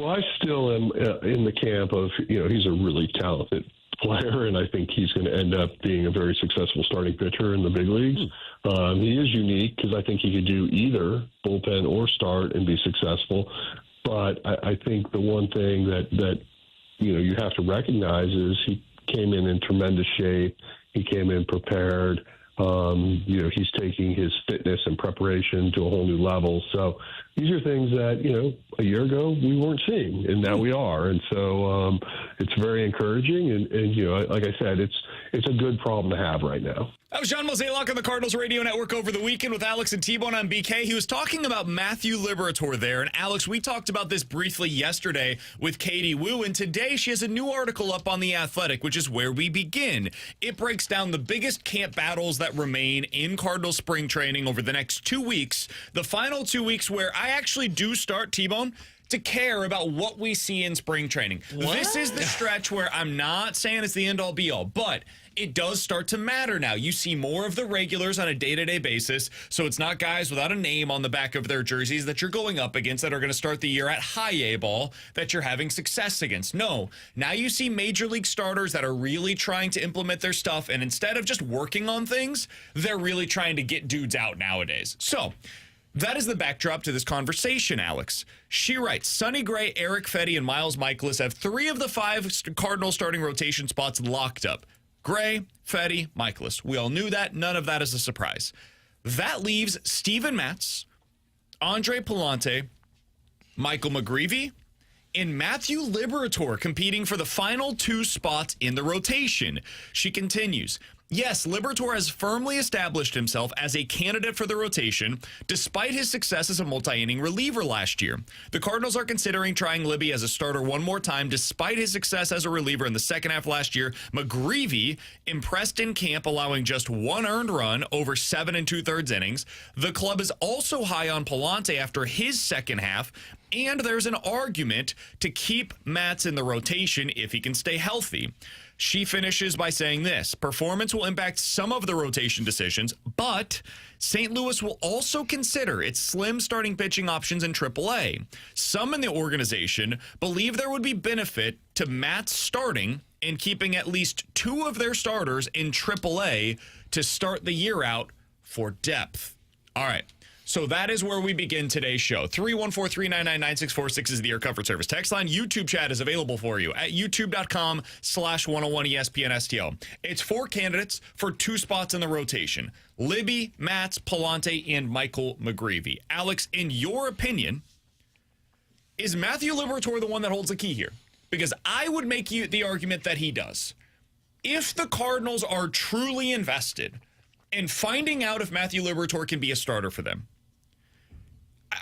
Well, I still am in the camp of, he's a really talented player, and I think he's going to end up being a very successful starting pitcher in the big leagues. He is unique because I think he could do either bullpen or start and be successful. But I think the one thing that you have to recognize is he came in tremendous shape. He came in prepared. He's taking his fitness and preparation to a whole new level. So these are things that, a year ago we weren't seeing, and now we are. And so it's very encouraging. And like I said, it's a good problem to have right now. That was John Mozeliak on the Cardinals Radio Network over the weekend with Alex and T-Bone on BK. He was talking about Matthew Liberatore there. And Alex, we talked about this briefly yesterday with Katie Wu. And today she has a new article up on The Athletic, which is where we begin. It breaks down the biggest camp battles that remain in Cardinals spring training over the next 2 weeks. The final 2 weeks where I actually do start, T-Bone, to care about what we see in spring training. What? This is the stretch where I'm not saying it's the end-all be-all, but it does start to matter now. You see more of the regulars on a day-to-day basis, so it's not guys without a name on the back of their jerseys that you're going up against that are going to start the year at high A ball that you're having success against. No, now you see major league starters that are really trying to implement their stuff, and instead of just working on things, they're really trying to get dudes out nowadays. So that is the backdrop to this conversation, Alex. She writes, Sonny Gray, Eric Fetty, and Miles Michaelis have 3 of the 5 Cardinals starting rotation spots locked up. Gray, Fetty, Michaelis. We all knew that. None of that is a surprise. That leaves Steven Matz, Andre Pallante, Michael McGreevy, and Matthew Liberatore competing for the final 2 spots in the rotation. She continues, yes, Liberatore has firmly established himself as a candidate for the rotation, despite his success as a multi-inning reliever last year. The Cardinals are considering trying Libby as a starter one more time, despite his success as a reliever in the second half last year. McGreevy impressed in camp, allowing just 1 earned run over 7 2/3 innings. The club is also high on Pallante after his second half, and there's an argument to keep Matz in the rotation if he can stay healthy. She finishes by saying this: performance will impact some of the rotation decisions, but St. Louis will also consider its slim starting pitching options in AAA. Some in the organization believe there would be benefit to Matz starting and keeping at least 2 of their starters in AAA to start the year out for depth. All right. So that is where we begin today's show. 314-399-9646 is the Air Comfort Service text line. YouTube chat is available for you at youtube.com/101ESPNSTL. It's 4 candidates for 2 spots in the rotation: Libby, Matz, Pallante, and Michael McGreevy. Alex, in your opinion, is Matthew Liberatore the one that holds the key here? Because I would make you the argument that he does. If the Cardinals are truly invested in finding out if Matthew Liberatore can be a starter for them,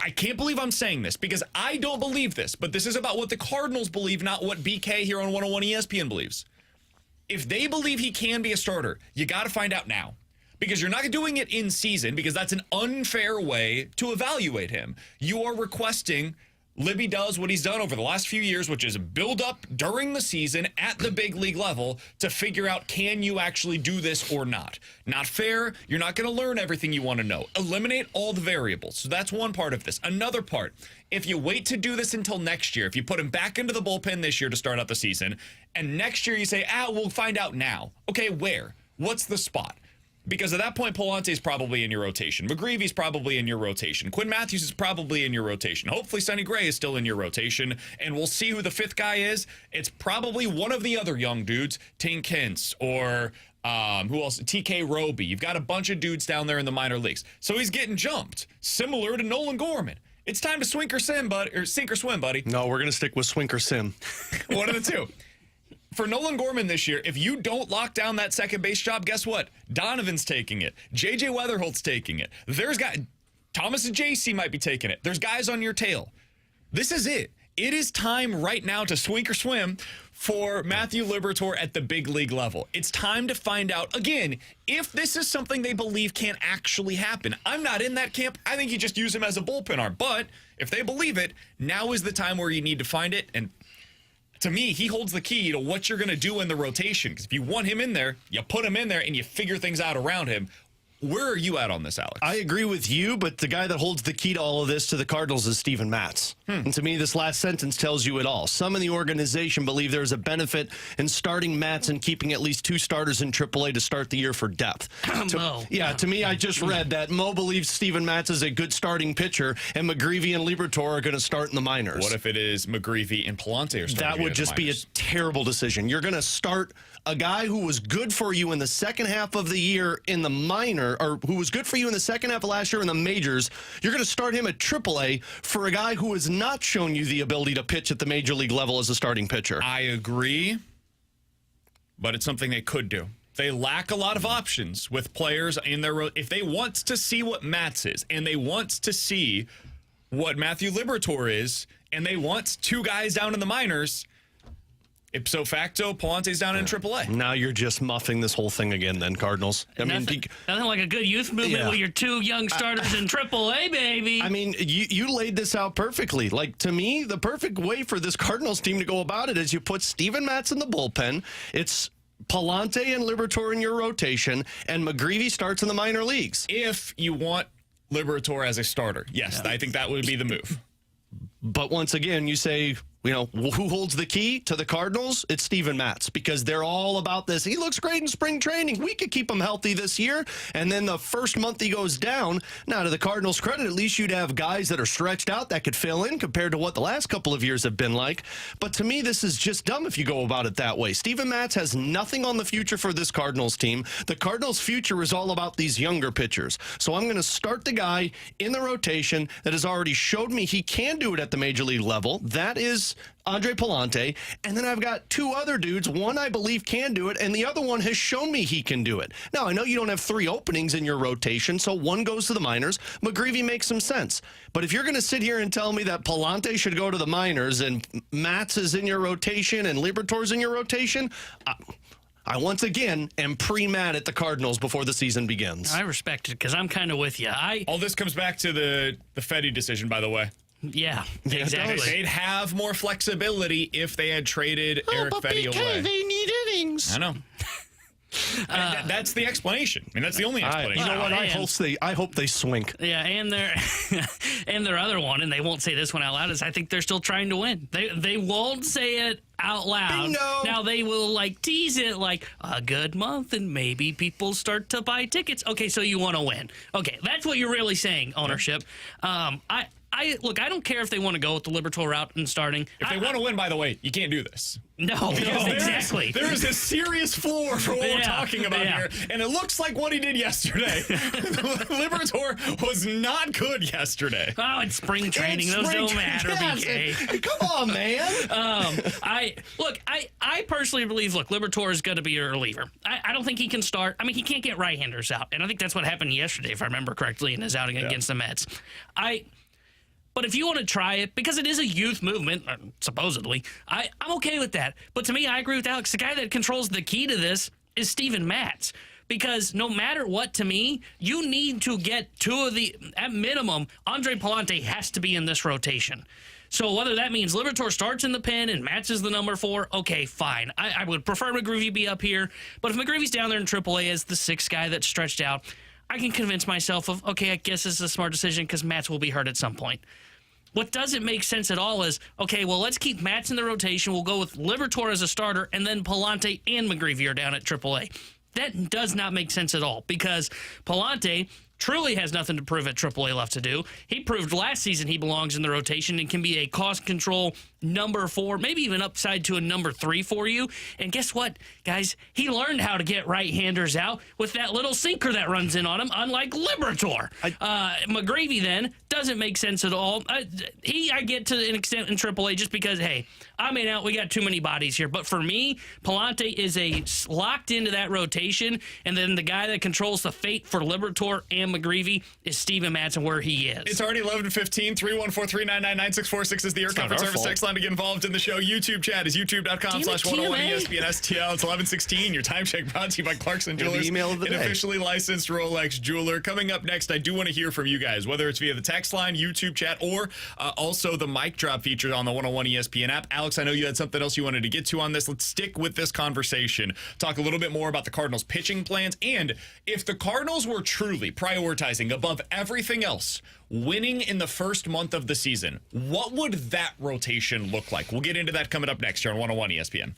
I can't believe I'm saying this because I don't believe this, but this is about what the Cardinals believe, not what BK here on 101 ESPN believes. If they believe he can be a starter, you got to find out now, because you're not doing it in season, because that's an unfair way to evaluate him. You are requesting Libby does what he's done over the last few years, which is build up during the season at the big league level to figure out, can you actually do this or not? Not fair. You're not going to learn everything you want to know. Eliminate all the variables. So that's one part of this. Another part, if you wait to do this until next year, if you put him back into the bullpen this year to start out the season, and next year you say, we'll find out now. Okay, where? What's the spot? Because at that point, Pallante is probably in your rotation. McGreevy's probably in your rotation. Quinn Matthews is probably in your rotation. Hopefully, Sonny Gray is still in your rotation. And we'll see who the 5th guy is. It's probably one of the other young dudes, Tink Hintz, or who else? TK Roby. You've got a bunch of dudes down there in the minor leagues. So he's getting jumped, similar to Nolan Gorman. It's time to sink or swim, buddy. No, we're going to stick with swink or sim. One of the two. For Nolan Gorman this year, if you don't lock down that second base job, guess what? Donovan's taking it. J.J. Weatherholt's taking it. There's guys, Thomas and J.C. might be taking it. There's guys on your tail. This is it. It is time right now to swink or swim for Matthew Liberatore at the big league level. It's time to find out, again, if this is something they believe can actually happen. I'm not in that camp. I think you just use him as a bullpen arm. But if they believe it, now is the time where you need to find it. And to me, he holds the key to what you're going to do in the rotation. Because if you want him in there, you put him in there and you figure things out around him. Where are you at on this, Alex? I agree with you, but the guy that holds the key to all of this to the Cardinals is Steven Matz. And to me, this last sentence tells you it all. Some in the organization believe there's a benefit in starting Matz and keeping at least 2 starters in AAA to start the year for depth. To me, I just read that Mo believes Steven Matz is a good starting pitcher, and McGreevy and Liberatore are going to start in the minors. What if it is McGreevy and Palante are starting? That would just be a terrible decision. You're going to start a guy who was good for you in the second half of the year in the minor, or who was good for you in the second half of last year in the majors. You're going to start him at AAA for a guy who has not shown you the ability to pitch at the major league level as a starting pitcher. I agree, but it's something they could do. They lack a lot of options with players in their if they want to see what Matz is, and they want to see what Matthew Liberatore is, and they want 2 guys down in the minors. Ipso facto, Palante's down in AAA. Now you're just muffing this whole thing again, then, Cardinals. Nothing like a good youth movement with your 2 young starters in AAA, baby. I mean, you laid this out perfectly. Like, to me, the perfect way for this Cardinals team to go about it is you put Steven Matz in the bullpen. It's Palante and Liberatore in your rotation, and McGreevy starts in the minor leagues. If you want Liberatore as a starter, yes, I think that would be the move. But once again, you say, who holds the key to the Cardinals? It's Steven Matz, because they're all about this. He looks great in spring training. We could keep him healthy this year. And then the first month he goes down. Now, to the Cardinals' credit, at least you'd have guys that are stretched out that could fill in compared to what the last couple of years have been like. But to me, this is just dumb if you go about it that way. Steven Matz has nothing on the future for this Cardinals team. The Cardinals' future is all about these younger pitchers. So I'm going to start the guy in the rotation that has already showed me he can do it at the major league level. That is Andre Palante, and then I've got 2 other dudes. One I believe can do it, and the other one has shown me he can do it. Now, I know you don't have 3 openings in your rotation, so one goes to the minors. McGreevy makes some sense. But if you're going to sit here and tell me that Palante should go to the minors and Matz is in your rotation and Liberatore's in your rotation, I once again am pre-mad at the Cardinals before the season begins. I respect it because I'm kind of with you. All this comes back to the Fetty decision, by the way. Yeah, exactly. They'd have more flexibility if they had traded Eric Fetty away. They need innings. I know. That's the explanation. I mean, that's the only explanation. You know what? I hope they swink. Yeah, and their other one, and they won't say this one out loud, is I think they're still trying to win. They won't say it out loud. Bingo. Now they will tease it like a good month, and maybe people start to buy tickets. Okay, so you want to win. Okay, that's what you're really saying, ownership. Look, I don't care if they want to go with the Liberatore route and starting. If they want to win, by the way, you can't do this. No, exactly. There is a serious floor for what we're talking about here, and it looks like what he did yesterday. Liberatore was not good yesterday. Oh, it's spring training. Those don't matter, BK. Come on, man. I personally believe, Liberatore is going to be a reliever. I don't think he can start. I mean, he can't get right-handers out, and I think that's what happened yesterday, if I remember correctly, in his outing against the Mets. But if you want to try it, because it is a youth movement, supposedly, I'm okay with that. But to me, I agree with Alex. The guy that controls the key to this is Steven Matz. Because no matter what, to me, you need to get 2 of the, at minimum, Andre Palante has to be in this rotation. So whether that means Liberatore starts in the pen and Matz is the number 4, okay, fine. I would prefer McGreevy be up here. But if McGreevy's down there in AAA as the 6th guy that's stretched out, I can convince myself of, okay, I guess this is a smart decision because Matz will be hurt at some point. What doesn't make sense at all is, okay, well, let's keep Matz in the rotation. We'll go with Liberatore as a starter, and then Palante and McGreevy are down at AAA. That does not make sense at all because Palante truly has nothing to prove at AAA left to do. He proved last season he belongs in the rotation and can be a cost control number 4, maybe even upside to a number 3 for you. And guess what, guys? He learned how to get right-handers out with that little sinker that runs in on him, unlike Liberatore. McGreevy, then, doesn't make sense at all. I get to an extent in AAA just because, hey, I mean, we got too many bodies here. But for me, Palante is locked into that rotation, and then the guy that controls the fate for Liberatore and McGreevy is Steven Matz and where he is. It's already 11:15. 314-399-9646 is the Air Comfort Service text line to get involved in the show. YouTube chat is youtube.com/101ESPN STL. It's 11:16. Your time check brought to you by Clarkson Jewelers, email of the an day. officially licensed Rolex jeweler. Coming up next, I do want to hear from you guys, whether it's via the text text line, YouTube chat, or also the mic drop featured on the 101 ESPN app. Alex, I know you had something else you wanted to get to on this. Let's stick with this conversation. Talk a little bit more about the Cardinals' pitching plans, and if the Cardinals were truly prioritizing above everything else winning in the first month of the season, what would that rotation look like? We'll get into that coming up next here on 101 ESPN.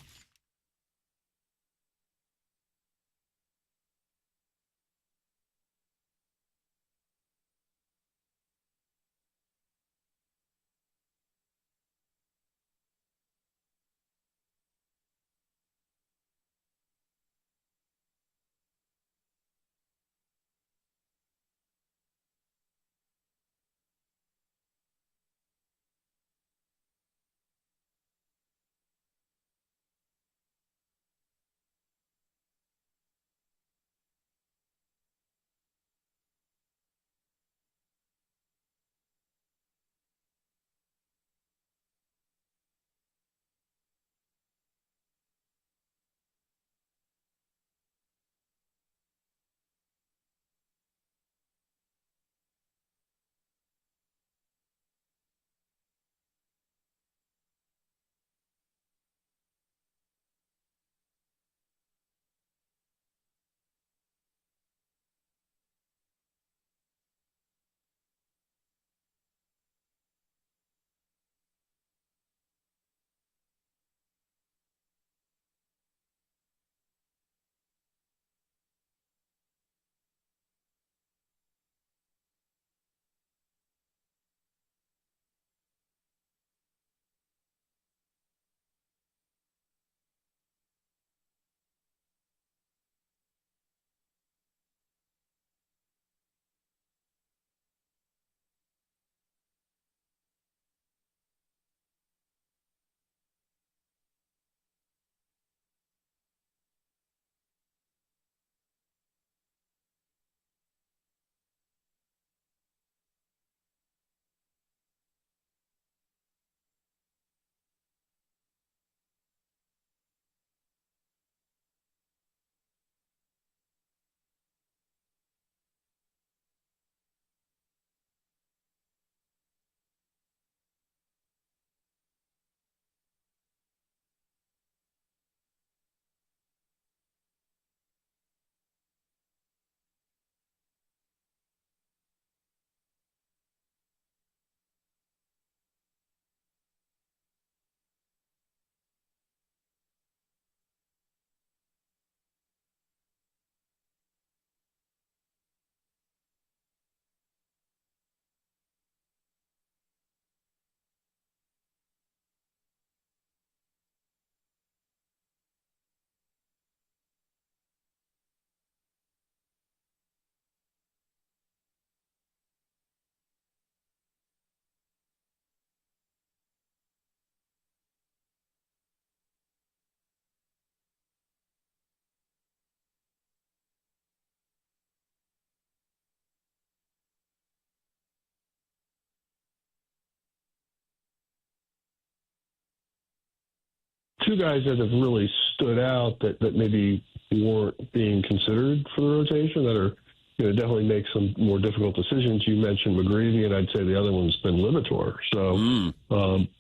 Two guys that have really stood out that maybe weren't being considered for the rotation that are definitely make some more difficult decisions. You mentioned McGreevy, and I'd say the other one's been Liberatore. So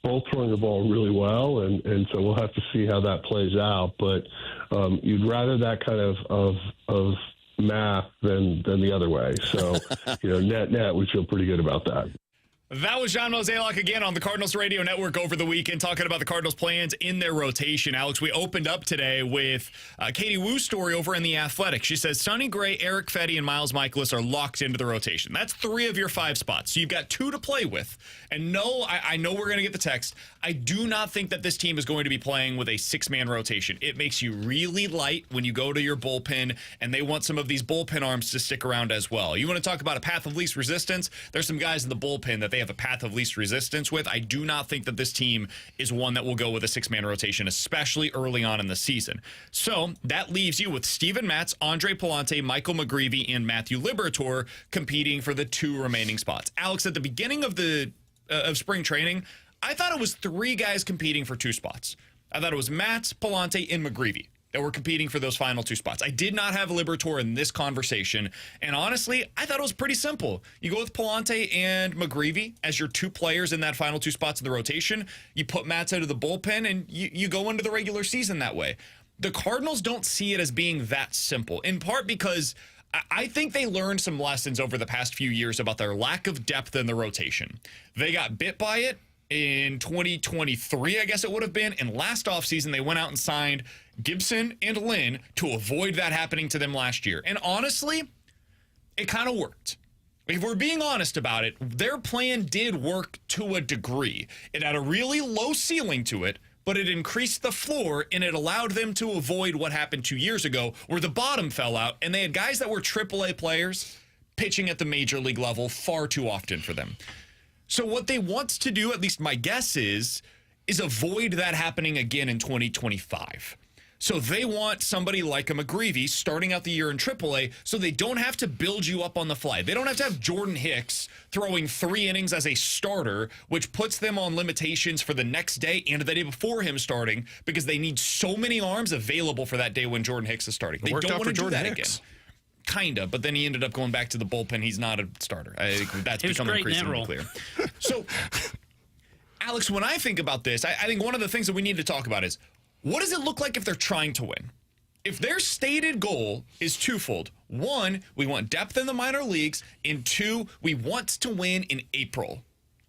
both throwing the ball really well, and so we'll have to see how that plays out. But you'd rather that kind of math than the other way. So net, we feel pretty good about that. That was John Mozeliak again on the Cardinals Radio Network over the weekend, talking about the Cardinals' plans in their rotation. Alex, we opened up today with Katie Woo's story over in The Athletic. She says Sonny Gray, Eric Fetty, and Miles Michaelis are locked into the rotation. That's 3 of your 5 spots. So you've got 2 to play with. And no, I know we're going to get the text. I do not think that this team is going to be playing with a 6-man rotation. It makes you really light when you go to your bullpen, and they want some of these bullpen arms to stick around as well. You want to talk about a path of least resistance? There's some guys in the bullpen that they have a path of least resistance with. I do not think that this team is one that will go with a 6-man rotation, especially early on in the season. So that leaves you with Steven Matz, Andre Palante, Michael McGreevy, and Matthew Liberatore competing for the 2 remaining spots. Alex, at the beginning of of spring training, I thought it was 3 guys competing for 2 spots. I thought it was Matz, Palante, and McGreevy. that were competing for those final 2 spots. I did not have Liberatore in this conversation, and honestly, I thought it was pretty simple. You go with Palante and McGreevy as your 2 players in that final 2 spots of the rotation. You put Matz out of the bullpen, and you go into the regular season that way. The Cardinals don't see it as being that simple, in part because I think they learned some lessons over the past few years about their lack of depth in the rotation. They got bit by it in 2023, I guess it would have been. And last offseason, they went out and signed Gibson and Lynn to avoid that happening to them last year. And honestly, it kind of worked. If we're being honest about it, their plan did work to a degree. It had a really low ceiling to it, but it increased the floor, and it allowed them to avoid what happened 2 years ago where the bottom fell out, and they had guys that were AAA players pitching at the major league level far too often for them. So what they want to do, at least my guess is avoid that happening again in 2025. So they want somebody like a McGreevy starting out the year in AAA so they don't have to build you up on the fly. They don't have to have Jordan Hicks throwing 3 innings as a starter, which puts them on limitations for the next day and the day before him starting because they need so many arms available for that day when Jordan Hicks is starting. They don't want to do that again. Kind of, but then he ended up going back to the bullpen. He's not a starter. I think that's becoming increasingly clear. So, Alex, when I think about this, I think one of the things that we need to talk about is, what does it look like if they're trying to win? If their stated goal is twofold. 1, we want depth in the minor leagues, and 2, we want to win in April.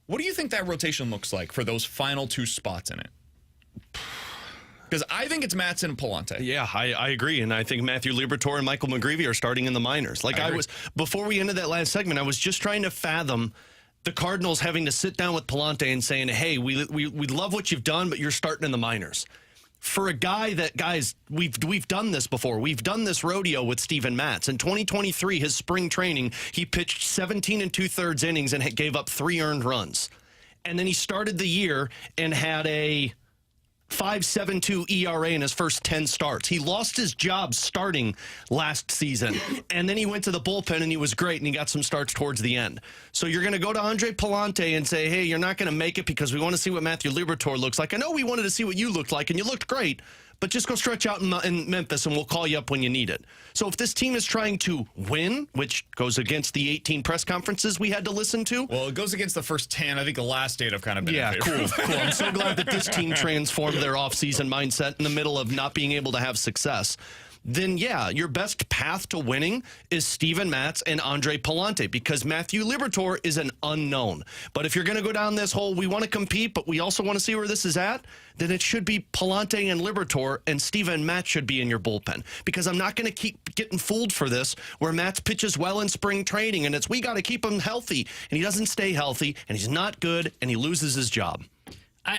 What do you think that rotation looks like for those final 2 spots in it? Because I think it's Matson and Palante. Yeah, I agree. And I think Matthew Liberatore and Michael McGreevy are starting in the minors. Like I was, before we ended that last segment, I was just trying to fathom the Cardinals having to sit down with Palante and saying, hey, we love what you've done, but you're starting in the minors. For a guy that, guys, we've done this before. We've done this rodeo with Steven Matz. In 2023, his spring training, he pitched 17 2/3 innings and gave up 3 earned runs. And then he started the year and had a 5.72 ERA in his first 10 starts. He lost his job starting last season, and then he went to the bullpen, and he was great, and he got some starts towards the end. So you're going to go to Andre Palante and say, hey, you're not going to make it because we want to see what Matthew Liberatore looks like. I know we wanted to see what you looked like, and you looked great, but just go stretch out in Memphis, and we'll call you up when you need it. So if this team is trying to win, which goes against the 18 press conferences we had to listen to. Well, it goes against the first 10. I think the last 8 have kind of been in favor. Cool. I'm so glad that this team transformed their offseason mindset in the middle of not being able to have success. Then, yeah, your best path to winning is Steven Matz and Andre Palante because Matthew Liberatore is an unknown. But if you're going to go down this whole, we want to compete, but we also want to see where this is at, then it should be Palante and Liberatore, and Steven Matz should be in your bullpen. Because I'm not going to keep getting fooled for this, where Matz pitches well in spring training, and it's we got to keep him healthy, and he doesn't stay healthy, and he's not good, and he loses his job.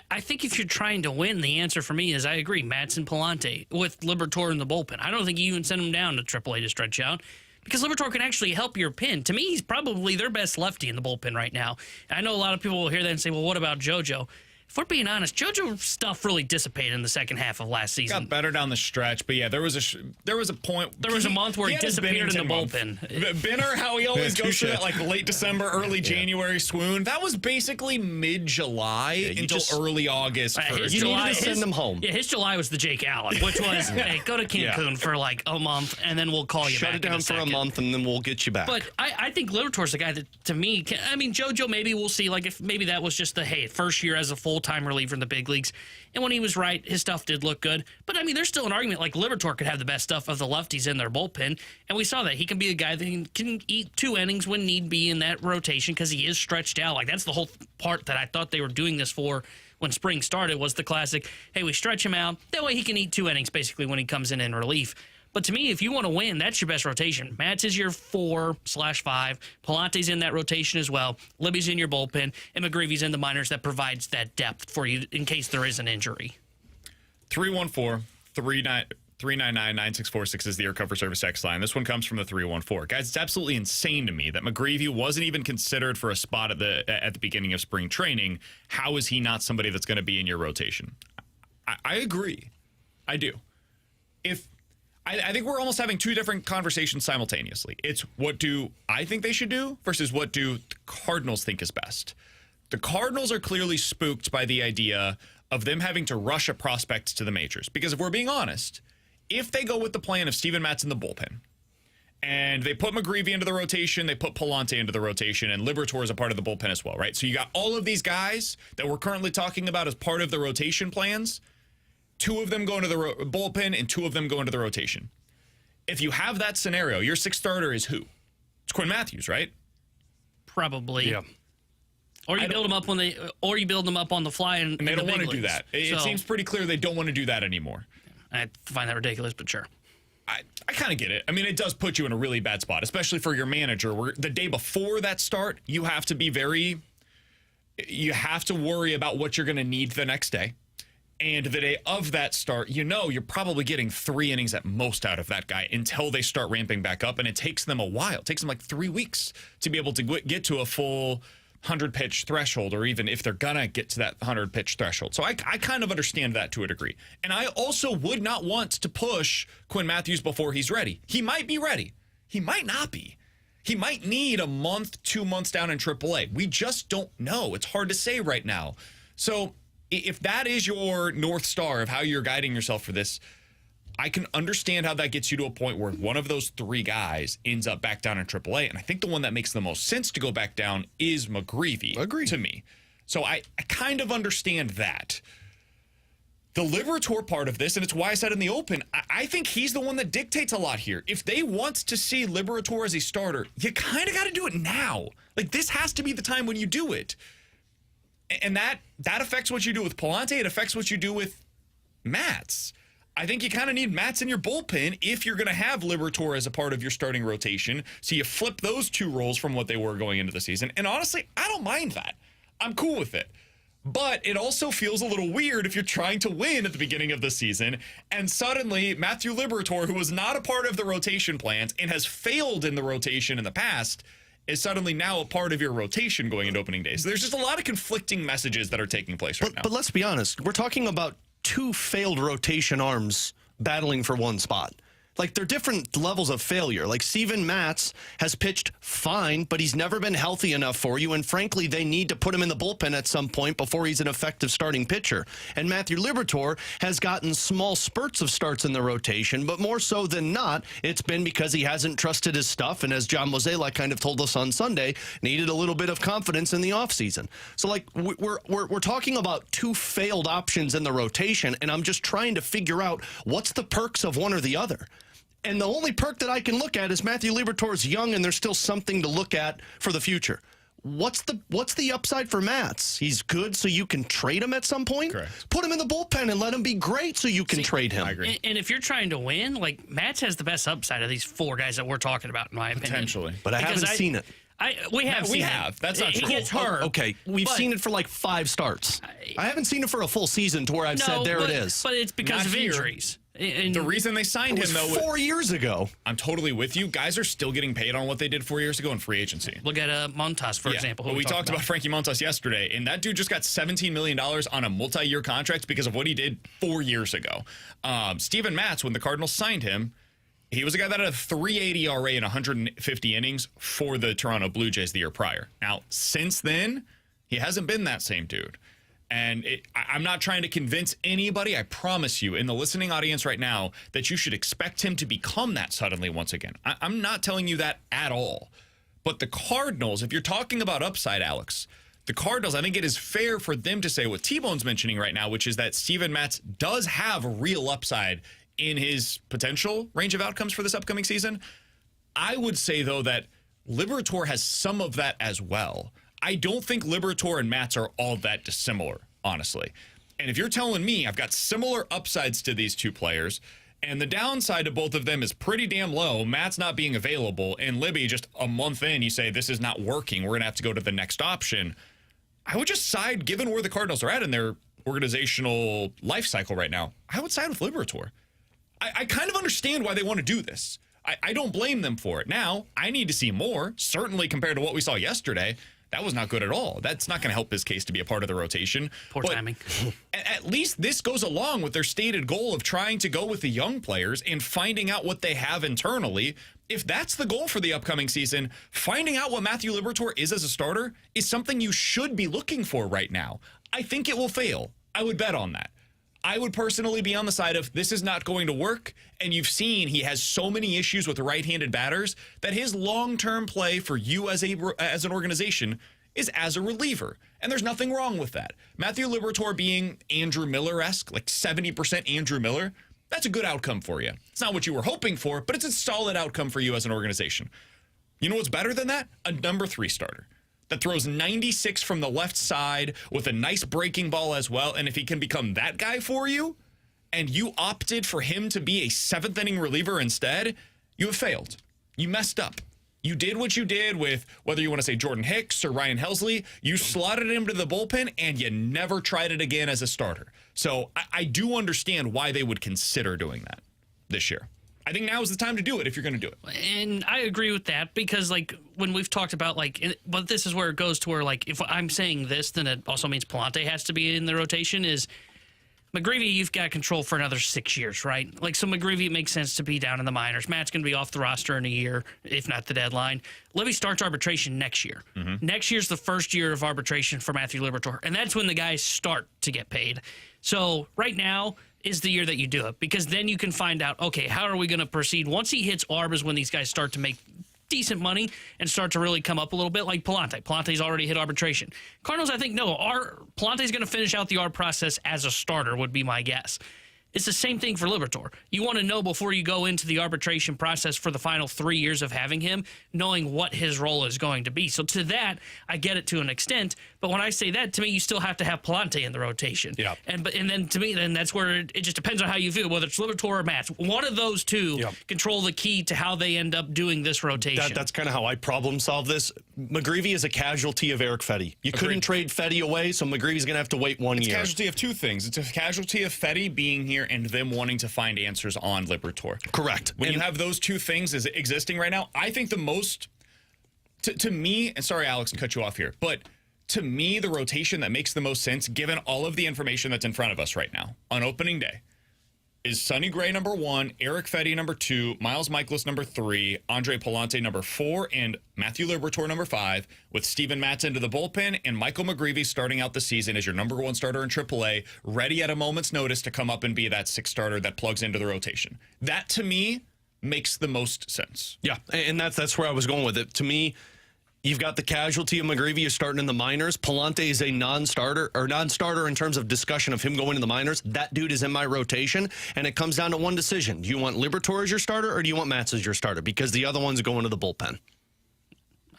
I think if you're trying to win, the answer for me is I agree, Matz and Palante with Liberatore in the bullpen. I don't think you even send him down to AAA to stretch out because Liberatore can actually help your pin. To me, he's probably their best lefty in the bullpen right now. I know a lot of people will hear that and say, well, what about JoJo? If we're being honest, JoJo's stuff really dissipated in the second half of last season. Got better down the stretch, but yeah, there was a point. There was a month where he disappeared in the bullpen. Binner, how he always goes through that like late December, early January swoon. That was basically mid-July until early August. You needed to send him home. Yeah, his July was the Jake Alec, which was, hey, go to Cancun for like a month, and then we'll call you back. Shut it down for a month, and then we'll get you back. But I think Liberatore's the guy that, to me, JoJo, maybe we'll see, like if maybe that was just the, hey, first year as a full-time reliever in the big leagues. And when he was right, his stuff did look good. But, there's still an argument like Liberatore could have the best stuff of the lefties in their bullpen. And we saw that. He can be a guy that can eat 2 innings when need be in that rotation because he is stretched out. Like, that's the whole part that I thought they were doing this for when spring started was the classic, hey, we stretch him out. That way he can eat 2 innings basically when he comes in relief. But to me, if you want to win, that's your best rotation. Matz is your 4/5. Palante's in that rotation as well. Libby's in your bullpen. And McGreevy's in the minors that provides that depth for you in case there is an injury. 314-399-9646 is the Air Cover Service X line. This one comes from the 314. Guys, it's absolutely insane to me that McGreevy wasn't even considered for a spot at the beginning of spring training. How is he not somebody that's going to be in your rotation? I agree. I do. I think we're almost having 2 different conversations simultaneously. It's what do I think they should do versus what do the Cardinals think is best. The Cardinals are clearly spooked by the idea of them having to rush a prospect to the majors. Because if we're being honest, if they go with the plan of Steven Matz in the bullpen, and they put McGreevy into the rotation, they put Palante into the rotation, and Liberatore is a part of the bullpen as well, right? So you got all of these guys that we're currently talking about as part of the rotation plans. 2 of them go into the bullpen, and 2 of them go into the rotation. If you have that scenario, your 6th starter is who? It's Quinn Matthews, right? Probably. Yeah. Or you build them up or you build them up on the fly, and they don't want to do that. It seems pretty clear they don't want to do that anymore. I find that ridiculous, but sure. I kind of get it. I mean, it does put you in a really bad spot, especially for your manager, where the day before that start, you have to worry about what you're going to need the next day. And the day of that start, you're probably getting 3 innings at most out of that guy until they start ramping back up. And it takes them a while. It takes them like 3 weeks to be able to get to a full 100-pitch threshold, or even if they're going to get to that 100-pitch threshold. So I kind of understand that to a degree. And I also would not want to push Quinn Matthews before he's ready. He might be ready. He might not be. He might need a month, 2 months down in AAA. We just don't know. It's hard to say right now. So if that is your North Star of how you're guiding yourself for this, I can understand how that gets you to a point where one of those 3 guys ends up back down in AAA. And I think the one that makes the most sense to go back down is McGreevy. Agreed. To me. So I kind of understand that. The Liberatore part of this, and it's why I said in the open, I think he's the one that dictates a lot here. If they want to see Liberatore as a starter, you kind of got to do it now. Like, this has to be the time when you do it. And that affects what you do with Palante. It affects what you do with Matz. I think you kind of need Matz in your bullpen if you're going to have Liberatore as a part of your starting rotation. So you flip those 2 roles from what they were going into the season. And honestly, I don't mind that. I'm cool with it. But it also feels a little weird if you're trying to win at the beginning of the season, and suddenly Matthew Liberatore, who was not a part of the rotation plans and has failed in the rotation in the past, is suddenly now a part of your rotation going into opening day. So there's just a lot of conflicting messages that are taking place right now. But let's be honest. We're talking about 2 failed rotation arms battling for one spot. Like, they're different levels of failure. Like, Steven Matz has pitched fine, but he's never been healthy enough for you. And frankly, they need to put him in the bullpen at some point before he's an effective starting pitcher. And Matthew Liberatore has gotten small spurts of starts in the rotation, but more so than not, it's been because he hasn't trusted his stuff. And as John Mozeliak kind of told us on Sunday, needed a little bit of confidence in the offseason. So, like, we're talking about 2 failed options in the rotation, and I'm just trying to figure out what's the perks of one or the other. And the only perk that I can look at is Matthew Liberatore's young, and there's still something to look at for the future. What's the upside for Matz? He's good, so you can trade him at some point? Correct. Put him in the bullpen and let him be great so you can trade him. I agree. And if you're trying to win, like, Matz has the best upside of these 4 guys that we're talking about, in my opinion. Potentially. But I haven't seen it. We have seen it. That's not true. He gets hurt. Okay, we've seen it for like 5 starts. I haven't seen it for a full season to where I've said, there it is. But it's because Not of here. injuries. The reason they signed him, though, 4 years ago. I'm totally with you. Guys are still getting paid on what they did 4 years ago in free agency. Look at Montas, for example. Well, we talked about Frankie Montas yesterday, and that dude just got $17 million on a multi-year contract because of what he did 4 years ago. Steven Matz, when the Cardinals signed him, he was a guy that had a 3.80 ERA in 150 innings for the Toronto Blue Jays the year prior. Now, since then, he hasn't been that same dude. And I'm not trying to convince anybody, I promise you, in the listening audience right now, that you should expect him to become that suddenly once again. I'm not telling you that at all. But the Cardinals, if you're talking about upside, Alex, the Cardinals, I think it is fair for them to say what T-Bone's mentioning right now, which is that Steven Matz does have real upside in his potential range of outcomes for this upcoming season. I would say, though, that Liberatore has some of that as well. I don't think Liberatore and Matz are all that dissimilar, honestly. And if you're telling me I've got similar upsides to these 2 players, and the downside to both of them is pretty damn low, Matz not being available, and Libby just a month in, you say, this is not working, we're going to have to go to the next option, I would just side, given where the Cardinals are at in their organizational life cycle right now, I would side with Liberatore. I kind of understand why they want to do this. I don't blame them for it. Now, I need to see more, certainly compared to what we saw yesterday. That was not good at all. That's not going to help his case to be a part of the rotation. Poor timing. At least this goes along with their stated goal of trying to go with the young players and finding out what they have internally. If that's the goal for the upcoming season, finding out what Matthew Liberatore is as a starter is something you should be looking for right now. I think it will fail. I would bet on that. I would personally be on the side of this is not going to work. And you've seen he has so many issues with the right-handed batters that his long-term play for you as an organization is as a reliever. And there's nothing wrong with that. Matthew Liberatore being Andrew Miller-esque, like 70% Andrew Miller, that's a good outcome for you. It's not what you were hoping for, but it's a solid outcome for you as an organization. You know what's better than that? A number 3 starter that throws 96 from the left side with a nice breaking ball as well. And if he can become that guy for you, and you opted for him to be a 7th inning reliever instead, you have failed. You messed up. You did what you did with, whether you want to say Jordan Hicks or Ryan Helsley, you slotted him to the bullpen and you never tried it again as a starter. So I do understand why they would consider doing that this year. I think now is the time to do it if you're going to do it. And I agree with that because, like, when we've talked about, like, but this is where it goes to where, like, if I'm saying this, then it also means Palante has to be in the rotation is McGreevy, you've got control for another 6 years, right? Like, so McGreevy, it makes sense to be down in the minors. Matt's going to be off the roster in a year, if not the deadline. Libby starts arbitration next year. Next year's the first year of arbitration for Matthew Liberatore, and that's when the guys start to get paid. So right now is the year that you do it because then you can find out, okay, how are we going to proceed? Once he hits ARB is when these guys start to make decent money and start to really come up a little bit, like Palante. Palante's already hit arbitration. Cardinals, I think, no. Palante's going to finish out the ARB process as a starter would be my guess. It's the same thing for Liberatore. You want to know before you go into the arbitration process for the final 3 years of having him, knowing what his role is going to be. So to that, I get it to an extent. But when I say that, to me, you still have to have Palante in the rotation. Yeah. And then to me, then that's where it just depends on how you feel, whether it's Liberatore or Matz. One of those two control the key to how they end up doing this rotation. That's kind of how I problem solve this. McGreevy is a casualty of Eric Fetty. You couldn't trade Fetty away, so McGreevy's going to have to wait 1 year. It's a casualty of two things. It's a casualty of Fetty being here and them wanting to find answers on Liberatore. Correct. When you have those two things as existing right now, I think the most, to me, and sorry, Alex, to cut you off here, but to me, the rotation that makes the most sense, given all of the information that's in front of us right now on opening day, is Sonny Gray number 1, Eric Fetty number 2, Miles Michaelis number 3, Andre Palante number 4, and Matthew Liberatore number 5, with Steven Matz into the bullpen and Michael McGreevy starting out the season as your number 1 starter in AAA, ready at a moment's notice to come up and be that 6th starter that plugs into the rotation. That, to me, makes the most sense. Yeah, and that's where I was going with it. To me, you've got the casualty of McGreevy. You're starting in the minors. Palante is a non-starter in terms of discussion of him going to the minors. That dude is in my rotation, and it comes down to one decision. Do you want Liberatore as your starter, or do you want Matz as your starter? Because the other one's going to the bullpen.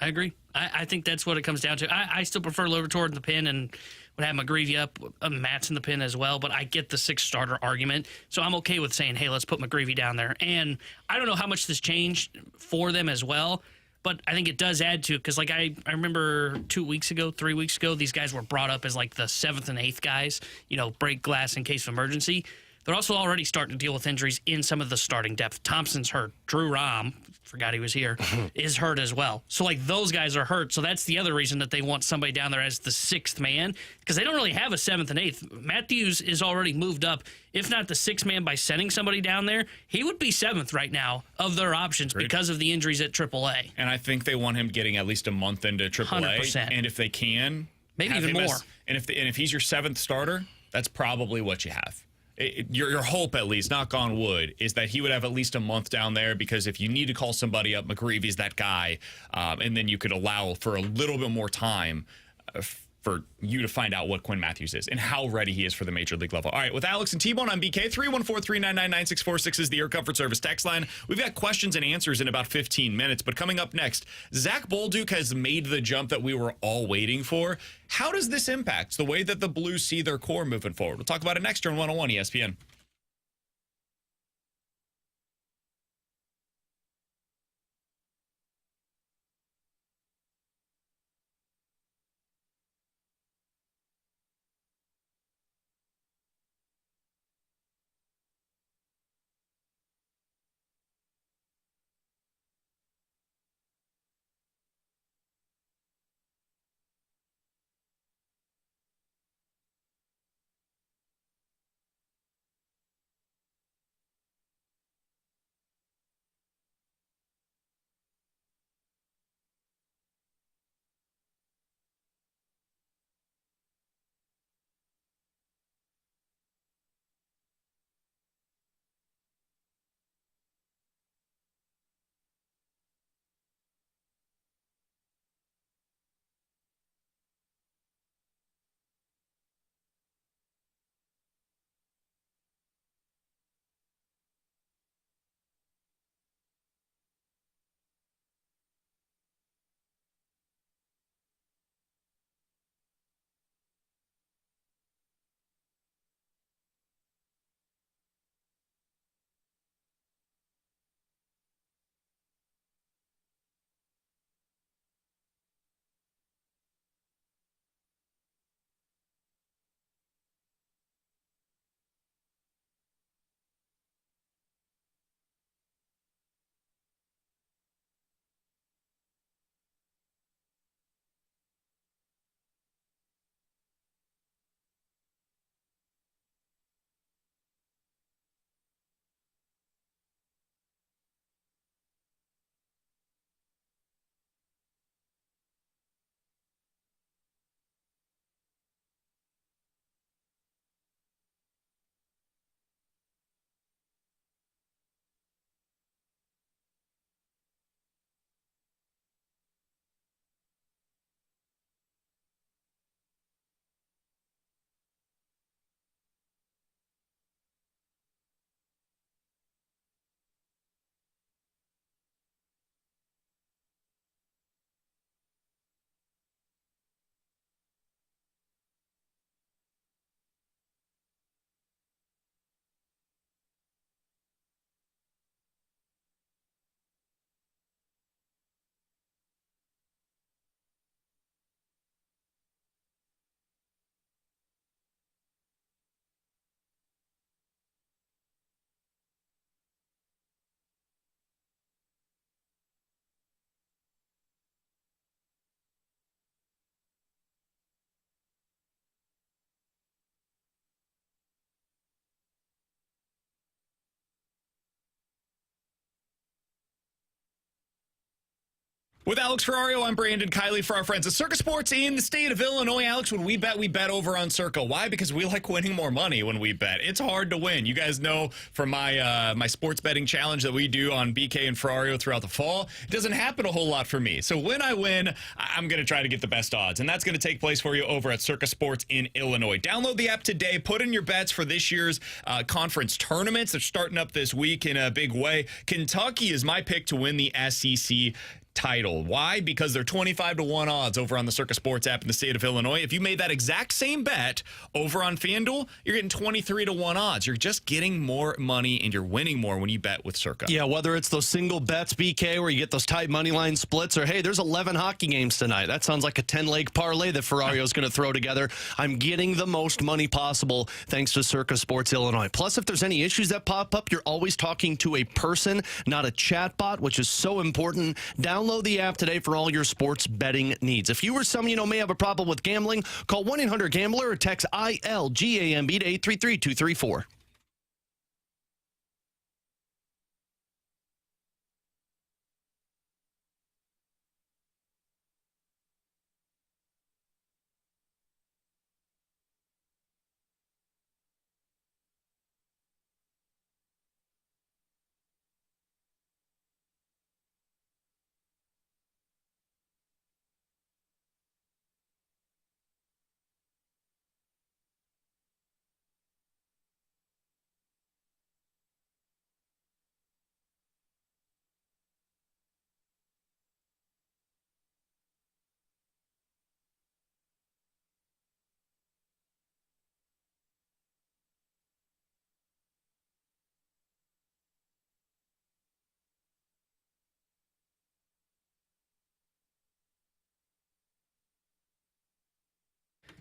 I agree. I think that's what it comes down to. I still prefer Liberatore in the pen and would have McGreevy up, Matz in the pen as well, but I get the 6th starter argument, so I'm okay with saying, hey, let's put McGreevy down there. And I don't know how much this changed for them as well, but I think it does add to it because, like, I remember 3 weeks ago, these guys were brought up as, like, the 7th and 8th guys, break glass in case of emergency. They're also already starting to deal with injuries in some of the starting depth. Thompson's hurt. Drew Rahm, forgot he was here, is hurt as well. So, like, those guys are hurt. So that's the other reason that they want somebody down there as the 6th man because they don't really have a 7th and 8th. Matthews is already moved up. If not the 6th man by sending somebody down there, he would be 7th right now of their options because of the injuries at AAA. And I think they want him getting at least a month into AAA. 100%. And if they can, maybe even more. And if he's your 7th starter, that's probably what you have. Your hope, at least, knock on wood, is that he would have at least a month down there because if you need to call somebody up, McGreevy's that guy, and then you could allow for a little bit more time for you to find out what Quinn Matthews is and how ready he is for the major league level. All right, with Alex and T-Bone on BK, 314-399-9646 is the Air Comfort Service text line. We've got questions and answers in about 15 minutes, but coming up next, Zack Bolduc has made the jump that we were all waiting for. How does this impact the way that the Blues see their core moving forward? We'll talk about it next here on 101 ESPN. With Alex Ferrario, I'm Brandon Kiley for our friends at Circa Sports in the state of Illinois. Alex, when we bet over on Circa. Why? Because we like winning more money when we bet. It's hard to win. You guys know from my my sports betting challenge that we do on BK and Ferrario throughout the fall, it doesn't happen a whole lot for me. So when I win, I'm going to try to get the best odds, and that's going to take place for you over at Circa Sports in Illinois. Download the app today. Put in your bets for this year's conference tournaments. They're starting up this week in a big way. Kentucky is my pick to win the SEC title. Why? Because they're 25-1 odds over on the Circa Sports app in the state of Illinois. If you made that exact same bet over on FanDuel, you're getting 23-1 odds. You're just getting more money and you're winning more when you bet with Circa. Yeah, whether it's those single bets, BK, where you get those tight money line splits, or hey, there's 11 hockey games tonight. That sounds like a 10-leg parlay that Ferrario's going to throw together. I'm getting the most money possible thanks to Circa Sports Illinois. Plus, if there's any issues that pop up, you're always talking to a person, not a chat bot, which is so important. Download the app today for all your sports betting needs. If you or someone you know may have a problem with gambling, call 1-800-GAMBLER or text ILGAMB to 833-234.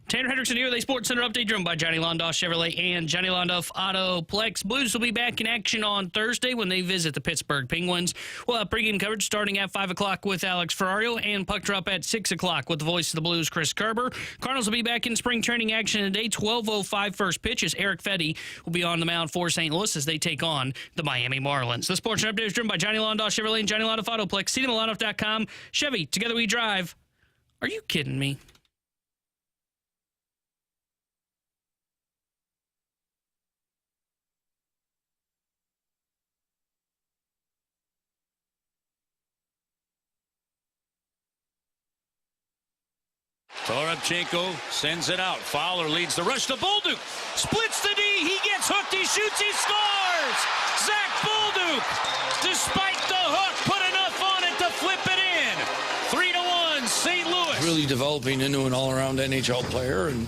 Tanner Hendrickson here with a Sports Center update driven by Johnny Londoff Chevrolet and Johnny Londoff Autoplex. Blues will be back in action on Thursday when they visit the Pittsburgh Penguins. We'll have pregame coverage starting at 5 o'clock with Alex Ferrario and puck drop at 6 o'clock with the voice of the Blues, Chris Kerber. Cardinals will be back in spring training action today. 12:05 first pitch as Eric Fetty will be on the mound for St. Louis as they take on the Miami Marlins. The Sports Center update is driven by Johnny Londoff Chevrolet and Johnny Londoff Autoplex. See them at Londoff.com. Chevy, together we drive. Are you kidding me? Toropchenko sends it out. Fowler leads the rush to Bolduc. Splits the D. He gets hooked. He shoots. He scores. Zack Bolduc, despite the hook, put enough on it to flip it in. 3-1, St. Louis. Really developing into an all-around NHL player, and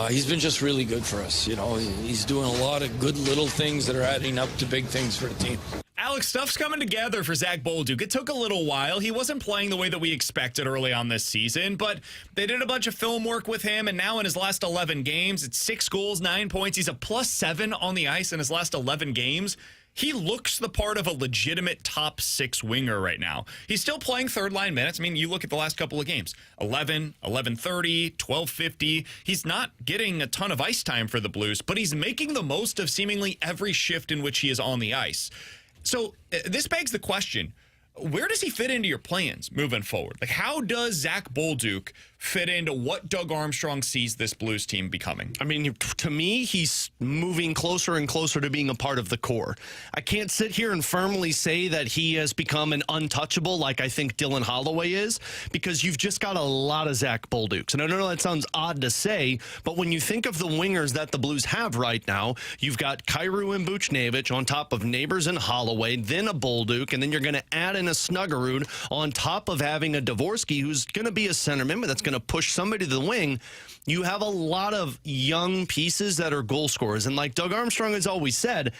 he's been just really good for us. You know, he's doing a lot of good little things that are adding up to big things for the team. Alex, stuff's coming together for Zack Bolduc. It took a little while. He wasn't playing the way that we expected early on this season, but they did a bunch of film work with him, and now in his last 11 games, it's 6 goals, 9 points. He's a +7 on the ice in his last 11 games. He looks the part of a legitimate top 6 winger right now. He's still playing third-line minutes. I mean, you look at the last couple of games, 11, 11:30, 12:50. He's not getting a ton of ice time for the Blues, but he's making the most of seemingly every shift in which he is on the ice. So this begs the question, where does he fit into your plans moving forward? Like, how does Zack Bolduc fit into what Doug Armstrong sees this Blues team becoming? I mean, to me, he's moving closer and closer to being a part of the core. I can't sit here and firmly say that he has become an untouchable like I think Dylan Holloway is, because you've just got a lot of Zack Bolducs. And I don't know, that sounds odd to say, but when you think of the wingers that the Blues have right now, you've got Kyrou and Buchnevich on top of Neighbors and Holloway, then a Bolduc, and then you're going to add in a Snuggerud on top of having a Dvorsky who's going to be a centerman, but that's going to push somebody to the wing. You have a lot of young pieces that are goal scorers. And like Doug Armstrong has always said,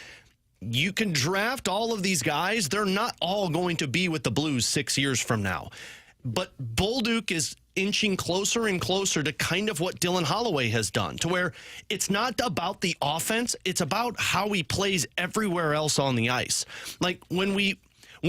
you can draft all of these guys. They're not all going to be with the Blues 6 years from now. But Bolduc is inching closer and closer to kind of what Dylan Holloway has done, to where it's not about the offense. It's about how he plays everywhere else on the ice. Like when we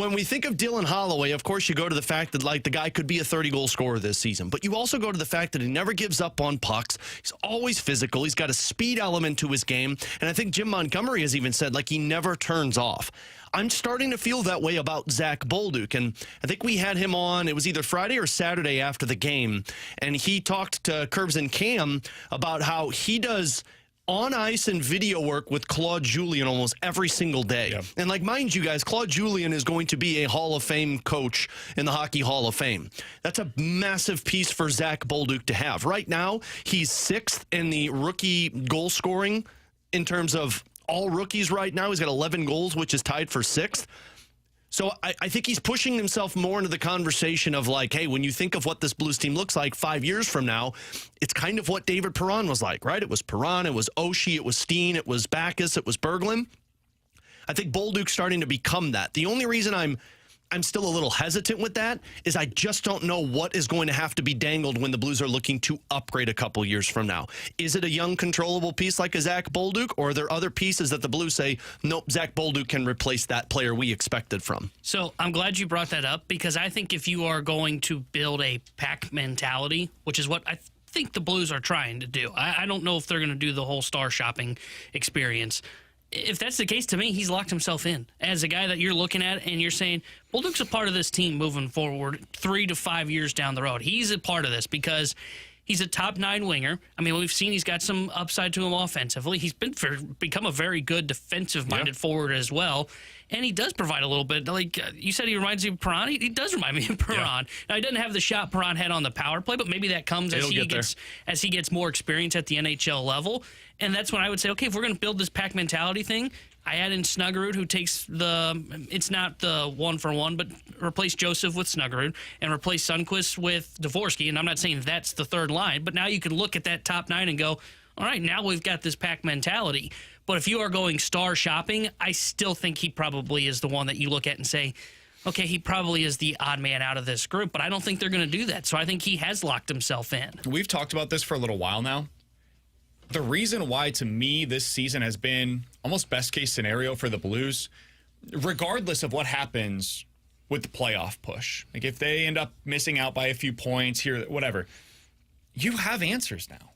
when we think of Dylan Holloway, of course, you go to the fact that, like, the guy could be a 30-goal scorer this season. But you also go to the fact that he never gives up on pucks. He's always physical. He's got a speed element to his game. And I think Jim Montgomery has even said, like, he never turns off. I'm starting to feel that way about Zack Bolduc. And I think we had him on, it was either Friday or Saturday after the game. And he talked to Curbs and Cam about how he does on ice and video work with Claude Julien almost every single day. Yep. And like, mind you guys, Claude Julien is going to be a Hall of Fame coach in the Hockey Hall of Fame. That's a massive piece for Zack Bolduc to have. Right now, he's 6th in the rookie goal scoring in terms of all rookies right now. He's got 11 goals, which is tied for 6th. So I think he's pushing himself more into the conversation of, like, hey, when you think of what this Blues team looks like 5 years from now, it's kind of what David Perron was like, right? It was Perron, it was Oshie, it was Steen, it was Backus, it was Berglund. I think Bolduc's starting to become that. The only reason I'm still a little hesitant with that is I just don't know what is going to have to be dangled when the Blues are looking to upgrade a couple years from now. Is it a young, controllable piece like a Zack Bolduc, or are there other pieces that the Blues say, nope, Zack Bolduc can replace that player we expected from? So I'm glad you brought that up, because I think if you are going to build a pack mentality, which is what I think the Blues are trying to do, I don't know if they're going to do the whole star shopping experience. If that's the case, to me, he's locked himself in as a guy that you're looking at and you're saying, Bolduc's a part of this team moving forward 3 to 5 years down the road. He's a part of this because he's a top 9 winger. I mean, we've seen he's got some upside to him offensively. He's become a very good defensive-minded forward as well. And he does provide a little bit. Like you said, he reminds you of Perron. He does remind me of Perron. Yeah. Now, he doesn't have the shot Perron had on the power play, but maybe that comes as he gets more experience at the NHL level. And that's when I would say, okay, if we're going to build this pack mentality thing, I add in Snuggerud, who takes it's not the 1-for-1, but replace Joseph with Snuggerud and replace Sundqvist with Dvorsky. And I'm not saying that's the third line, but now you can look at that top 9 and go, all right, now we've got this pack mentality. But if you are going star shopping, I still think he probably is the one that you look at and say, okay, he probably is the odd man out of this group, but I don't think they're going to do that. So I think he has locked himself in. We've talked about this for a little while now. The reason why, to me, this season has been almost best-case scenario for the Blues, regardless of what happens with the playoff push. Like, if they end up missing out by a few points here, whatever, you have answers now.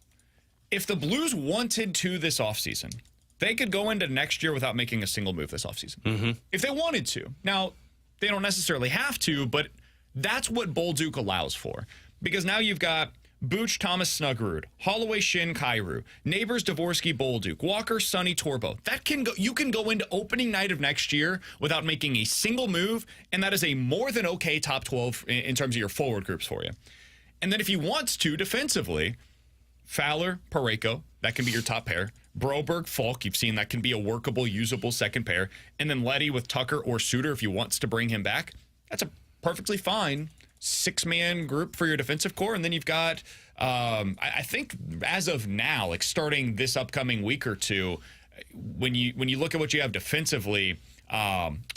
If the Blues wanted to this offseason, they could go into next year without making a single move this offseason. Mm-hmm. If they wanted to. Now, they don't necessarily have to, but that's what Bolduc allows for. Because now you've got Booch, Thomas, Snuggerud, Holloway, Shin, Kyrou, Neighbors, Dvorsky, Bolduc, Walker, Sonny, Torbo. That can go. You can go into opening night of next year without making a single move, and that is a more than okay top 12 in terms of your forward groups for you. And then if he wants to defensively, Fowler, Parayko, that can be your top pair. Broberg, Falk, you've seen that can be a workable, usable second pair. And then Leddy with Tucker or Suter if he wants to bring him back. That's a perfectly fine 6-man group for your defensive core. And then you've got, I think as of now, like starting this upcoming week or two, when you look at what you have defensively,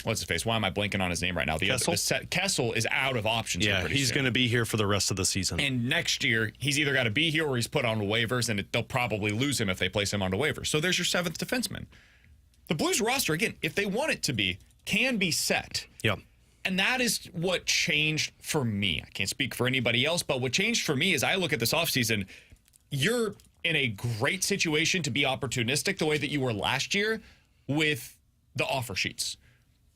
what's his face? Why am I blanking on his name right now? Kessel is out of options. Yeah, he's going to be here for the rest of the season. And next year, he's either got to be here or he's put on waivers, and they'll probably lose him if they place him on the waivers. So there's your 7th defenseman. The Blues roster, again, if they want it to be, can be set. Yep. And that is what changed for me. I can't speak for anybody else, but what changed for me is I look at this offseason, you're in a great situation to be opportunistic the way that you were last year with the offer sheets.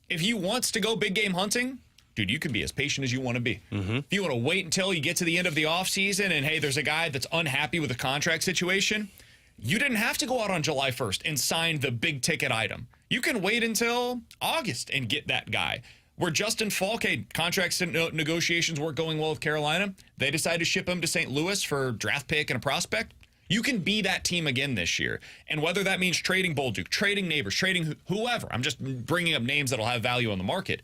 If you wants to go big game hunting, dude, you can be as patient as you want to be. Mm-hmm. If you want to wait until you get to the end of the offseason and, hey, there's a guy that's unhappy with the contract situation, you didn't have to go out on July 1st and sign the big ticket item. You can wait until August and get that guy. Where Justin Falk, contracts and negotiations weren't going well with Carolina, they decided to ship him to St. Louis for a draft pick and a prospect. You can be that team again this year. And whether that means trading Bolduc, trading Neighbors, trading whoever, I'm just bringing up names that'll have value on the market.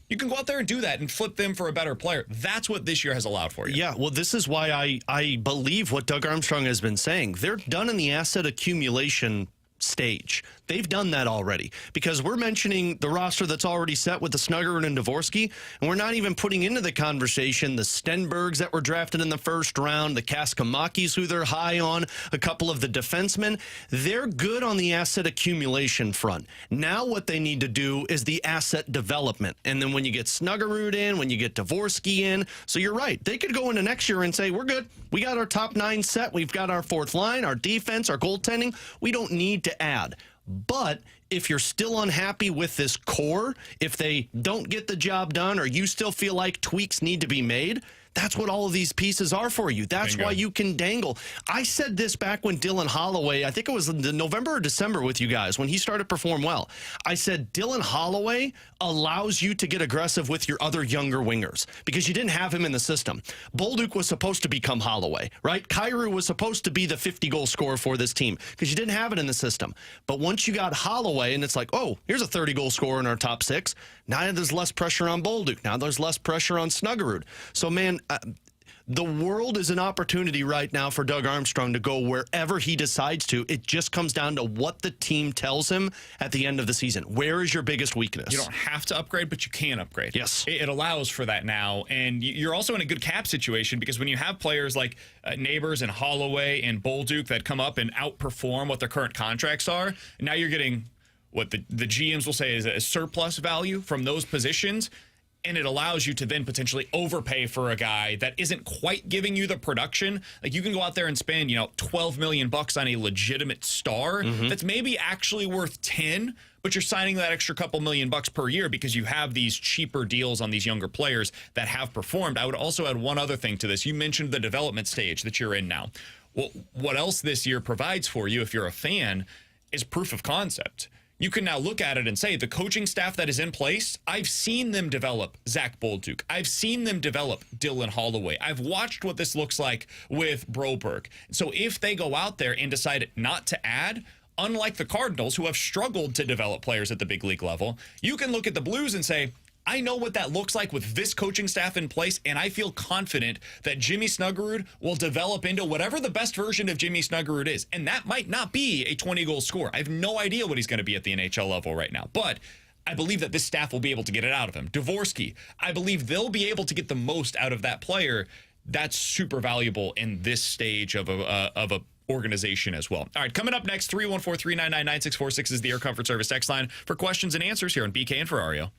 You can go out there and do that and flip them for a better player. That's what this year has allowed for you. Yeah, well, this is why I believe what Doug Armstrong has been saying. They're done in the asset accumulation stage. They've done that already because we're mentioning the roster that's already set with the Snuggerud and Dvorsky, and we're not even putting into the conversation the Stenbergs that were drafted in the first round, the Kaskamakis who they're high on, a couple of the defensemen. They're good on the asset accumulation front. Now what they need to do is the asset development. And then when you get Snuggerud in, when you get Dvorsky in, so you're right. They could go into next year and say, we're good. We got our top 9 set. We've got our fourth line, our defense, our goaltending. We don't need to add. But if you're still unhappy with this core, if they don't get the job done or you still feel like tweaks need to be made, that's what all of these pieces are for you. That's why you can dangle. I said this back when Dylan Holloway, I think it was in November or December with you guys, when he started to perform well. I said Dylan Holloway allows you to get aggressive with your other younger wingers because you didn't have him in the system. Bolduc was supposed to become Holloway, right? Kyrou was supposed to be the 50-goal scorer for this team because you didn't have it in the system. But once you got Holloway and it's like, oh, here's a 30-goal scorer in our top 6, now there's less pressure on Bolduc. Now there's less pressure on Snuggerud. So, man, the world is an opportunity right now for Doug Armstrong to go wherever he decides to. It just comes down to what the team tells him at the end of the season. Where is your biggest weakness? You don't have to upgrade, but you can upgrade. Yes. It allows for that now. And you're also in a good cap situation because when you have players like Neighbors and Holloway and Bolduc that come up and outperform what their current contracts are, now you're getting what the GMs will say is a surplus value from those positions. And it allows you to then potentially overpay for a guy that isn't quite giving you the production. Like you can go out there and spend, $12 million on a legitimate star that's maybe actually worth 10, but you're signing that extra couple million bucks per year because you have these cheaper deals on these younger players that have performed. I would also add one other thing to this. You mentioned the development stage that you're in now. Well, what else this year provides for you if you're a fan is proof of concept. You can now look at it and say the coaching staff that is in place, I've seen them develop Zack Bolduc. I've seen them develop Dylan Holloway. I've watched what this looks like with Broberg. So if they go out there and decide not to add, unlike the Cardinals, who have struggled to develop players at the big league level, you can look at the Blues and say, I know what that looks like with this coaching staff in place, and I feel confident that Jimmy Snuggerud will develop into whatever the best version of Jimmy Snuggerud is. And that might not be a 20-goal scorer. I have no idea what he's going to be at the NHL level right now. But I believe that this staff will be able to get it out of him. Dvorsky, I believe they'll be able to get the most out of that player. That's super valuable in this stage of a organization as well. All right, coming up next, 314-399-9646 is the Air Comfort Service text line for questions and answers here on BK and Ferrario.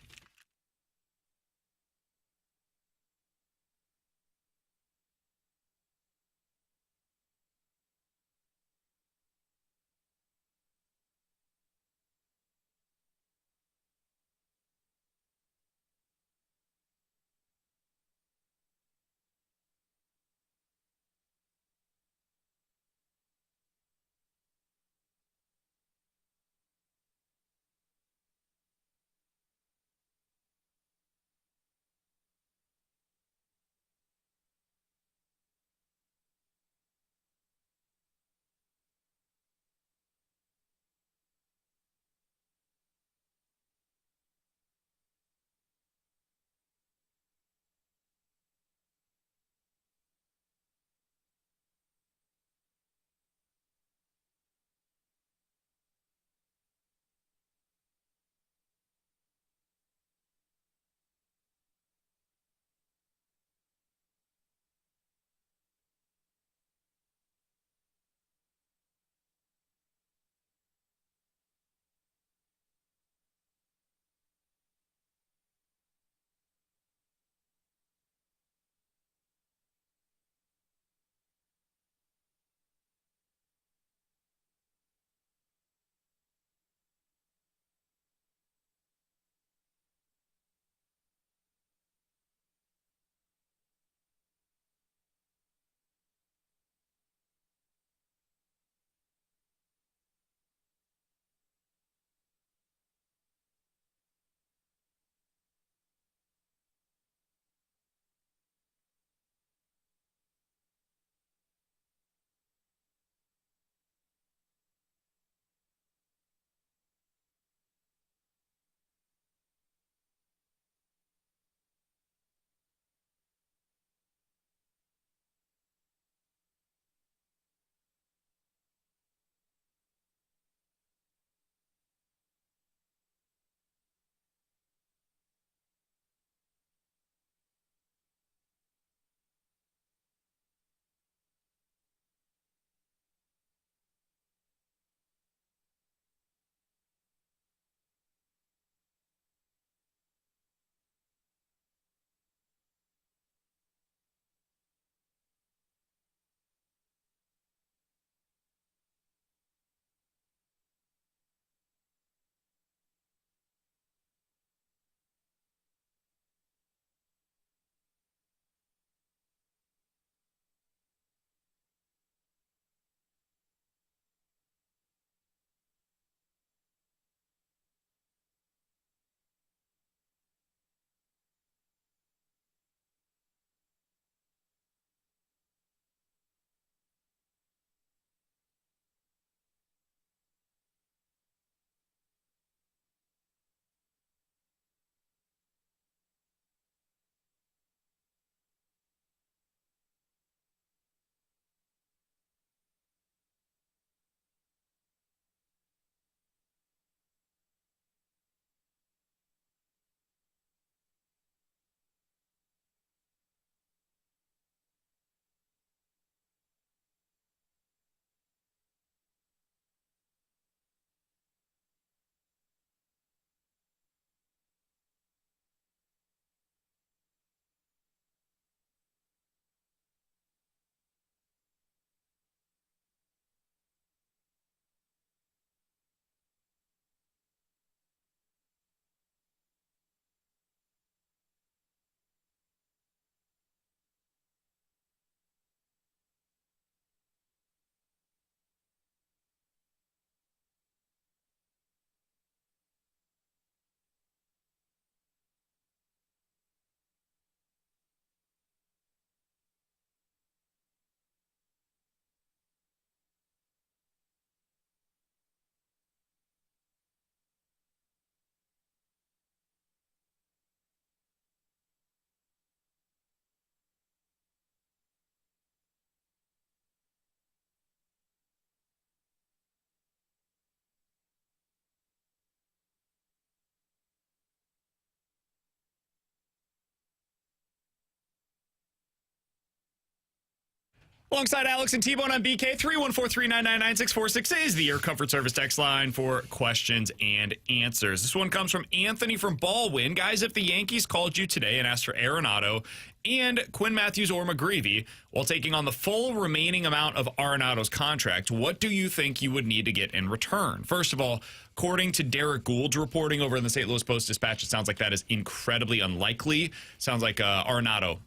Alongside Alex and T-Bone on BK, 314-399-9646 is the Air Comfort Service text line for questions and answers. This one comes from Anthony from Baldwin. Guys, if the Yankees called you today and asked for Arenado and Quinn Matthews or McGreevy while taking on the full remaining amount of Arenado's contract, what do you think you would need to get in return? First of all, according to Derek Gould's reporting over in the St. Louis Post-Dispatch, it sounds like that is incredibly unlikely. Sounds like Arenado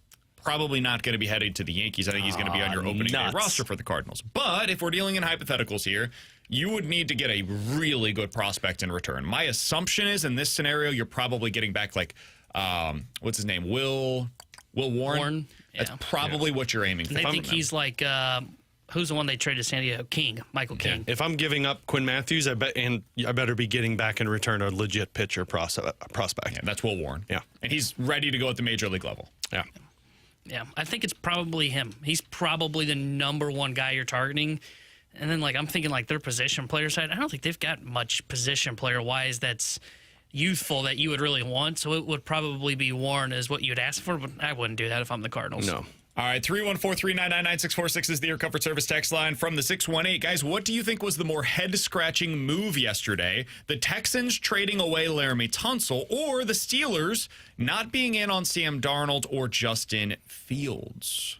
probably not going to be headed to the Yankees. I think he's going to be on your opening day roster for the Cardinals. But if we're dealing in hypotheticals here, you would need to get a really good prospect in return. My assumption is in this scenario, you're probably getting back like, what's his name? Will Warren? That's probably what you're aiming for. And I think he's like, who's the one they traded to San Diego? Michael King. If I'm giving up Quinn Matthews, I better be getting back in return a legit pitcher prospect. Yeah, that's Will Warren. Yeah. And he's ready to go at the major league level. Yeah. Yeah, I think it's probably him. He's probably the number one guy you're targeting. And then, I'm thinking, their position player side, I don't think they've got much position player-wise that's youthful that you would really want. So it would probably be Warren is what you'd ask for, but I wouldn't do that if I'm the Cardinals. No. All right, 314-399-9646 is the Air Comfort Service text line from the 618. Guys, what do you think was the more head-scratching move yesterday? The Texans trading away Laramie Tunsil or the Steelers not being in on Sam Darnold or Justin Fields?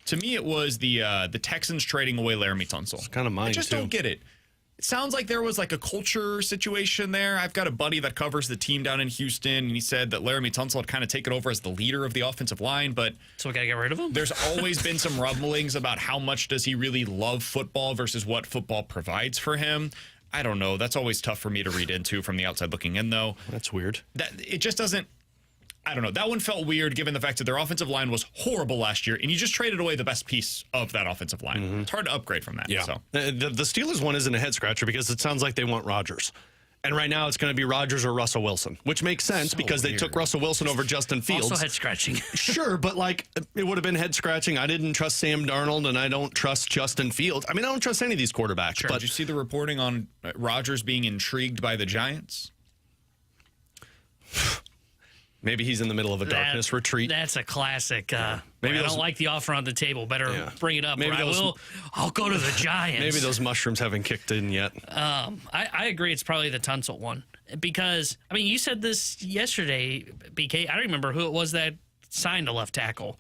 To me, it was the Texans trading away Laramie Tunsil. It's kind of mine, I just too. don't get it. It sounds like there was a culture situation there. I've got a buddy that covers the team down in Houston, and he said that Laramie Tunsil had kind of taken over as the leader of the offensive line, but so we got to get rid of him? There's always been some rumblings about how much does he really love football versus what football provides for him. I don't know. That's always tough for me to read into from the outside looking in, though. That's weird. It just doesn't. I don't know. That one felt weird given the fact that their offensive line was horrible last year, and you just traded away the best piece of that offensive line. Mm-hmm. It's hard to upgrade from that. Yeah. So. The Steelers one isn't a head-scratcher because it sounds like they want Rodgers. And right now it's going to be Rodgers or Russell Wilson, which makes sense because they took Russell Wilson over Justin Fields. Also head-scratching. Sure, but it would have been head-scratching. I didn't trust Sam Darnold, and I don't trust Justin Fields. I mean, I don't trust any of these quarterbacks. Sure. Did you see the reporting on Rodgers being intrigued by the Giants? Maybe he's in the middle of a darkness retreat. That's a classic. Maybe I don't like the offer on the table. Better bring it up. Maybe I'll go to the Giants. Maybe those mushrooms haven't kicked in yet. I agree. It's probably the Tunsil one because you said this yesterday, BK. I don't remember who it was that signed a left tackle,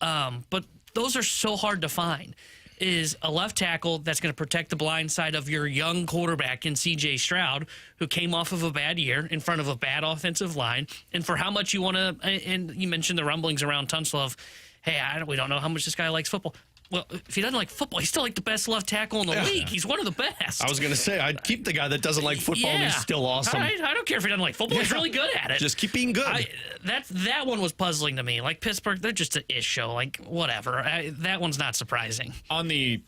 but those are so hard to find. Is a left tackle that's going to protect the blind side of your young quarterback in C.J. Stroud, who came off of a bad year in front of a bad offensive line. And for how much you want to, and you mentioned the rumblings around Tunsil of, hey, we don't know how much this guy likes football. Well, if he doesn't like football, he's still the best left tackle in the league. He's one of the best. I was going to say, I'd keep the guy that doesn't like football and he's still awesome. I don't care if he doesn't like football. He's really good at it. Just keep being good. That one was puzzling to me. Pittsburgh, they're just an ish show. Whatever. That one's not surprising. On the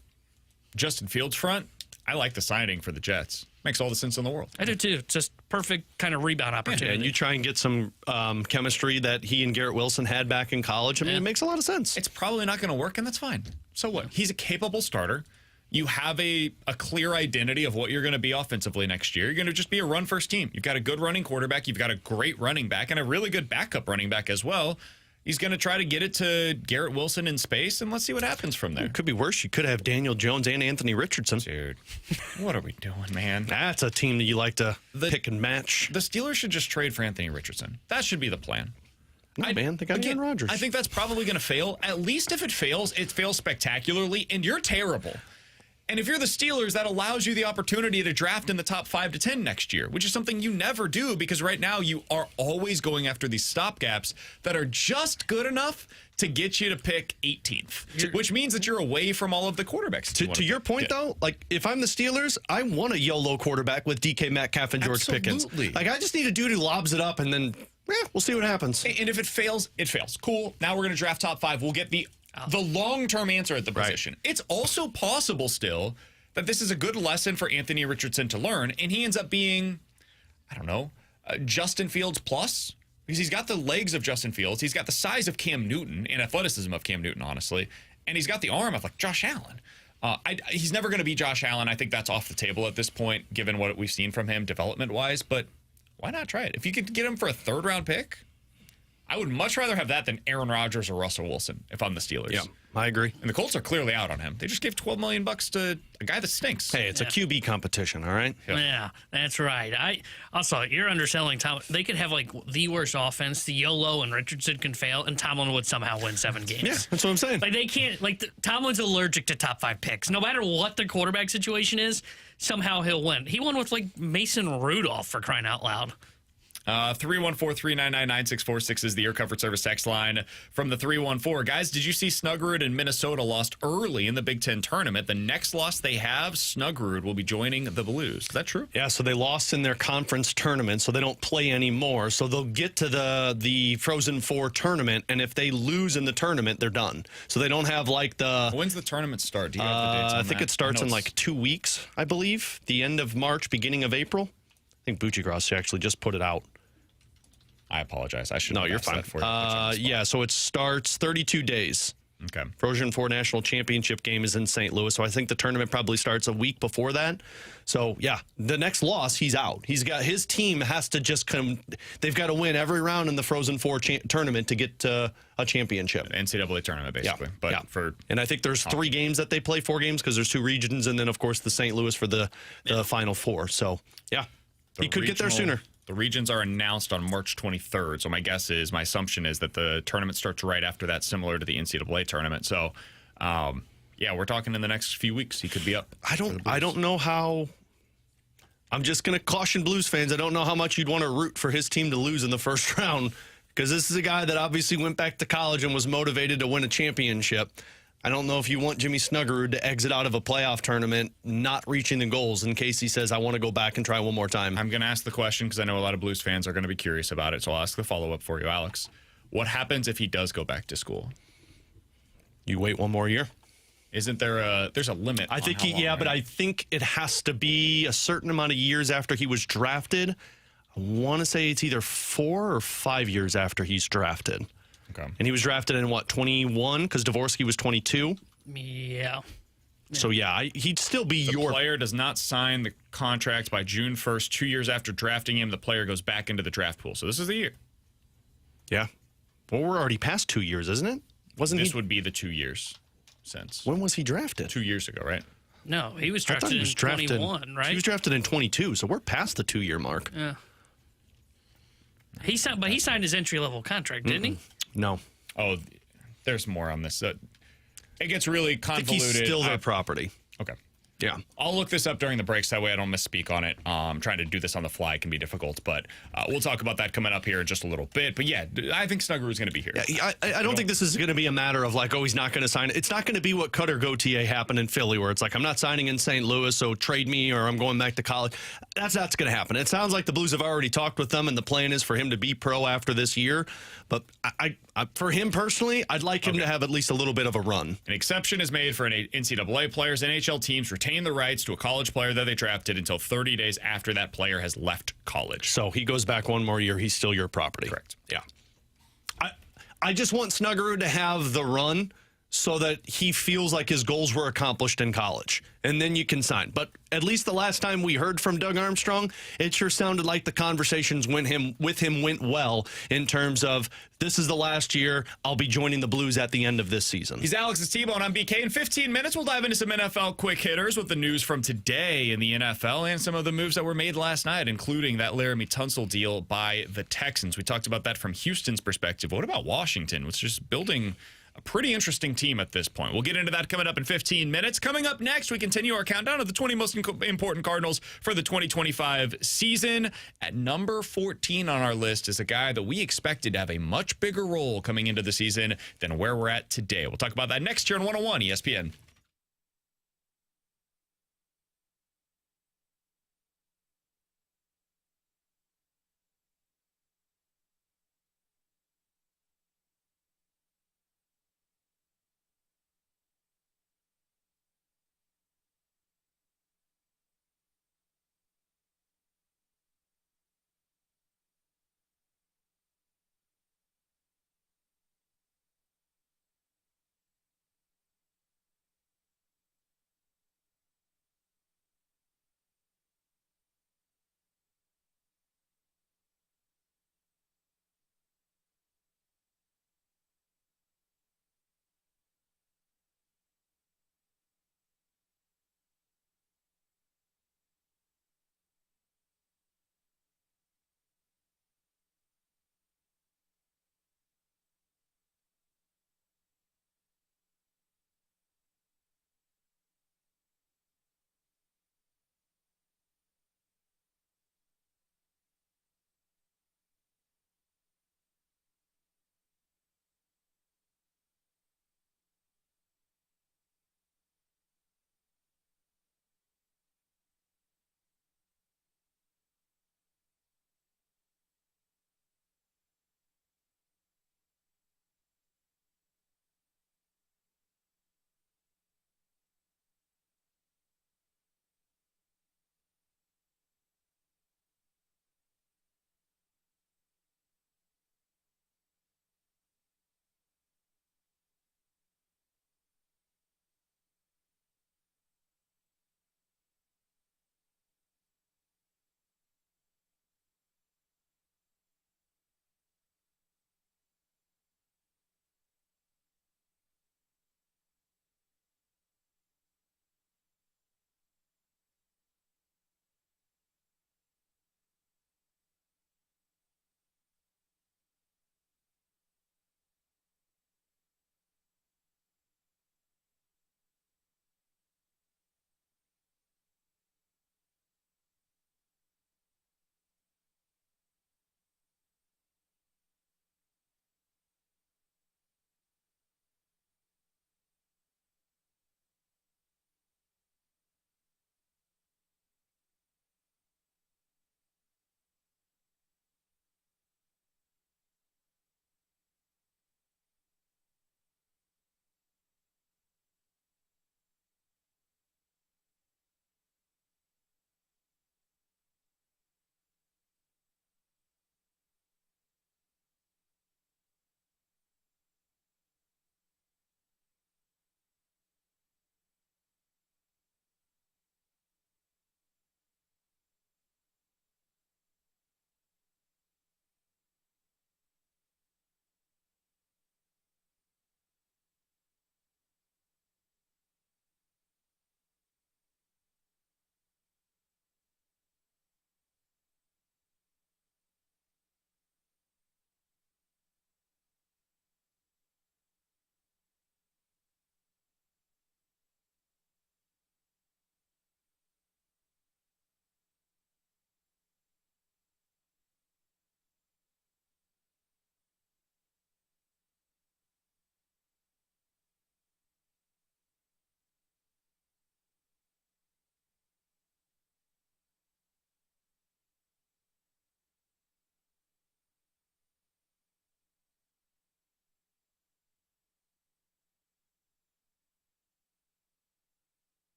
Justin Fields front, I like the signing for the Jets. Makes all the sense in the world. I do too. It's just perfect kind of rebound opportunity. Yeah, and you try and get some chemistry that he and Garrett Wilson had back in college. It makes a lot of sense. It's probably not going to work, and that's fine. So what? He's a capable starter. You have a clear identity of what you're going to be offensively next year. You're going to just be a run-first team. You've got a good running quarterback. You've got a great running back and a really good backup running back as well. He's going to try to get it to Garrett Wilson in space, and let's see what happens from there. It could be worse. You could have Daniel Jones and Anthony Richardson. Dude, what are we doing, man? That's a team that you like to pick and match. The Steelers should just trade for Anthony Richardson. That should be the plan. No, man, they got Aaron Rodgers. I think that's probably going to fail. At least if it fails spectacularly, and you're terrible. And if you're the Steelers, that allows you the opportunity to draft in the top 5 to 10 next year, which is something you never do because right now you are always going after these stopgaps that are just good enough to get you to pick 18th, which means that you're away from all of the quarterbacks. To your point, though, if I'm the Steelers, I want a YOLO quarterback with DK Metcalf and George Pickens. I just need a dude who lobs it up and then we'll see what happens. And if it fails, it fails. Cool. Now we're going to draft top 5. We'll get the long-term answer at the position. Right. It's also possible still that this is a good lesson for Anthony Richardson to learn, and he ends up being, Justin Fields plus, because he's got the legs of Justin Fields. He's got the size of Cam Newton and athleticism of Cam Newton, honestly, and he's got the arm of Josh Allen. He's never going to be Josh Allen. I think that's off the table at this point, given what we've seen from him development-wise, but why not try it? If you could get him for a third-round pick, I would much rather have that than Aaron Rodgers or Russell Wilson if I'm the Steelers. Yeah, I agree. And the Colts are clearly out on him. They just gave $12 million to a guy that stinks. Hey, it's a QB competition, all right? Yeah, that's right. Also, you're underselling Tom. They could have like the worst offense. The YOLO and Richardson can fail, and Tomlin would somehow win 7 games. Yeah, that's what I'm saying. Like they can't. Tomlin's allergic to top 5 picks. No matter what the quarterback situation is, somehow he'll win. He won with like Mason Rudolph, for crying out loud. 314-399-9646 is the Air Comfort Service text line from the 314. Guys, did you see Snuggerud and Minnesota lost early in the Big Ten tournament? The next loss they have, Snuggerud will be joining the Blues. Is that true? Yeah, so they lost in their conference tournament, so they don't play anymore. So they'll get to the Frozen Four tournament, and if they lose in the tournament, they're done. So they don't have like the... When's the tournament start? Do you have the dates on I think that? it starts in like 2 weeks, I believe. The end of March, beginning of April. I think Buccigross actually just put it out. I apologize. I should No, have you're asked fine. that for you. Yeah, so it starts 32 days. Okay. Frozen Four National Championship game is in St. Louis, so I think the tournament probably starts a week before that. So, yeah, the next loss, he's out. His team has to just come. They've got to win every round in the Frozen Four tournament to get a championship. NCAA tournament, basically. Yeah, and I think there's 3 games that they play, 4 games, because there's 2 regions, and then, of course, the St. Louis for the Final Four. So, yeah, he could get there sooner. The regions are announced on March 23rd, so my assumption is that the tournament starts right after that, similar to the NCAA tournament. So, yeah, we're talking in the next few weeks. He could be up. I don't know how. I'm just going to caution Blues fans. I don't know how much you'd want to root for his team to lose in the first round, because this is a guy that obviously went back to college and was motivated to win a championship. I don't know if you want Jimmy Snuggerud to exit out of a playoff tournament not reaching the goals in case he says, I want to go back and try one more time. I'm going to ask the question because I know a lot of Blues fans are going to be curious about it, so I'll ask the follow-up for you, Alex. What happens if he does go back to school? You wait one more year. Isn't there there's a limit? I think but I think it has to be a certain amount of years after he was drafted. I want to say it's either 4 or 5 years after he's drafted. Okay. And he was drafted in, 21? Because Dvorsky was 22? Yeah. So, yeah, he'd still be The player does not sign the contract by June 1st. 2 years after drafting him, the player goes back into the draft pool. So this is the year. Yeah. Well, we're already past 2 years, isn't it? This would be the 2 years since. When was he drafted? 2 years ago, right? No, he was drafted in 21, right? He was drafted in 22, so we're past the 2-year mark. Yeah. He signed his entry-level contract, didn't he? No. Oh, there's more on this. It gets really convoluted. I think he's still their property. Okay. Yeah. I'll look this up during the breaks. That way I don't misspeak on it. Trying to do this on the fly can be difficult, but we'll talk about that coming up here in just a little bit. But, yeah, I think Snuggerud is going to be here. Yeah, I don't think this is going to be a matter of like, oh, he's not going to sign. It's not going to be what Cutter Gauthier happened in Philly, where it's like, I'm not signing in St. Louis, so trade me or I'm going back to college. That's not going to happen. It sounds like the Blues have already talked with them, and the plan is for him to be pro after this year. But for him personally, I'd like him to have at least a little bit of a run. An exception is made for NCAA players. NHL teams retain the rights to a college player that they drafted until 30 days after that player has left college. So he goes back one more year. He's still your property. Correct. Yeah. I just want Snuggerud to have the run so that he feels like his goals were accomplished in college, and then you can sign. But at least the last time we heard from Doug Armstrong, it sure sounded like the conversations with him went well in terms of, this is the last year, I'll be joining the Blues at the end of this season. He's Alex's T-Bone on BK. In 15 minutes, we'll dive into some NFL quick hitters with the news from today in the NFL and some of the moves that were made last night, including that Laramie Tunsil deal by the Texans. We talked about that from Houston's perspective. What about Washington, which is just building a pretty interesting team at this point? We'll get into that coming up in 15 minutes. Coming up next, we continue our countdown of the 20 most important Cardinals for the 2025 season. At number 14 on our list is a guy that we expected to have a much bigger role coming into the season than where we're at today. We'll talk about that next year on 101 ESPN.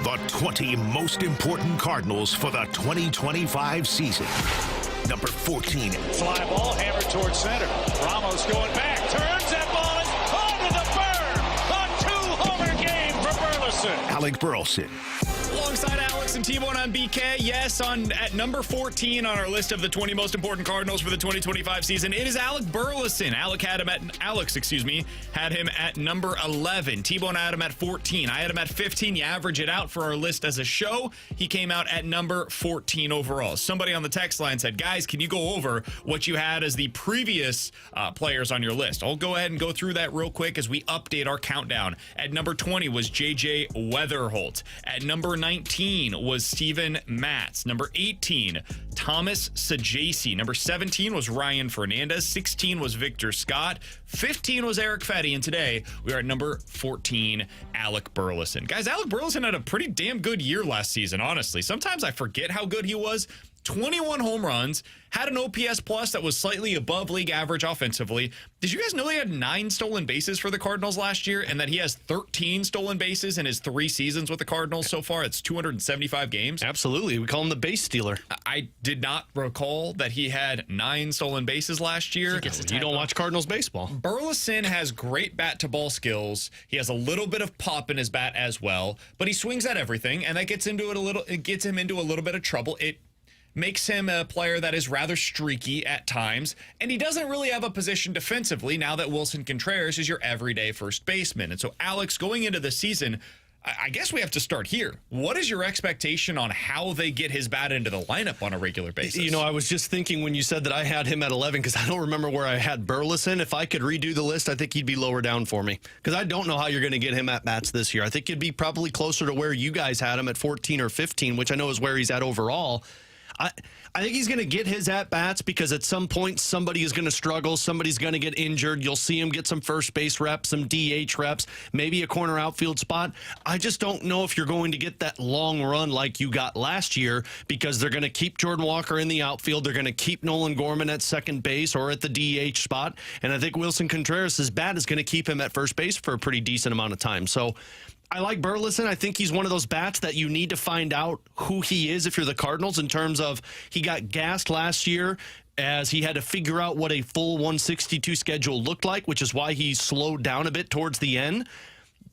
the 20 most important Cardinals for the 2025 season. Number 14. Fly ball hammered towards center. Ramos going back. Turns. That ball is over the berm. A 2-homer game for Burleson. Alec Burleson. Alongside Alex and T-Bone on BK, yes, at number 14 on our list of the 20 most important Cardinals for the 2025 season, it is Alec Burleson. Alex had him at number 11. T-Bone had him at 14. I had him at 15. You average it out for our list as a show. He came out at number 14 overall. Somebody on the text line said, guys, can you go over what you had as the previous players on your list? I'll go ahead and go through that real quick as we update our countdown. At number 20 was J.J. Weatherholt. At number 19 was Steven Matz. Number 18, Thomas Sajaci. Number 17 was Ryan Fernandez. 16 was Victor Scott. 15 was Eric Fetty. And today we are at number 14, Alec Burleson. Guys, Alec Burleson had a pretty damn good year last season, honestly. Sometimes I forget how good he was. 21 home runs, had an OPS plus that was slightly above league average offensively. Did you guys know he had 9 stolen bases for the Cardinals last year and that he has 13 stolen bases in his 3 seasons with the Cardinals so far? It's 275 games. Absolutely. We call him the base stealer. I did not recall that he had 9 stolen bases last year. You don't watch Cardinals baseball. Burleson has great bat-to-ball skills. He has a little bit of pop in his bat as well, but he swings at everything, and that gets him into a little bit of trouble. It makes him a player that is rather streaky at times, and he doesn't really have a position defensively now that Wilson Contreras is your everyday first baseman. And so, Alex, going into the season, I guess we have to start here. What is your expectation on how they get his bat into the lineup on a regular basis? You know, I was just thinking when you said that I had him at 11, because I don't remember where I had Burleson. If I could redo the list, I think he'd be lower down for me, because I don't know how you're going to get him at bats this year. I think he'd be probably closer to where you guys had him at 14 or 15, which I know is where he's at overall. I think he's going to get his at-bats because at some point somebody is going to struggle. Somebody's going to get injured. You'll see him get some first base reps, some DH reps, maybe a corner outfield spot. I just don't know if you're going to get that long run like you got last year, because they're going to keep Jordan Walker in the outfield. They're going to keep Nolan Gorman at second base or at the DH spot. And I think Wilson Contreras' bat is going to keep him at first base for a pretty decent amount of time. So I like Burleson. I think he's one of those bats that you need to find out who he is if you're the Cardinals, in terms of he got gassed last year as he had to figure out what a full 162 schedule looked like, which is why he slowed down a bit towards the end.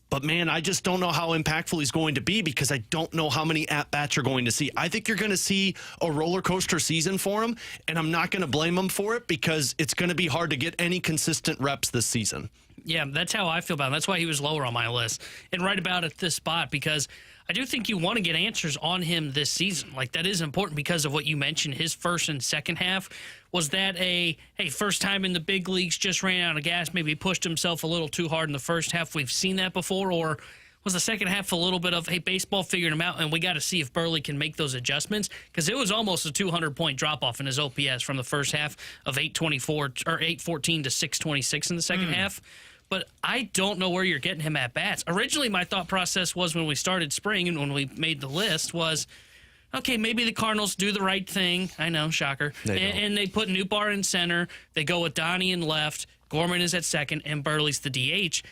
But, man, I just don't know how impactful he's going to be, because I don't know how many at-bats you're going to see. I think you're going to see a roller coaster season for him, and I'm not going to blame him for it, because it's going to be hard to get any consistent reps this season. Yeah, that's how I feel about him. That's why he was lower on my list. And right about at this spot, because I do think you want to get answers on him this season. Like, that is important because of what you mentioned. His first and second half, was that first time in the big leagues, just ran out of gas, maybe pushed himself a little too hard in the first half? We've seen that before. Or was the second half a little bit of, hey, baseball figured him out, and we got to see if Burley can make those adjustments? Because it was almost a 200-point drop-off in his OPS from the first half of 814 to 626 in the second half. But I don't know where you're getting him at bats. Originally, my thought process was, when we started spring and when we made the list, was, okay, maybe the Cardinals do the right thing. I know, shocker. And they put Nootbaar in center. They go with Donnie in left. Gorman is at second, and Burley's the DH.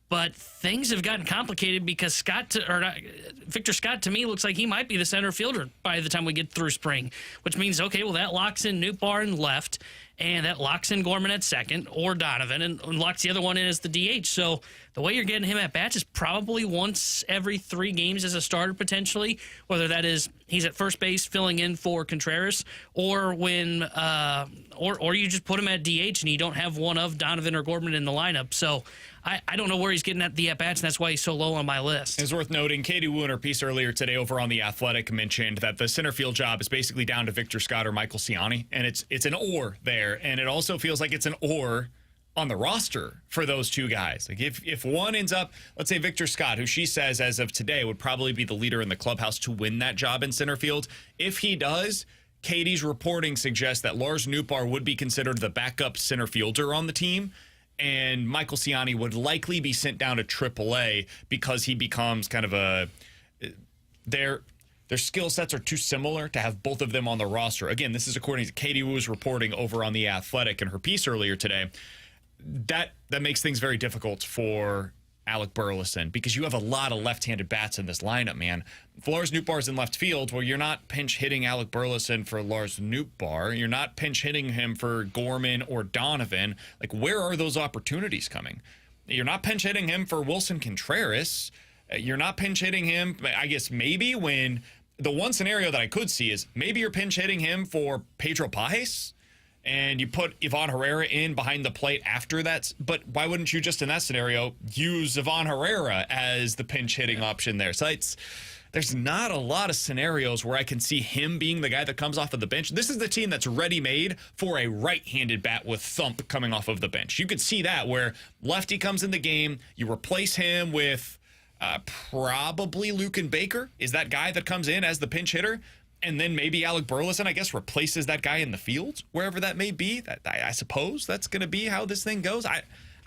But things have gotten complicated because Victor Scott, to me, looks like he might be the center fielder by the time we get through spring, which means, okay, well, that locks in Nootbaar in left, and that locks in Gorman at second, or Donovan, and locks the other one in as the DH. So the way you're getting him at bats is probably once every 3 games as a starter, potentially, whether that is he's at first base filling in for Contreras, or when or you just put him at DH and you don't have one of Donovan or Gorman in the lineup. So I don't know where he's getting at the at-bats, and that's why he's so low on my list. It's worth noting, Katie Wu in her piece earlier today over on The Athletic mentioned that the center field job is basically down to Victor Scott or Michael Ciani, and it's an or there, and it also feels like it's an or on the roster for those two guys. Like, if one ends up, let's say Victor Scott, who she says as of today would probably be the leader in the clubhouse to win that job in center field, if he does, Katie's reporting suggests that Lars Nootbaar would be considered the backup center fielder on the team, and Michael Ciani would likely be sent down to AAA because he becomes kind of their skill sets are too similar to have both of them on the roster. Again, this is according to Katie Wu's reporting over on The Athletic in her piece earlier today. That makes things very difficult for Alec Burleson, because you have a lot of left-handed bats in this lineup, man. If Lars Nootbaar's in left field, well, you're not pinch hitting Alec Burleson for Lars Nootbaar. You're not pinch hitting him for Gorman or Donovan. Like, where are those opportunities coming? You're not pinch hitting him for Wilson Contreras. You're not pinch hitting him, I guess maybe when the one scenario that I could see is maybe you're pinch hitting him for Pedro Pajes and you put Ivan Herrera in behind the plate after that. But why wouldn't you just in that scenario use Ivan Herrera as the pinch hitting option there? So there's not a lot of scenarios where I can see him being the guy that comes off of the bench. This is the team that's ready-made for a right-handed bat with thump coming off of the bench. You could see that where lefty comes in the game, you replace him with probably Lucan Baker is that guy that comes in as the pinch hitter, and then maybe Alec Burleson, I guess, replaces that guy in the field, wherever that may be. I suppose that's going to be how this thing goes. I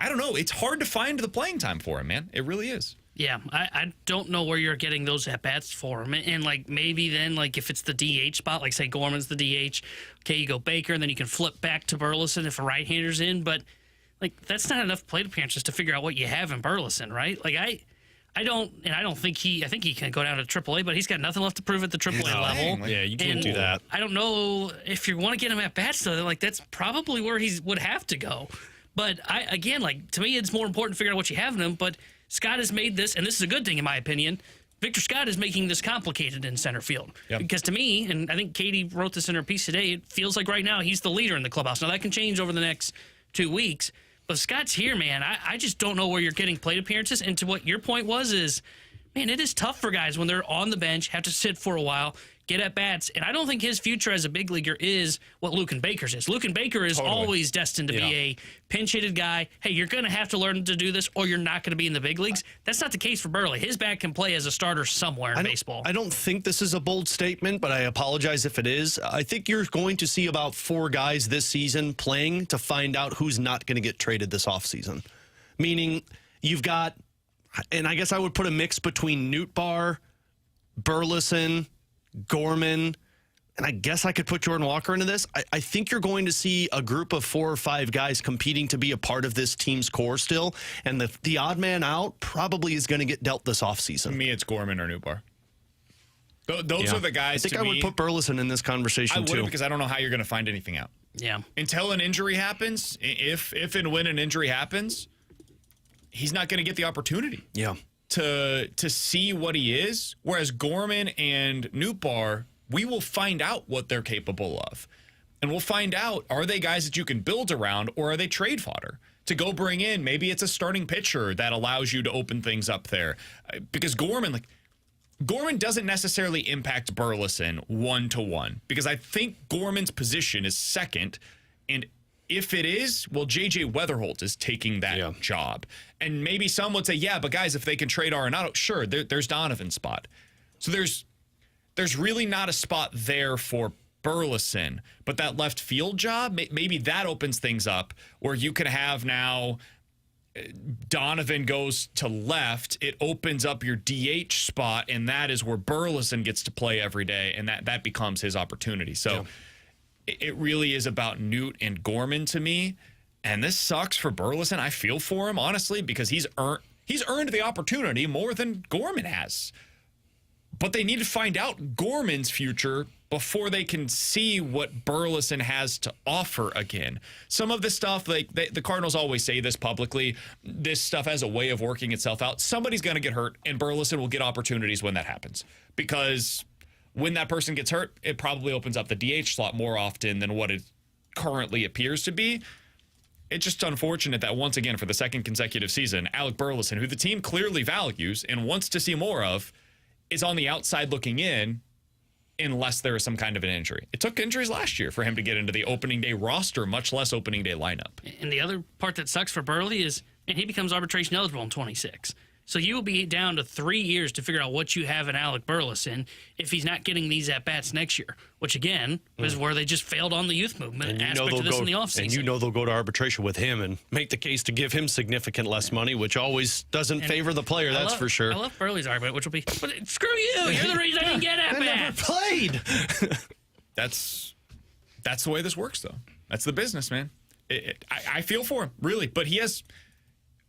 don't know. It's hard to find the playing time for him, man. It really is. Yeah, I don't know where you're getting those at-bats for him. And, like, maybe then, like, if it's the DH spot, like, say Gorman's the DH, okay, you go Baker, and then you can flip back to Burleson if a right-hander's in. But, like, that's not enough plate appearances to figure out what you have in Burleson, right? Like, I think he can go down to AAA, but he's got nothing left to prove at the AAA level. Yeah, you can't do that. I don't know if you want to get him at bats, though. Like, that's probably where he would have to go. But to me, it's more important to figure out what you have in him. But Scott has made this, and this is a good thing in my opinion. Victor Scott is making this complicated in center field. Yep. Because to me, and I think Katie wrote this in her piece today, it feels like right now he's the leader in the clubhouse. Now that can change over the next 2 weeks. But Scott's here, man. I just don't know where you're getting plate appearances. And to what your point was, man, it is tough for guys when they're on the bench, have to sit for a while, get at bats. And I don't think his future as a big leaguer is what Lucan Baker's is. Lucan Baker is always destined to be a pinch-hitted guy. Hey, you're going to have to learn to do this or you're not going to be in the big leagues. That's not the case for Burley. His bat can play as a starter somewhere in baseball. I don't think this is a bold statement, but I apologize if it is. I think you're going to see about 4 guys this season playing to find out who's not going to get traded this offseason. Meaning you've got, and I guess I would put a mix between Nootbaar, Burleson, Gorman, and I guess I could put Jordan Walker into this. I think you're going to see a group of 4 or 5 guys competing to be a part of this team's core still, and the odd man out probably is going to get dealt this offseason. To me, it's Gorman or Nootbaar. Those are the guys. I think I would put Burleson in this conversation too, because I don't know how you're going to find anything out. Yeah. Until an injury happens, if and when an injury happens, he's not going to get the opportunity. Yeah. To see what he is, whereas Gorman and Nootbaar, we will find out what they're capable of. And we'll find out, are they guys that you can build around, or are they trade fodder to go bring in? Maybe it's a starting pitcher that allows you to open things up there. Because Gorman doesn't necessarily impact Burleson 1-to-1, because I think Gorman's position is second, and if it is, well, J.J. Weatherholt is taking that job. And maybe some would say, yeah, but guys, if they can trade Arenado, sure, there's Donovan's spot. So there's really not a spot there for Burleson. But that left field job, maybe that opens things up where you can have now Donovan goes to left. It opens up your DH spot, and that is where Burleson gets to play every day, and that becomes his opportunity. So it really is about Newt and Gorman to me, and this sucks for Burleson. I feel for him, honestly, because he's earned the opportunity more than Gorman has. But they need to find out Gorman's future before they can see what Burleson has to offer again. Some of this stuff, like the Cardinals always say this publicly, this stuff has a way of working itself out. Somebody's going to get hurt, and Burleson will get opportunities when that happens, because when that person gets hurt, it probably opens up the DH slot more often than what it currently appears to be. It's just unfortunate that once again, for the second consecutive season, Alec Burleson, who the team clearly values and wants to see more of, is on the outside looking in unless there is some kind of an injury. It took injuries last year for him to get into the opening day roster, much less opening day lineup. And the other part that sucks for Burley is, and he becomes arbitration eligible in 26. So you will be down to 3 years to figure out what you have in Alec Burleson if he's not getting these at-bats next year, which, again, is where they just failed on the youth movement aspect of this in the offseason. And they'll go to arbitration with him and make the case to give him significant less money, which always doesn't favor the player, that's for sure. I love Burley's argument, which will be, but screw you, you're the reason I didn't get at-bats. I never played. That's the way this works, though. That's the business, man. I feel for him, really, but he has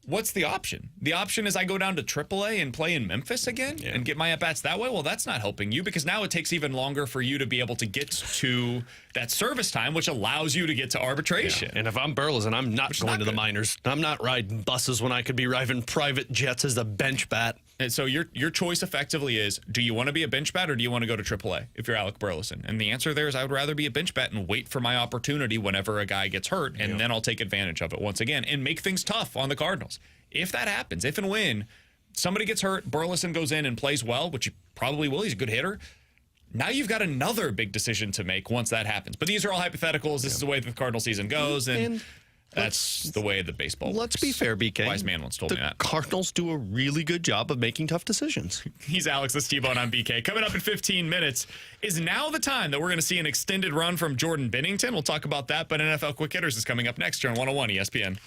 what's the option? The option is I go down to AAA and play in Memphis again and get my at-bats that way? Well, that's not helping you because now it takes even longer for you to be able to get to that service time, which allows you to get to arbitration. Yeah. And if I'm Burleson, I'm not going to the minors. I'm not riding buses when I could be riding private jets as a bench bat. And so your choice effectively is, do you want to be a bench bat or do you want to go to AAA if you're Alec Burleson? And the answer there is I would rather be a bench bat and wait for my opportunity whenever a guy gets hurt, and then I'll take advantage of it once again and make things tough on the Cardinals. If that happens, if and when somebody gets hurt, Burleson goes in and plays well, which he probably will. He's a good hitter. Now you've got another big decision to make once that happens. But these are all hypotheticals. This is the way the Cardinal season goes, and that's the way the baseball works. Let's be fair, BK. Wise man once told me that. The Cardinals do a really good job of making tough decisions. He's Alex, this is T-Bone on BK. Coming up in 15 minutes, is now the time that we're going to see an extended run from Jordan Binnington? We'll talk about that, but NFL Quick Hitters is coming up next here on 101 ESPN.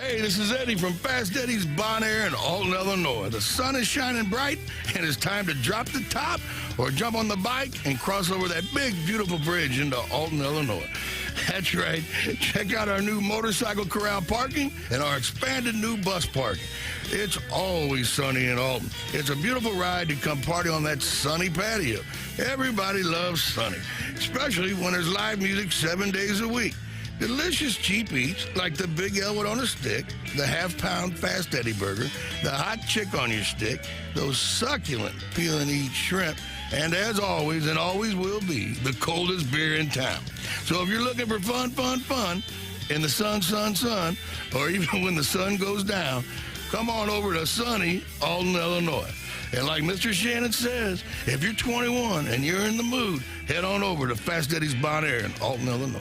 Hey, this is Eddie from Fast Eddie's Bon Air in Alton, Illinois. The sun is shining bright, and it's time to drop the top or jump on the bike and cross over that big, beautiful bridge into Alton, Illinois. That's right. Check out our new motorcycle corral parking and our expanded new bus parking. It's always sunny in Alton. It's a beautiful ride to come party on that sunny patio. Everybody loves sunny, especially when there's live music 7 days a week. Delicious cheap eats like the Big Elwood on a stick, the half-pound Fast Eddie burger, the hot chick on your stick, those succulent peel and eat shrimp, and as always and always will be, the coldest beer in town. So if you're looking for fun in the sun, or even when the sun goes down, come on over to sunny Alton, Illinois. And like Mr. Shannon says, if you're 21 and you're in the mood, head on over to Fast Eddie's Bon Air in Alton, Illinois.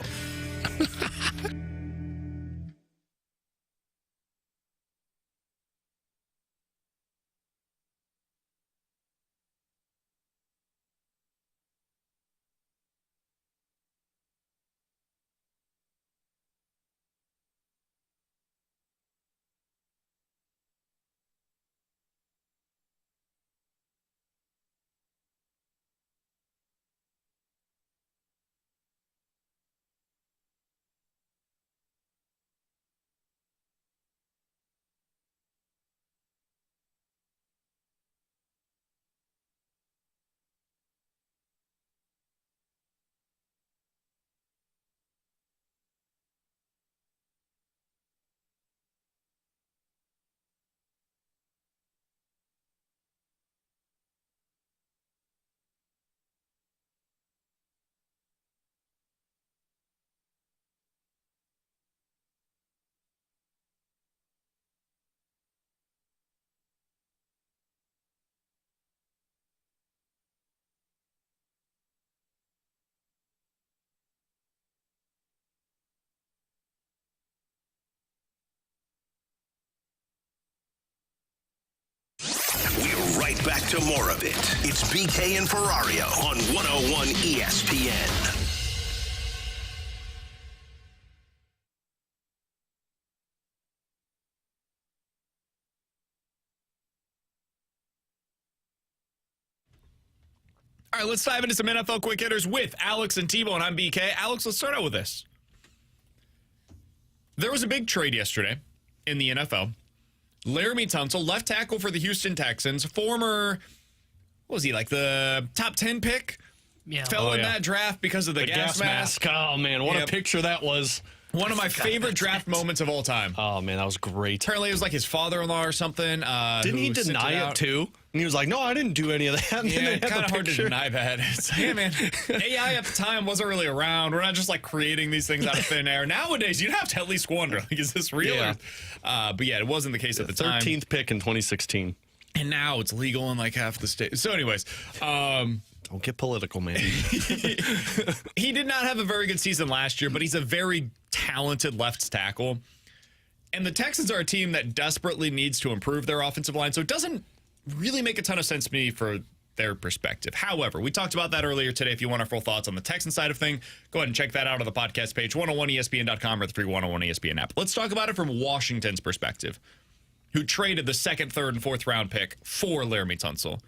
to more of it. It's BK and Ferrario on 101 ESPN. All right, let's dive into some NFL quick hitters with Alex and T-Bone. I'm BK. Alex, let's start out with this. There was a big trade yesterday in the NFL. Laramie Tunsil, left tackle for the Houston Texans, former, what was he, like the top 10 pick? Yeah. Fell in that draft because of the gas mask. Oh, man, what a picture that was. One of my favorite draft moments of all time. Oh, man, that was great. Apparently, it was like his father-in-law or something. Didn't he deny it, too? And he was like, no, I didn't do any of that. And yeah, kind of hard to deny that. It's like, hey, man, AI at the time wasn't really around. We're not just like creating these things out of thin air. Nowadays, you'd have to at least wonder, like, is this real? Yeah. But yeah, it wasn't the case at the time. 13th pick in 2016. And now it's legal in like half the states. So anyways, don't get political, man. he did not have a very good season last year, but he's a very talented left tackle. And the Texans are a team that desperately needs to improve their offensive line, so it doesn't really make a ton of sense to me for their perspective. However, we talked about that earlier today. If you want our full thoughts on the Texan side of thing, go ahead and check that out on the podcast page, 101ESPN.com or the free 101 ESPN app. Let's talk about it from Washington's perspective, who traded the 2nd, 3rd, and 4th round pick for Laramie Tunsil.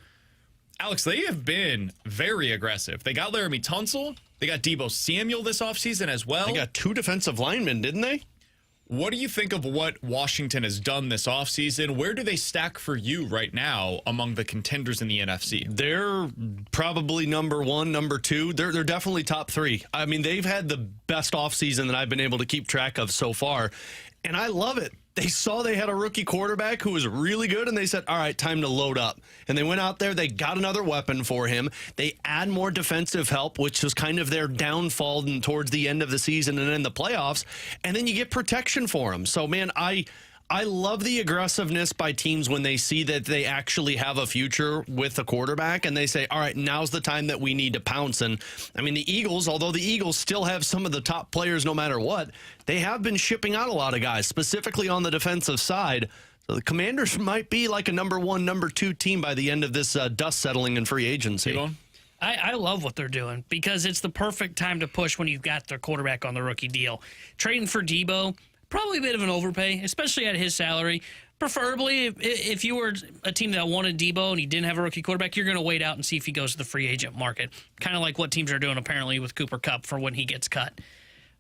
Alex, they have been very aggressive. They got Laramie Tunsil. They got Deebo Samuel this offseason as well. They got 2 defensive linemen, didn't they? What do you think of what Washington has done this offseason? Where do they stack for you right now among the contenders in the NFC? They're probably number 1, number 2. They're definitely top 3. I mean, they've had the best offseason that I've been able to keep track of so far, and I love it. They saw they had a rookie quarterback who was really good, and they said, all right, time to load up. And they went out there. They got another weapon for him. They add more defensive help, which was kind of their downfall towards the end of the season and in the playoffs. And then you get protection for him. So, man, I love the aggressiveness by teams when they see that they actually have a future with a quarterback and they say, all right, now's the time that we need to pounce. And I mean, the Eagles, although the Eagles still have some of the top players no matter what, they have been shipping out a lot of guys, specifically on the defensive side. So the Commanders might be like a number 1, number 2 team by the end of this dust settling in free agency. I love what they're doing because it's the perfect time to push when you've got their quarterback on the rookie deal. Trading for Deebo, probably a bit of an overpay, especially at his salary. Preferably, if you were a team that wanted Deebo and he didn't have a rookie quarterback, you're going to wait out and see if he goes to the free agent market. Kind of like what teams are doing apparently with Cooper Kupp for when he gets cut.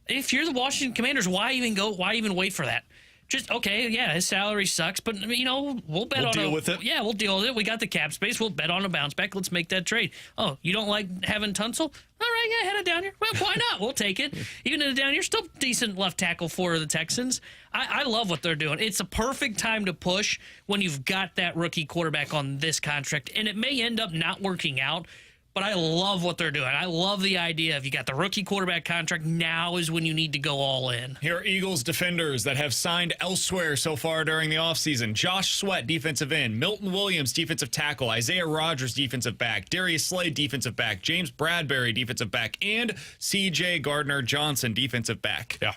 If you're the Washington Commanders, why even wait for that? Just, okay, yeah, his salary sucks, but, you know, we'll deal with it. Yeah, we'll deal with it. We got the cap space. We'll bet on a bounce back. Let's make that trade. Oh, you don't like having Tunsil? All right, yeah, head it down here. Well, why not? We'll take it. Even in the down here, still decent left tackle for the Texans. I love what they're doing. It's a perfect time to push when you've got that rookie quarterback on this contract, and it may end up not working out, but I love what they're doing. I love the idea of you got the rookie quarterback contract. Now is when you need to go all in. Here are Eagles defenders that have signed elsewhere so far during the offseason. Josh Sweat, defensive end. Milton Williams, defensive tackle. Isaiah Rodgers, defensive back. Darius Slade, defensive back. James Bradbury, defensive back. And C.J. Gardner-Johnson, defensive back. Yeah.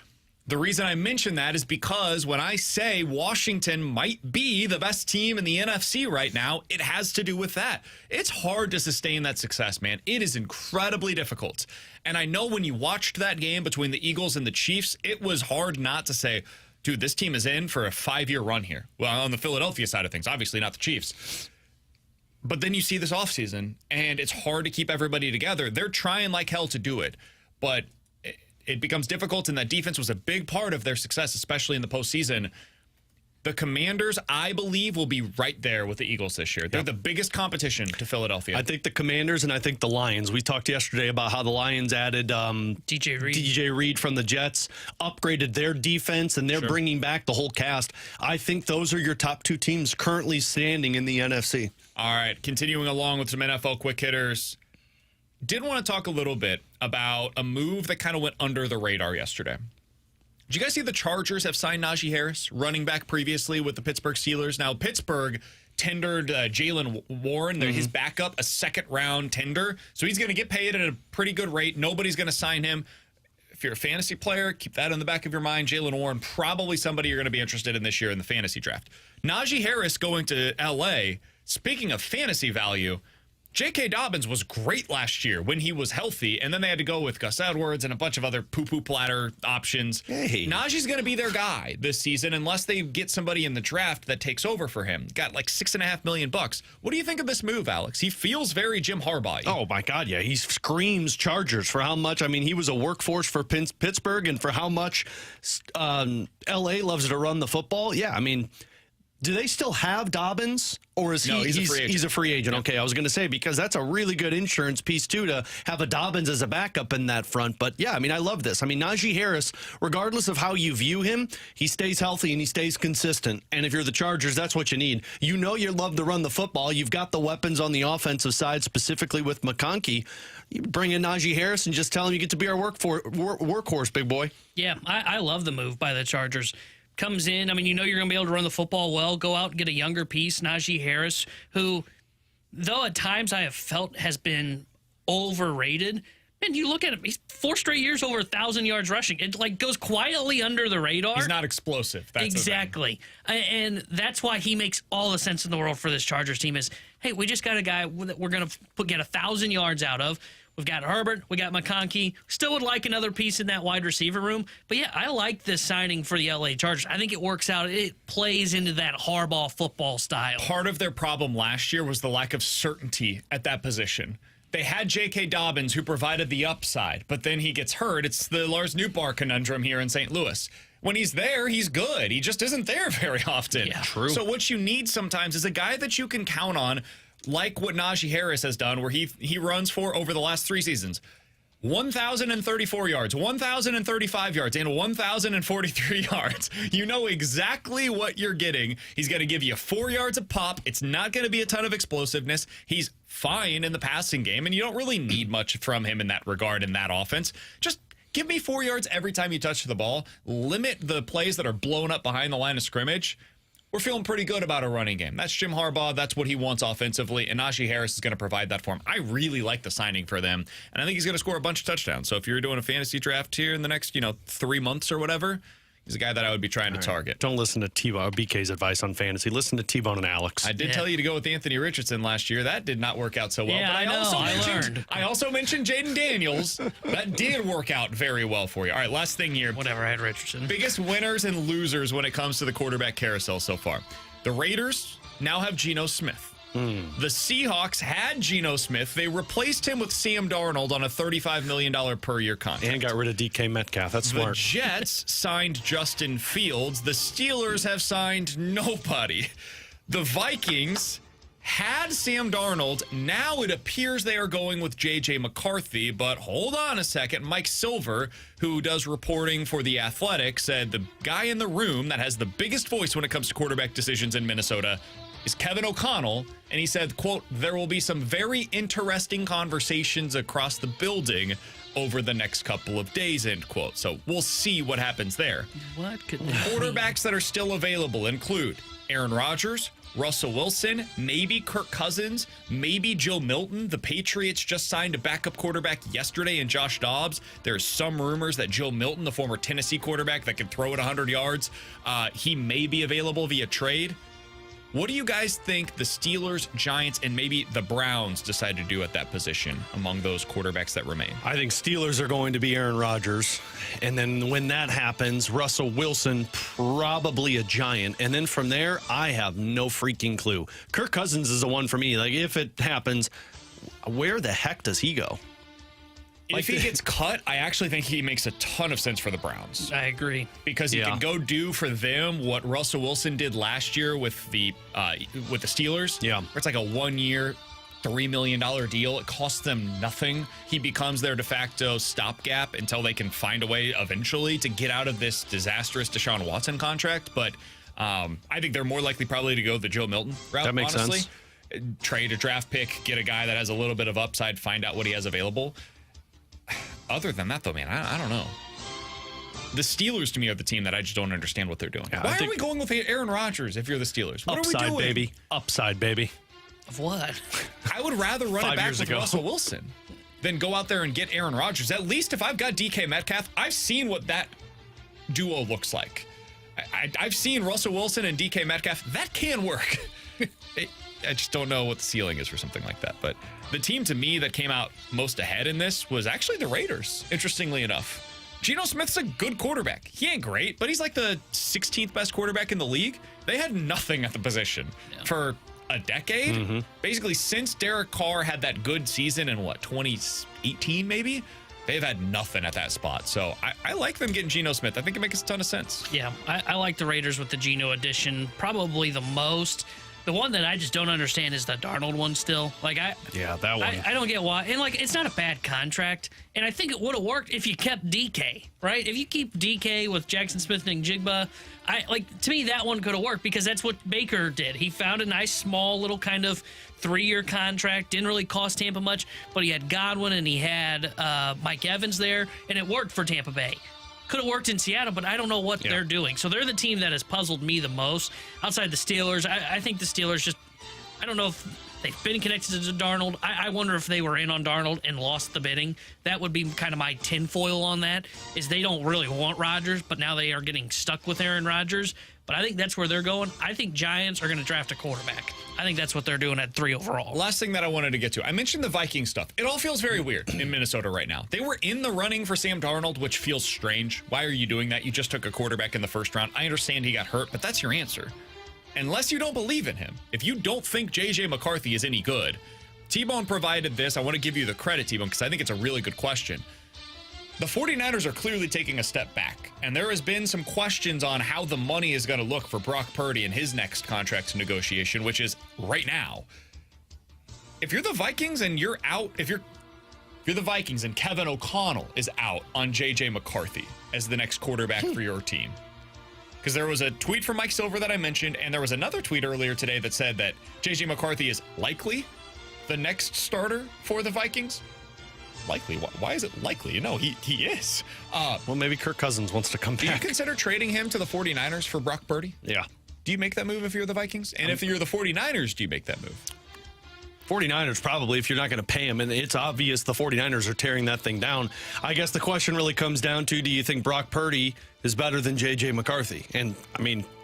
The reason I mention that is because when I say Washington might be the best team in the NFC right now, it has to do with that. It's hard to sustain that success, man. It is incredibly difficult. And I know when you watched that game between the Eagles and the Chiefs, it was hard not to say, dude, this team is in for a 5-year run here. Well, on the Philadelphia side of things, obviously not the Chiefs. But then you see this offseason, and it's hard to keep everybody together. They're trying like hell to do it, but it becomes difficult, and that defense was a big part of their success, especially in the postseason. The Commanders, I believe, will be right there with the Eagles this year. They're the biggest competition to Philadelphia. I think the Commanders and I think the Lions. We talked yesterday about how the Lions added DJ Reed from the Jets, upgraded their defense, and they're bringing back the whole cast. I think those are your top 2 teams currently standing in the NFC. All right, continuing along with some NFL quick hitters. Did want to talk a little bit about a move that kind of went under the radar yesterday. Did you guys see the Chargers have signed Najee Harris, running back previously with the Pittsburgh Steelers? Now, Pittsburgh tendered Jalen Warren, his backup, a 2nd-round tender. So he's going to get paid at a pretty good rate. Nobody's going to sign him. If you're a fantasy player, keep that in the back of your mind. Jalen Warren, probably somebody you're going to be interested in this year in the fantasy draft. Najee Harris going to L.A., Speaking of fantasy value, J.K. Dobbins was great last year when he was healthy, and then they had to go with Gus Edwards and a bunch of other poo-poo platter options. Hey. Najee's going to be their guy this season unless they get somebody in the draft that takes over for him. Got like $6.5 million. What do you think of this move, Alex? He feels very Jim Harbaugh. Oh, my God, yeah. He screams Chargers for how much. I mean, he was a workhorse for Pittsburgh and for how much L.A. loves to run the football. Yeah, I mean, do they still have Dobbins, or is No, he's a free agent. He's a free agent. Okay, I was going to say, because that's a really good insurance piece, too, to have a Dobbins as a backup in that front. But, yeah, I mean, I love this. I mean, Najee Harris, regardless of how you view him, he stays healthy and he stays consistent. And if you're the Chargers, that's what you need. You know you love to run the football. You've got the weapons on the offensive side, specifically with McConkey. You bring in Najee Harris and just tell him you get to be our workhorse, big boy. Yeah, I love the move by the Chargers. Comes in, I mean, you know you're going to be able to run the football well, go out and get a younger piece, Najee Harris, who, though at times I have felt has been overrated, and you look at him, he's 4 straight years over 1,000 yards rushing. It like goes quietly under the radar. He's not explosive. That's exactly. And that's why he makes all the sense in the world for this Chargers team is, hey, we just got a guy that we're going to get 1,000 yards out of. We've got Herbert. We got McConkey. Still would like another piece in that wide receiver room. But, yeah, I like this signing for the L.A. Chargers. I think it works out. It plays into that Harbaugh football style. Part of their problem last year was the lack of certainty at that position. They had J.K. Dobbins, who provided the upside, but then he gets hurt. It's the Lars Nootbaar conundrum here in St. Louis. When he's there, he's good. He just isn't there very often. Yeah. True. So what you need sometimes is a guy that you can count on, like what Najee Harris has done, where he runs for, over the last 3 seasons, 1,034 yards, 1,035 yards, and 1,043 yards. You know exactly what you're getting. He's going to give you 4 yards of pop. It's not going to be a ton of explosiveness. He's fine in the passing game, and you don't really need much from him in that regard in that offense. Just give me 4 yards every time you touch the ball. Limit the plays that are blown up behind the line of scrimmage. We're feeling pretty good about a running game. That's Jim Harbaugh. That's what he wants offensively, and Najee Harris is going to provide that for him. I really like the signing for them, and I think he's going to score a bunch of touchdowns. So if you're doing a fantasy draft here in the next, 3 months or whatever, he's a guy that I would be trying to target. Don't listen to T-Bone, BK's advice on fantasy. Listen to T-Bone and Alex. I did tell you to go with Anthony Richardson last year. That did not work out so well. Yeah, But I also mentioned Jaden Daniels. That did work out very well for you. All right, last thing here. Whatever, I had Richardson. Biggest winners and losers when it comes to the quarterback carousel so far. The Raiders now have Geno Smith. The Seahawks had Geno Smith. They replaced him with Sam Darnold on a $35 million per year contract. And got rid of DK Metcalf. That's smart. The Jets signed Justin Fields. The Steelers have signed nobody. The Vikings had Sam Darnold. Now it appears they are going with J.J. McCarthy, but hold on a second. Mike Silver, who does reporting for The Athletic, said the guy in the room that has the biggest voice when it comes to quarterback decisions in Minnesota is Kevin O'Connell, and he said, quote, there will be some very interesting conversations across the building over the next couple of days, end quote. So we'll see what happens there. What could Quarterbacks that are still available include Aaron Rodgers, Russell Wilson, maybe Kirk Cousins, maybe Joe Milton. The Patriots just signed a backup quarterback yesterday in Josh Dobbs. There's some rumors that Joe Milton, the former Tennessee quarterback that can throw it 100 yards, he may be available via trade. What do you guys think the Steelers, Giants, and maybe the Browns decide to do at that position among those quarterbacks that remain? I think Steelers are going to be Aaron Rodgers. And then when that happens, Russell Wilson, probably a Giant. And then from there, I have no freaking clue. Kirk Cousins is the one for me. Like, if it happens, where the heck does he go? If he gets cut, I actually think he makes a ton of sense for the Browns. I agree. Because he can go do for them what Russell Wilson did last year with the Steelers. Yeah. Where it's like a 1-year, $3 million deal. It costs them nothing. He becomes their de facto stopgap until they can find a way eventually to get out of this disastrous Deshaun Watson contract. But I think they're more likely probably to go the Joe Milton route, that makes honestly. Sense. Trade a draft pick, get a guy that has a little bit of upside, find out what he has available. Other than that, though, man, I don't know. The Steelers, to me, are the team that I just don't understand what they're doing. Yeah, Why are we going with Aaron Rodgers if you're the Steelers? What upside, are we doing? baby. Upside, baby. Of what? I would rather run 5 it back years with ago. Russell Wilson than go out there and get Aaron Rodgers. At least if I've got DK Metcalf, I've seen what that duo looks like. I've seen Russell Wilson and DK Metcalf. That can work. I just don't know what the ceiling is for something like that. But the team to me that came out most ahead in this was actually the Raiders, interestingly enough. Geno Smith's a good quarterback. He ain't great, but he's like the 16th best quarterback in the league. They had nothing at the position for a decade. Basically, since Derek Carr had that good season in 2018 maybe, they've had nothing at that spot. So I like them getting Geno Smith. I think it makes a ton of sense. Yeah, I like the Raiders with the Geno addition probably the most. The one that I just don't understand is the Darnold one still. That one. I don't get why. And, it's not a bad contract. And I think it would have worked if you kept DK, right? If you keep DK with Jackson Smith and Jigba, to me, that one could have worked because that's what Baker did. He found a nice, small, little kind of 3-year contract. Didn't really cost Tampa much, but he had Godwin and he had Mike Evans there, and it worked for Tampa Bay. Could have worked in Seattle, but I don't know what they're doing. So they're the team that has puzzled me the most. Outside the Steelers, I think the Steelers I don't know if they've been connected to Darnold. I wonder if they were in on Darnold and lost the bidding. That would be kind of my tinfoil on that, is they don't really want Rodgers, but now they are getting stuck with Aaron Rodgers. But I think that's where they're going. I think Giants are going to draft a quarterback. I think that's what they're doing at 3 overall. Last thing that I wanted to get to. I mentioned the Viking stuff. It all feels very weird in Minnesota right now. They were in the running for Sam Darnold, which feels strange. Why are you doing that? You just took a quarterback in the first round. I understand he got hurt, but that's your answer. Unless you don't believe in him. If you don't think J.J. McCarthy is any good, T-Bone provided this. I want to give you the credit, T-Bone, because I think it's a really good question. The 49ers are clearly taking a step back, and there has been some questions on how the money is going to look for Brock Purdy in his next contract negotiation, which is right now. If you're the Vikings and you're out, if you're the Vikings and Kevin O'Connell is out on J.J. McCarthy as the next quarterback for your team. Because there was a tweet from Mike Silver that I mentioned, and there was another tweet earlier today that said that J.J. McCarthy is likely the next starter for the Vikings. Likely? Why is it likely? He is. Well, maybe Kirk Cousins wants to come back. Do you consider trading him to the 49ers for Brock Purdy? Yeah. Do you make that move if you're the Vikings? And if you're the 49ers, do you make that move? 49ers probably, if you're not going to pay him. And it's obvious the 49ers are tearing that thing down. I guess the question really comes down to, do you think Brock Purdy is better than J.J. McCarthy? And,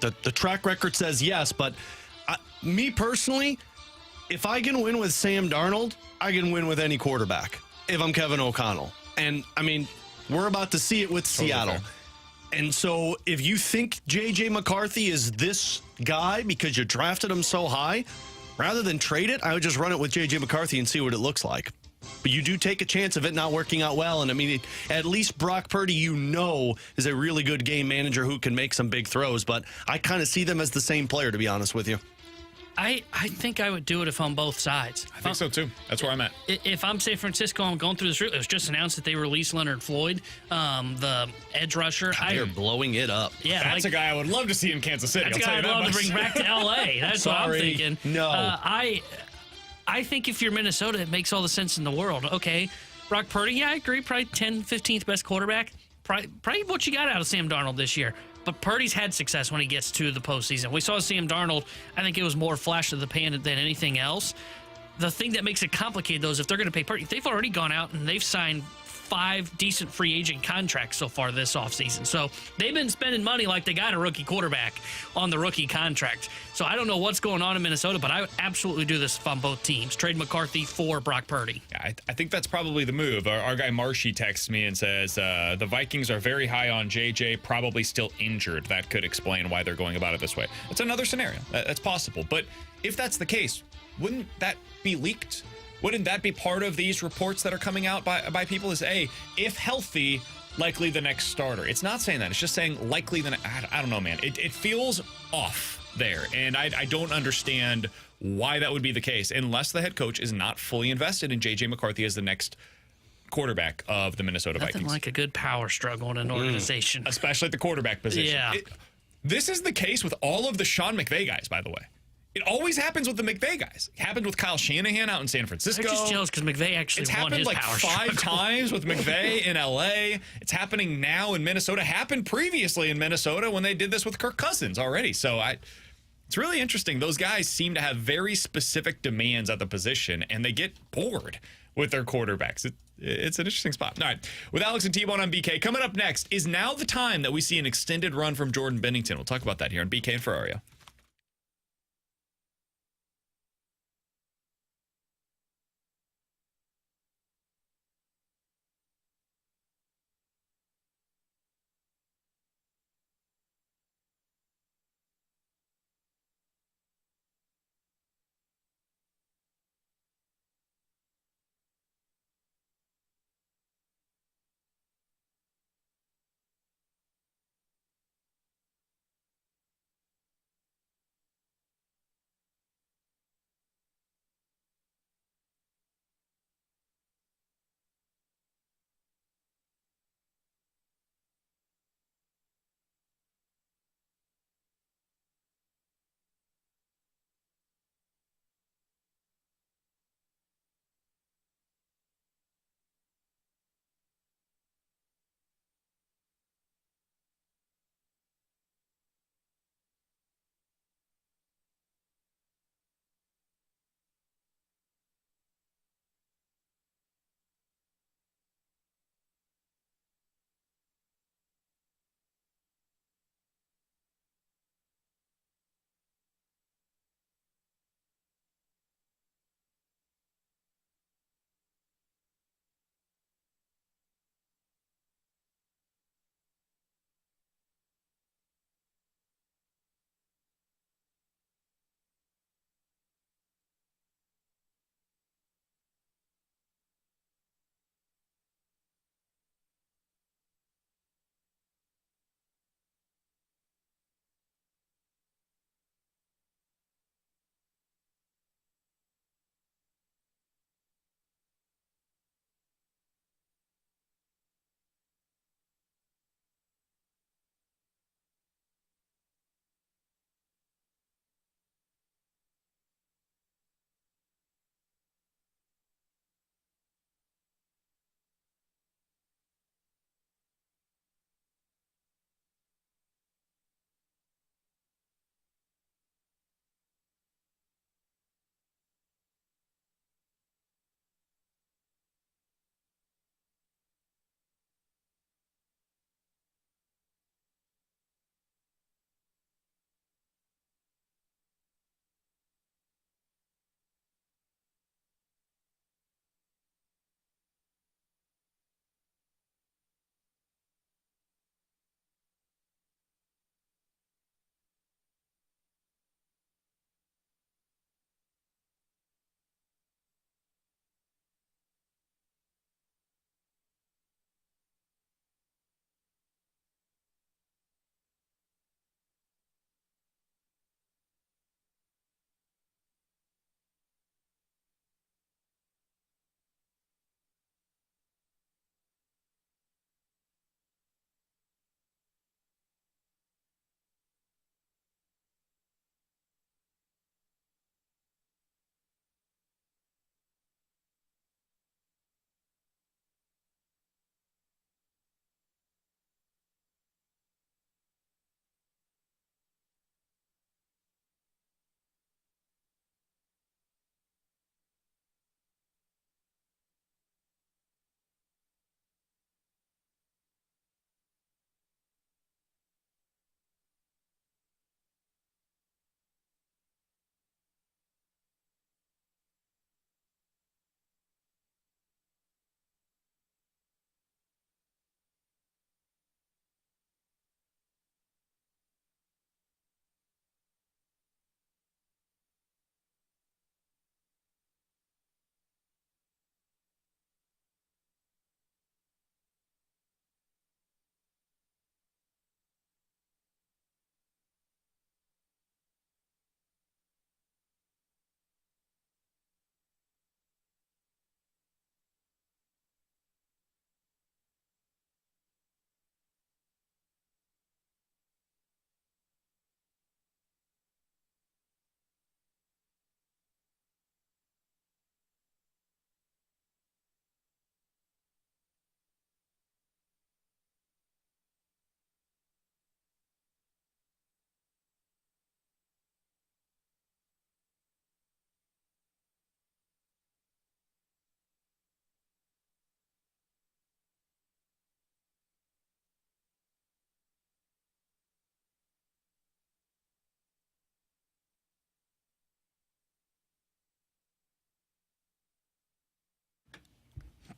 the track record says yes, but me personally, if I can win with Sam Darnold, I can win with any quarterback if I'm Kevin O'Connell. And, we're about to see it with Seattle. Fair. And so if you think J.J. McCarthy is this guy because you drafted him so high, rather than trade it, I would just run it with J.J. McCarthy and see what it looks like. But you do take a chance of it not working out well. And, at least Brock Purdy, is a really good game manager who can make some big throws. But I kind of see them as the same player, to be honest with you. I think I would do it if on both sides. I think so, too. That's where I'm at. If I'm San Francisco, I'm going through this route. It was just announced that they released Leonard Floyd, the edge rusher. They're blowing it up. Yeah, that's a guy I would love to see in Kansas City. That's a guy I'd love to bring back to L.A. That's what I'm thinking. No. I think if you're Minnesota, it makes all the sense in the world. Okay, Brock Purdy, yeah, I agree. Probably 10th, 15th best quarterback. Probably what you got out of Sam Darnold this year. But Purdy's had success when he gets to the postseason. We saw Sam Darnold. I think it was more flash of the pan than anything else. The thing that makes it complicated, though, is if they're going to pay Purdy, they've already gone out and they've signed 5 decent free agent contracts so far this offseason. So they've been spending money like they got a rookie quarterback on the rookie contract. So I don't know what's going on in Minnesota, but I would absolutely do this on both teams. Trade McCarthy for Brock Purdy. Yeah, I think that's probably the move. Our guy Marshy texts me and says the Vikings are very high on JJ, probably still injured. That could explain why they're going about it this way. That's another scenario. That's possible. But if that's the case, wouldn't that be leaked? Wouldn't that be part of these reports that are coming out by people is, hey, if healthy, likely the next starter? It's not saying that. It's just saying likely the next. I don't know, man. It feels off there. And I don't understand why that would be the case unless the head coach is not fully invested in J.J. McCarthy as the next quarterback of the Minnesota Vikings. Nothing like a good power struggle in an organization. Especially at the quarterback position. Yeah. This is the case with all of the Sean McVay guys, by the way. It always happens with the McVay guys. It happened with Kyle Shanahan out in San Francisco. I'm just jealous because McVay actually won his power struggle. It's happened like 5 times with McVay in L.A. It's happening now in Minnesota. Happened previously in Minnesota when they did this with Kirk Cousins already. So it's really interesting. Those guys seem to have very specific demands at the position, and they get bored with their quarterbacks. It's an interesting spot. All right, with Alex and T-Bone on BK. Coming up next, is now the time that we see an extended run from Jordan Binnington. We'll talk about that here on BK and Ferrario.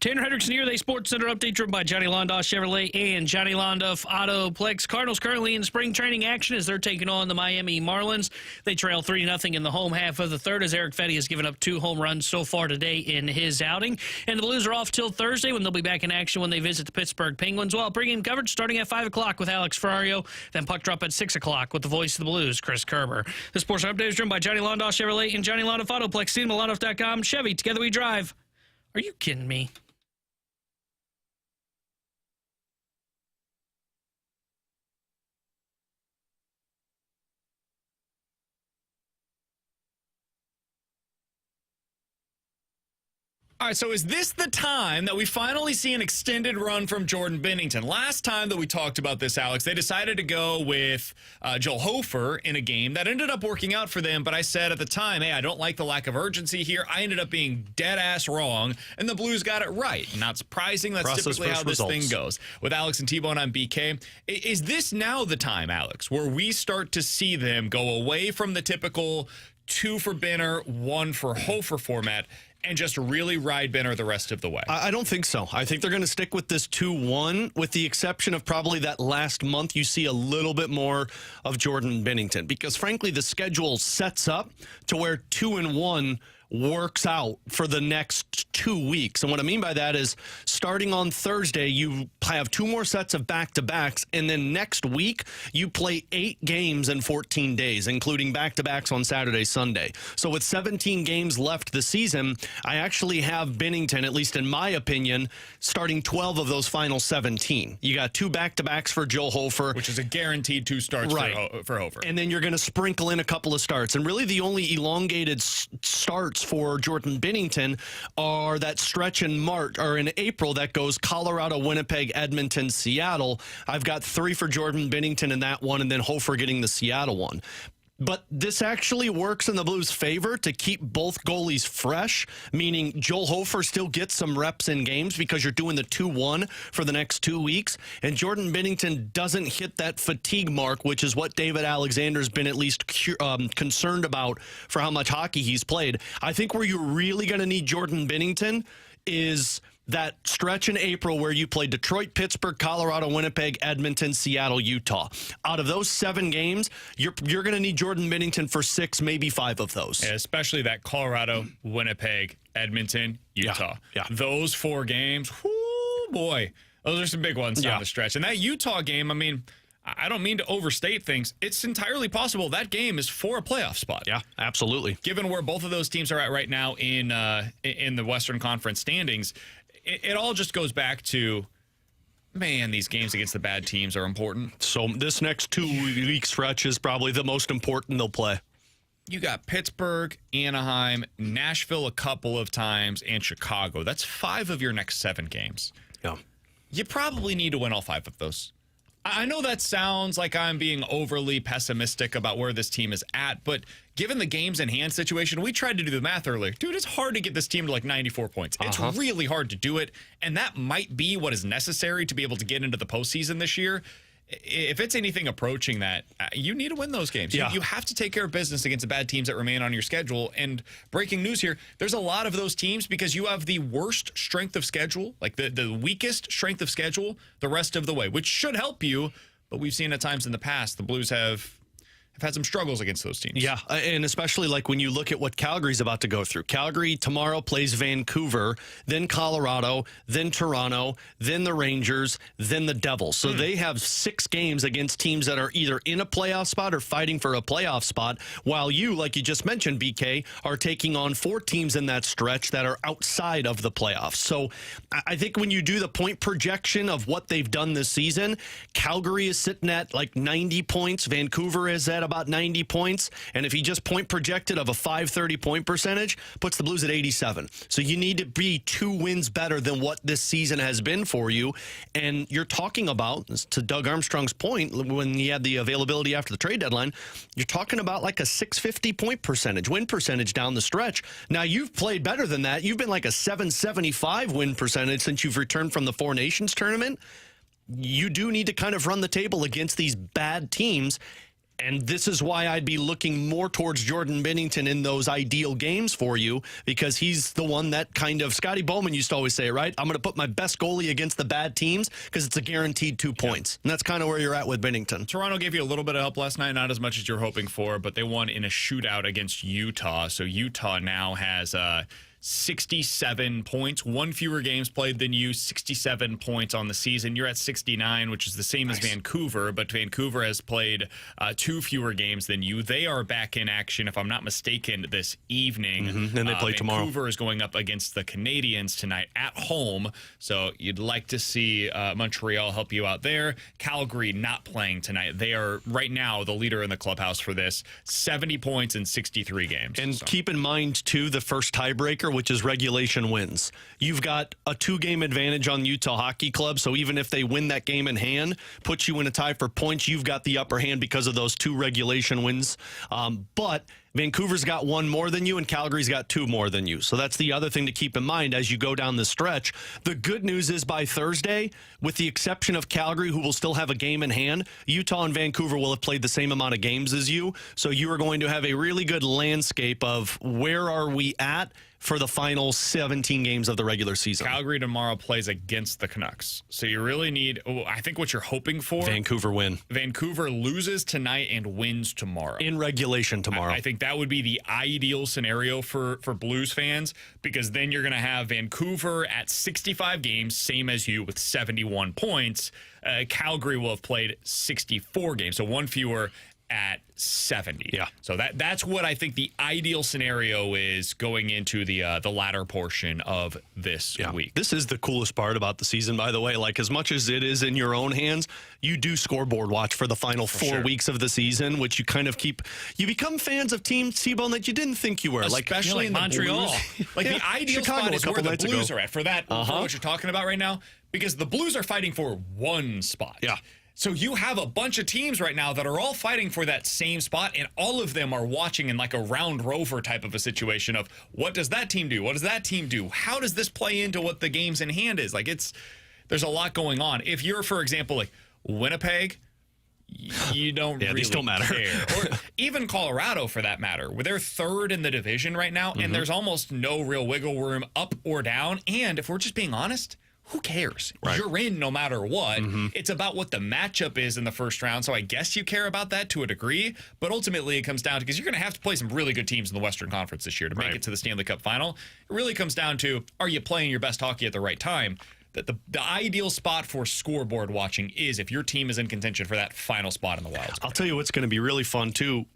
Tanner Hendrickson here. They Sports Center update driven by Johnny Londoff Chevrolet and Johnny Londoff Autoplex. Cardinals currently in spring training action as they're taking on the Miami Marlins. They trail 3-0 in the home half of the third as Eric Fetty has given up 2 home runs so far today in his outing. And the Blues are off till Thursday when they'll be back in action when they visit the Pittsburgh Penguins. Well, pregame coverage starting at 5 o'clock with Alex Ferrario, then puck drop at 6 o'clock with the voice of the Blues, Chris Kerber. The Sports Center update is driven by Johnny Londoff Chevrolet and Johnny Londoff Autoplex. See them at Londoff.com. Chevy, together we drive. Are you kidding me? All right, so is this the time that we finally see an extended run from Jordan Binnington? Last time that we talked about this, Alex, they decided to go with Joel Hofer in a game that ended up working out for them, but I said at the time, hey, I don't like the lack of urgency here. I ended up being dead-ass wrong, and the Blues got it right. Not surprising. That's typically how this thing goes. With Alex and T-Bone on BK, is this now the time, Alex, where we start to see them go away from the typical 2 for Binner, 1 for Hofer format and just really ride Benner the rest of the way? I don't think so. I think they're going to stick with this 2-1, with the exception of probably that last month you see a little bit more of Jordan Binnington, because frankly the schedule sets up to where 2-1 works out for the next 2 weeks. And what I mean by that is starting on Thursday, you have 2 more sets of back-to-backs, and then next week you play 8 games in 14 days, including back-to-backs on Saturday, Sunday. So with 17 games left this season, I actually have Binnington, at least in my opinion, starting 12 of those final 17. You got 2 back-to-backs for Joel Hofer, which is a guaranteed 2 starts for Hofer. And then you're going to sprinkle in a couple of starts. And really the only elongated starts for Jordan Binnington are that stretch in March or in April that goes Colorado, Winnipeg, Edmonton, Seattle. I've got 3 for Jordan Binnington in that one, and then Hofer getting the Seattle one. But this actually works in the Blues' favor to keep both goalies fresh, meaning Joel Hofer still gets some reps in games because you're doing the 2-1 for the next 2 weeks, and Jordan Binnington doesn't hit that fatigue mark, which is what David Alexander's been at least concerned about for how much hockey he's played. I think where you're really going to need Jordan Binnington is that stretch in April where you play Detroit, Pittsburgh, Colorado, Winnipeg, Edmonton, Seattle, Utah. Out of those 7 games, you're going to need Jordan Binnington for 6, maybe 5 of those. Yeah, especially that Colorado, Winnipeg, Edmonton, Utah. Yeah. Those 4 games, whoo, boy. Those are some big ones down the stretch. And that Utah game, I mean, I don't mean to overstate things. It's entirely possible that game is for a playoff spot. Yeah, absolutely. Given where both of those teams are at right now in the Western Conference standings, it all just goes back to, man, these games against the bad teams are important. So this next 2-week stretch is probably the most important they'll play. You got Pittsburgh, Anaheim, Nashville a couple of times, and Chicago. That's 5 of your next 7 games. Yeah. You probably need to win all 5 of those. I know that sounds like I'm being overly pessimistic about where this team is at, but given the games in hand situation, we tried to do the math earlier. Dude, it's hard to get this team to like 94 points. It's really hard to do it, and that might be what is necessary to be able to get into the postseason this year. If it's anything approaching that, you need to win those games. Yeah. You have to take care of business against the bad teams that remain on your schedule. And breaking news here, there's a lot of those teams because you have the worst strength of schedule, like the weakest strength of schedule the rest of the way, which should help you. But we've seen at times in the past, the Blues have had some struggles against those teams. Yeah, and especially like when you look at what Calgary's about to go through. Calgary tomorrow plays Vancouver, then Colorado, then Toronto, then the Rangers, then the Devils. So they have 6 games against teams that are either in a playoff spot or fighting for a playoff spot, while you, like you just mentioned, BK, are taking on 4 teams in that stretch that are outside of the playoffs. So I think when you do the point projection of what they've done this season, Calgary is sitting at like 90 points. Vancouver is at about 90 points, and if he just point projected of a 530 point percentage, puts the Blues at 87. So you need to be 2 wins better than what this season has been for you, and you're talking about, to Doug Armstrong's point, when he had the availability after the trade deadline, you're talking about like a 650 point percentage, win percentage down the stretch. Now, you've played better than that. You've been like a 775 win percentage since you've returned from the 4 Nations tournament. You do need to kind of run the table against these bad teams. And this is why I'd be looking more towards Jordan Binnington in those ideal games for you, because he's the one that kind of, Scotty Bowman used to always say, right? I'm going to put my best goalie against the bad teams because it's a guaranteed 2 points. And that's kind of where you're at with Binnington. Toronto gave you a little bit of help last night, not as much as you're hoping for, but they won in a shootout against Utah. So Utah now has 67 points, one fewer games played than you, 67 points on the season. You're at 69, which is the same as Vancouver, but Vancouver has played 2 fewer games than you. They are back in action, if I'm not mistaken, this evening. And they play tomorrow. Vancouver is going up against the Canadiens tonight at home, so you'd like to see Montreal help you out there. Calgary not playing tonight. They are right now the leader in the clubhouse for this, 70 points in 63 games. And keep in mind, too, the first tiebreaker, which is regulation wins. You've got a 2-game advantage on Utah Hockey Club, so even if they win that game in hand, puts you in a tie for points, you've got the upper hand because of those 2 regulation wins. But Vancouver's got 1 more than you, and Calgary's got 2 more than you. So that's the other thing to keep in mind as you go down the stretch. The good news is by Thursday, with the exception of Calgary, who will still have a game in hand, Utah and Vancouver will have played the same amount of games as you. So you are going to have a really good landscape of where are we at for the final 17 games of the regular season. Calgary tomorrow plays against the Canucks. So you really need, I think what you're hoping for, Vancouver win. Vancouver loses tonight and wins tomorrow. In regulation tomorrow. I think that would be the ideal scenario for Blues fans, because then you're going to have Vancouver at 65 games, same as you, with 71 points. Calgary will have played 64 games, so 1 fewer at 70. Yeah. So that's what I think the ideal scenario is going into the latter portion of this week. This is the coolest part about the season, by the way. Like, as much as it is in your own hands, you do scoreboard watch for the final 4 weeks of the season, which you kind of you become fans of teams, T-Bone, that you didn't think you were. Especially in Montreal. The ideal Chicago spot is where the Blues ago. are at for that, for what you're talking about right now, because the Blues are fighting for 1 spot. Yeah. So you have a bunch of teams right now that are all fighting for that same spot, and all of them are watching in like a round rover type of a situation of, what does that team do? What does that team do? How does this play into what the game's in hand is? Like, there's a lot going on. If you're, for example, like Winnipeg, you don't really these don't matter. care. Or even Colorado, for that matter, where they're 3rd in the division right now, and there's almost no real wiggle room up or down. And if we're just being honest, who cares? Right. You're in no matter what. It's about what the matchup is in the first round. So I guess you care about that to a degree, but ultimately it comes down to, because you're going to have to play some really good teams in the Western Conference this year to make it to the Stanley Cup final. It really comes down to, are you playing your best hockey at the right time? That the ideal spot for scoreboard watching is if your team is in contention for that final spot in the wild card. I'll tell you what's going to be really fun, too.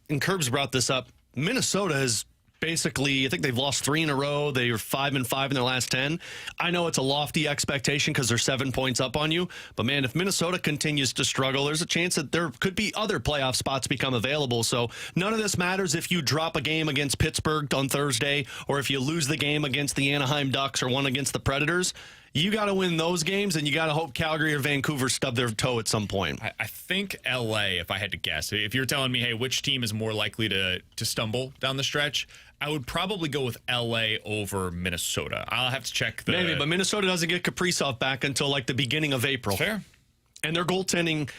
And Curbs brought this up. Minnesota has basically, I think they've lost 3 in a row. They are 5-5 in their last 10. I know it's a lofty expectation because they're 7 points up on you. But, man, if Minnesota continues to struggle, there's a chance that there could be other playoff spots become available. So none of this matters if you drop a game against Pittsburgh on Thursday, or if you lose the game against the Anaheim Ducks or one against the Predators. You got to win those games, and you got to hope Calgary or Vancouver stub their toe at some point. I think L.A., if I had to guess, if you're telling me, hey, which team is more likely to stumble down the stretch, I would probably go with L.A. over Minnesota. I'll have to check the... Maybe, but Minnesota doesn't get Kaprizov back until like the beginning of April. Fair. And their goaltending,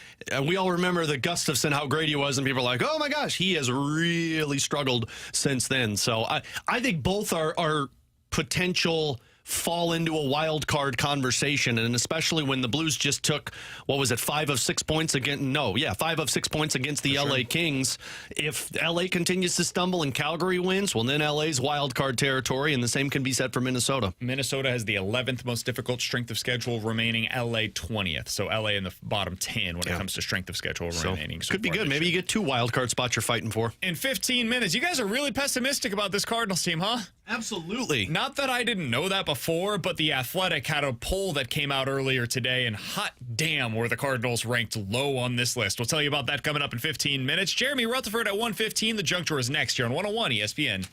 we all remember the Gustafsson, how great he was, and people are like, oh my gosh, he has really struggled since then. So I think both are potential fall into a wild card conversation, and especially when the Blues just took, 5 of 6 points against, 5 of 6 points against the LA Kings. If LA continues to stumble and Calgary wins, well, then LA's wild card territory, and the same can be said for Minnesota. Minnesota has the 11th most difficult strength of schedule remaining, LA 20th. So LA in the bottom 10 when it comes to strength of schedule remaining. So could be good. Maybe you get 2 wild card spots you're fighting for. In 15 minutes. You guys are really pessimistic about this Cardinals team, huh? Absolutely. Not that I didn't know that before, but The Athletic had a poll that came out earlier today, and hot damn were the Cardinals ranked low on this list. We'll tell you about that coming up in 15 minutes. Jeremy Rutherford at 1:15. The Junk Drawer is next here on 101 ESPN.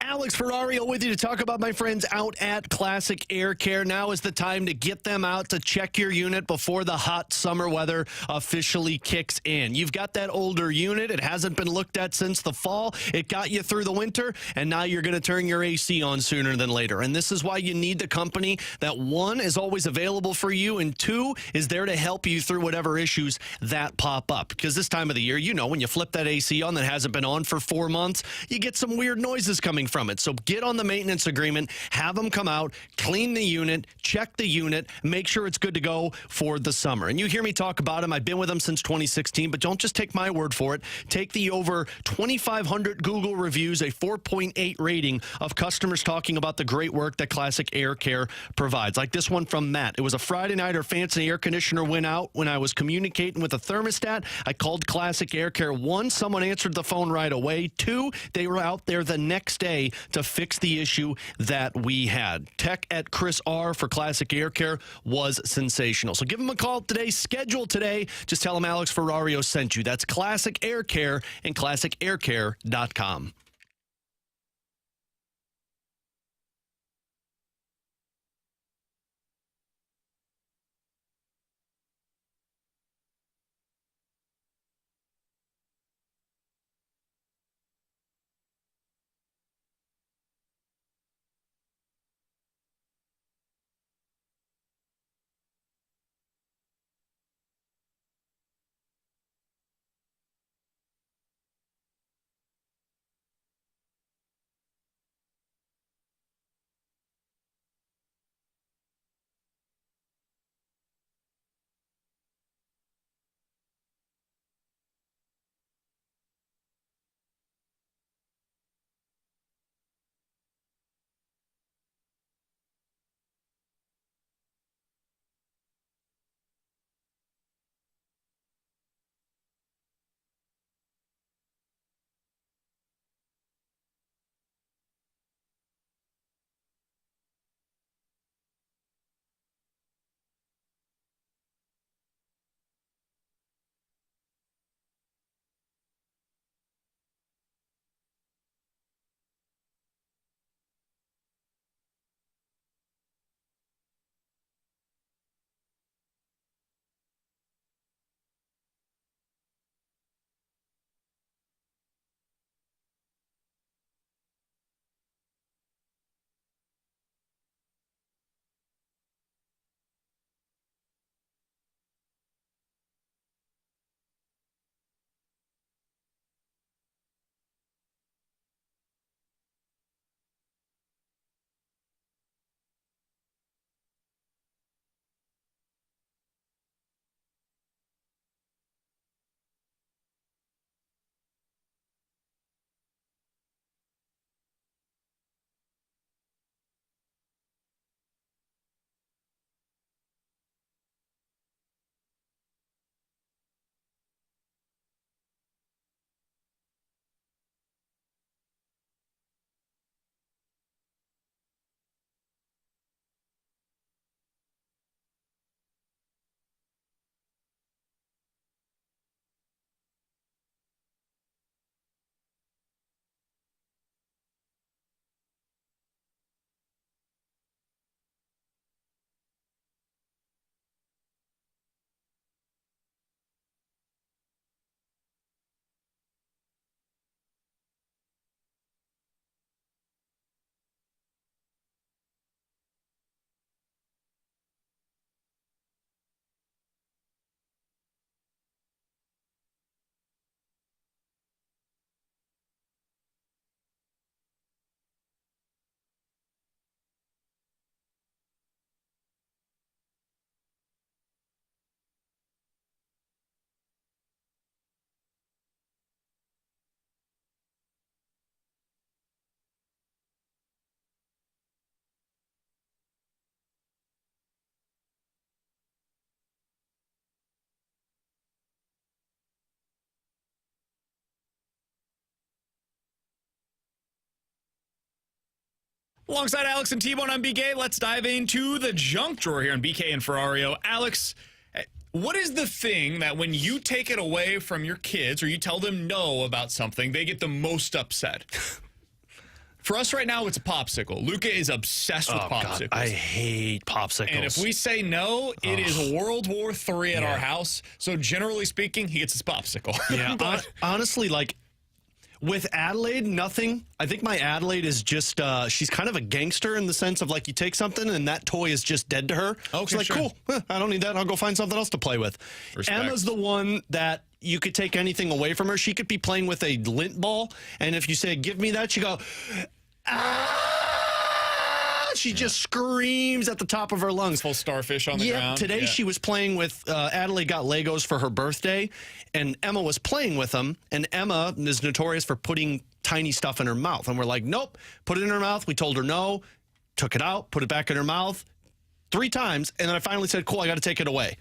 Alex Ferrario with you to talk about my friends out at Classic Air Care. Now is the time to get them out to check your unit before the hot summer weather officially kicks in. You've got that older unit. It hasn't been looked at since the fall. It got you through the winter, and now you're going to turn your AC on sooner than later. And this is why you need the company that, one, is always available for you, and two, is there to help you through whatever issues that pop up. Because this time of the year, you know, when you flip that AC on that hasn't been on for 4 months, you get some weird noises coming from it. So get on the maintenance agreement, have them come out, clean the unit, check the unit, make sure it's good to go for the summer. And you hear me talk about them. I've been with them since 2016, but don't just take my word for it. Take the over 2,500 Google reviews, a 4.8 rating of customers talking about the great work that Classic Air Care provides. Like this one from Matt. It was a Friday night. Our fancy air conditioner went out. When I was communicating with the thermostat, I called Classic Air Care. 1, someone answered the phone right away. 2, they were out there the next day to fix the issue that we had. Tech at Chris R. for Classic Air Care was sensational. So give them a call today. Schedule today. Just tell them Alex Ferrario sent you. That's Classic Air Care and ClassicAirCare.com. Alongside Alex and T-Bone, I'm BK. Let's dive into the junk drawer here on BK and Ferrario. Alex, what is the thing that when you take it away from your kids or you tell them no about something, they get the most upset? For us right now, it's a popsicle. Luca is obsessed with popsicles. God, I hate popsicles. And if we say no, it is World War III at our house. So generally speaking, he gets his popsicle. Yeah, honestly, like with Adelaide, nothing. I think my Adelaide is just, she's kind of a gangster in the sense of like you take something and that toy is just dead to her. Okay, she's like, sure. cool, I don't need that. I'll go find something else to play with. Respect. Emma's the one that you could take anything away from her. She could be playing with a lint ball, and if you say, give me that, she go, ah! She just screams at the top of her lungs. Full starfish on the ground. Today she was playing with, Adelaide got Legos for her birthday, and Emma was playing with them, and Emma is notorious for putting tiny stuff in her mouth. And we're like, nope, put it in her mouth. We told her no, took it out, put it back in her mouth 3 times, and then I finally said, cool, I got to take it away.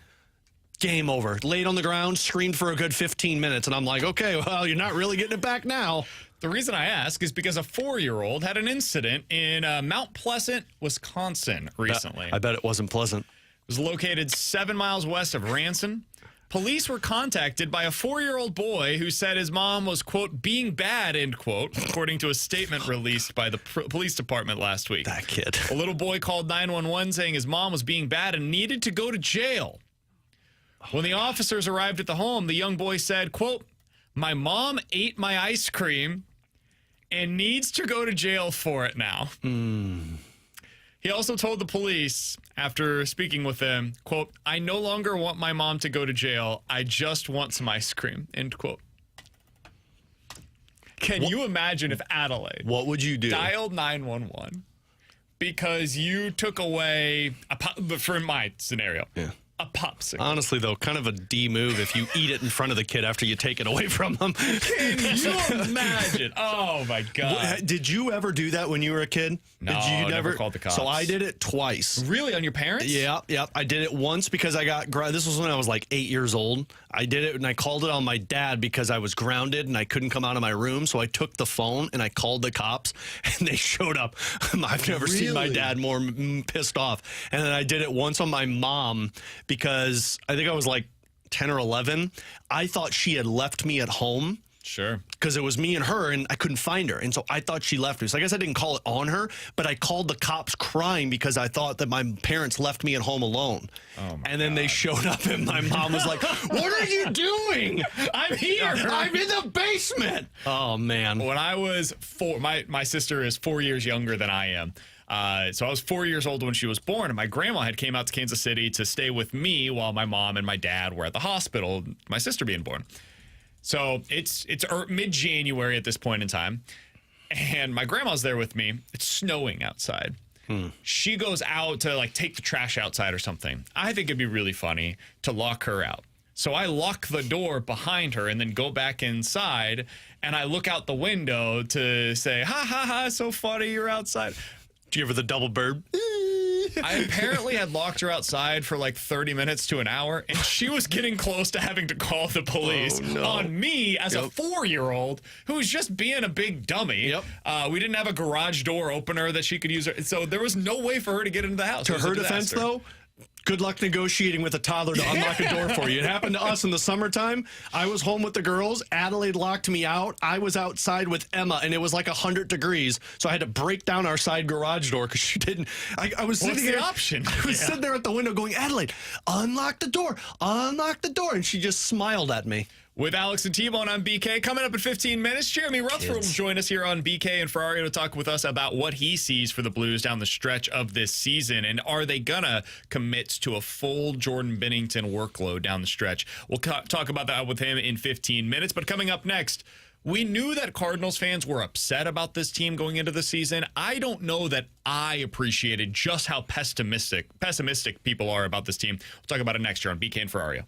Game over. Laid on the ground, screamed for a good 15 minutes, and I'm like, okay, well, you're not really getting it back now. The reason I ask is because a 4-year-old had an incident in Mount Pleasant, Wisconsin recently. I bet it wasn't pleasant. It was located 7 miles west of Ranson. Police were contacted by a 4-year-old boy who said his mom was, quote, being bad, end quote, according to a statement released by the police department last week. That kid. A little boy called 911 saying his mom was being bad and needed to go to jail. When the officers arrived at the home, the young boy said, quote, my mom ate my ice cream and needs to go to jail for it now. He also told the police, after speaking with them, quote, I no longer want my mom to go to jail. I just want some ice cream, end quote. Can you imagine if Adelaide What would you do? dialed 911 because you took away, for my scenario, a popsicle? Honestly, though, kind of a D move if you eat it in front of the kid after you take it away from them. Can you imagine? Oh, my God. Did you ever do that when you were a kid? No, did you never called the cops. So I did it twice. Really? On your parents? Yeah. I did it once because I got, this was when I was like 8 years old. I did it and I called it on my dad because I was grounded and I couldn't come out of my room. So I took the phone and I called the cops and they showed up. I've never seen my dad more pissed off. And then I did it once on my mom because I think I was like 10 or 11. I thought she had left me at home. Sure. Because it was me and her, and I couldn't find her. And so I thought she left me. So I guess I didn't call it on her, but I called the cops crying because I thought that my parents left me at home alone. Oh, my and then God. they showed up, and my mom was like, what are you doing? I'm here. I'm in the basement. Oh, man. When I was 4, my sister is 4 years younger than I am. So I was 4 years old when she was born, and my grandma had came out to Kansas City to stay with me while my mom and my dad were at the hospital, my sister being born. So it's mid-January at this point in time, and my grandma's there with me. It's snowing outside. She goes out to like take the trash outside or something. I think it'd be really funny to lock her out. So I lock the door behind her and then go back inside, and I look out the window to say, ha, ha, ha, so funny, you're outside. Do you ever the double bird? I apparently had locked her outside for like 30 minutes to an hour, and she was getting close to having to call the police on me as a 4-year-old who was just being a big dummy. We didn't have a garage door opener that she could use. So there was no way for her to get into the house. To her defense, though, good luck negotiating with a toddler to unlock a door for you. It happened to us in the summertime. I was home with the girls. Adelaide locked me out. I was outside with Emma, and it was like 100 degrees. So I had to break down our side garage door because she didn't. I was sitting What's the there. option? I was sitting there at the window going, Adelaide, unlock the door. Unlock the door. And she just smiled at me. With Alex and T-Bone on BK. Coming up in 15 minutes, Jeremy Rutherford will join us here on BK and Ferrario to talk with us about what he sees for the Blues down the stretch of this season. And are they going to commit to a full Jordan Binnington workload down the stretch? We'll talk about that with him in 15 minutes. But coming up next, we knew that Cardinals fans were upset about this team going into the season. I don't know that I appreciated just how pessimistic people are about this team. We'll talk about it next year on BK and Ferrario.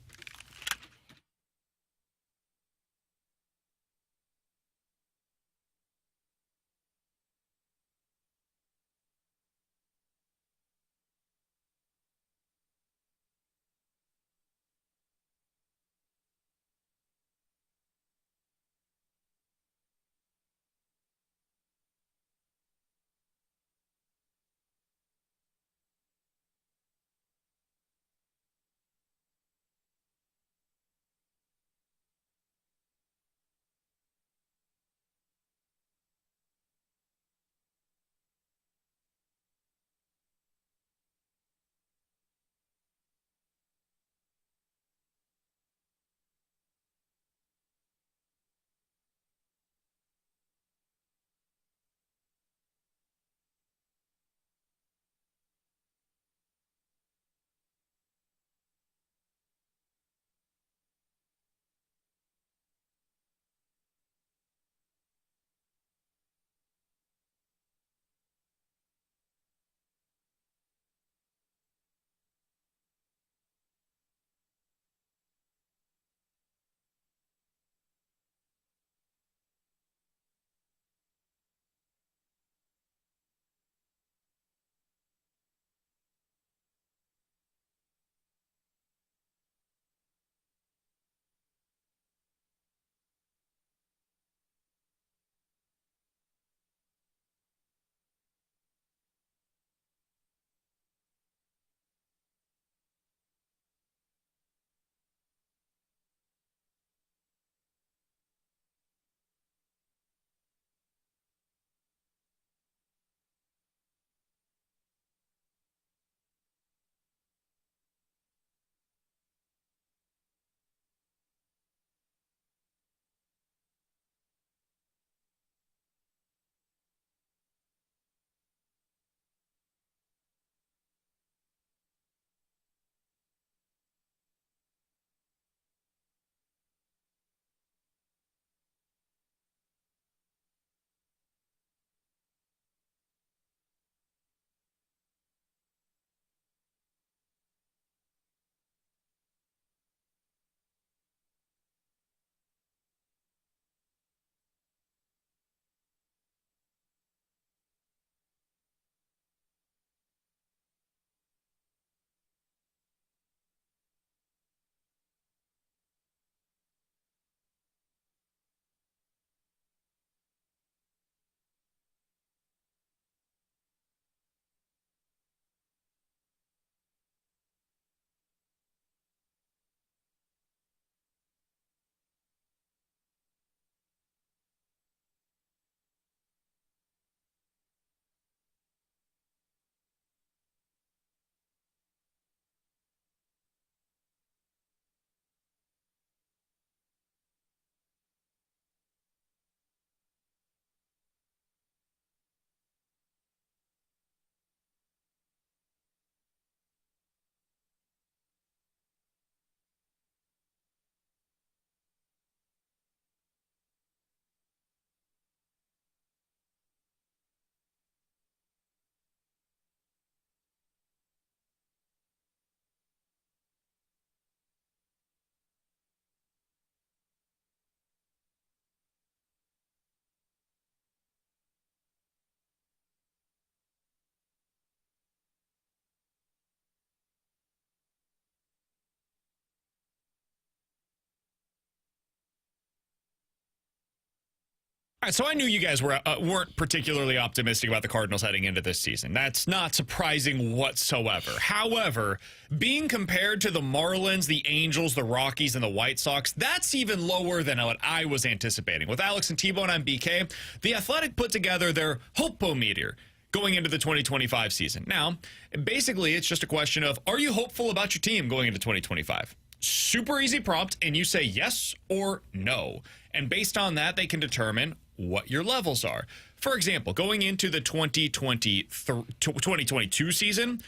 All right, so I knew you guys weren't particularly optimistic about the Cardinals heading into this season. That's not surprising whatsoever. However, being compared to the Marlins, the Angels, the Rockies, and the White Sox, that's even lower than what I was anticipating. With Alex and T-Bone on BK, The Athletic put together their hope-o-meter going into the 2025 season. Now, basically, it's just a question of, are you hopeful about your team going into 2025? Super easy prompt, and you say yes or no. And based on that, they can determine what your levels are. For example, going into the 2022 season,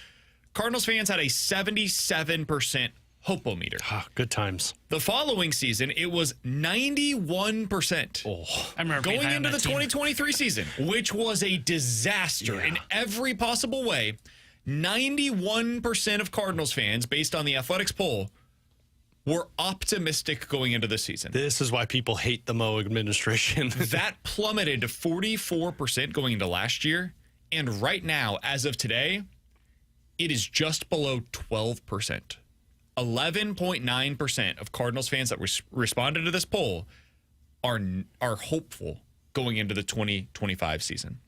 Cardinals fans had a 77% hope-o-meter. Good times. The following season, it was 91%. I remember going into the 2023 season, which was a disaster in every possible way. 91% of Cardinals fans, based on the Athletics poll, were optimistic going into the season. This is why people hate the Mo administration. That plummeted to 44% going into last year. And right now, as of today, it is just below 12%. 11.9% of Cardinals fans that responded to this poll are hopeful going into the 2025 season.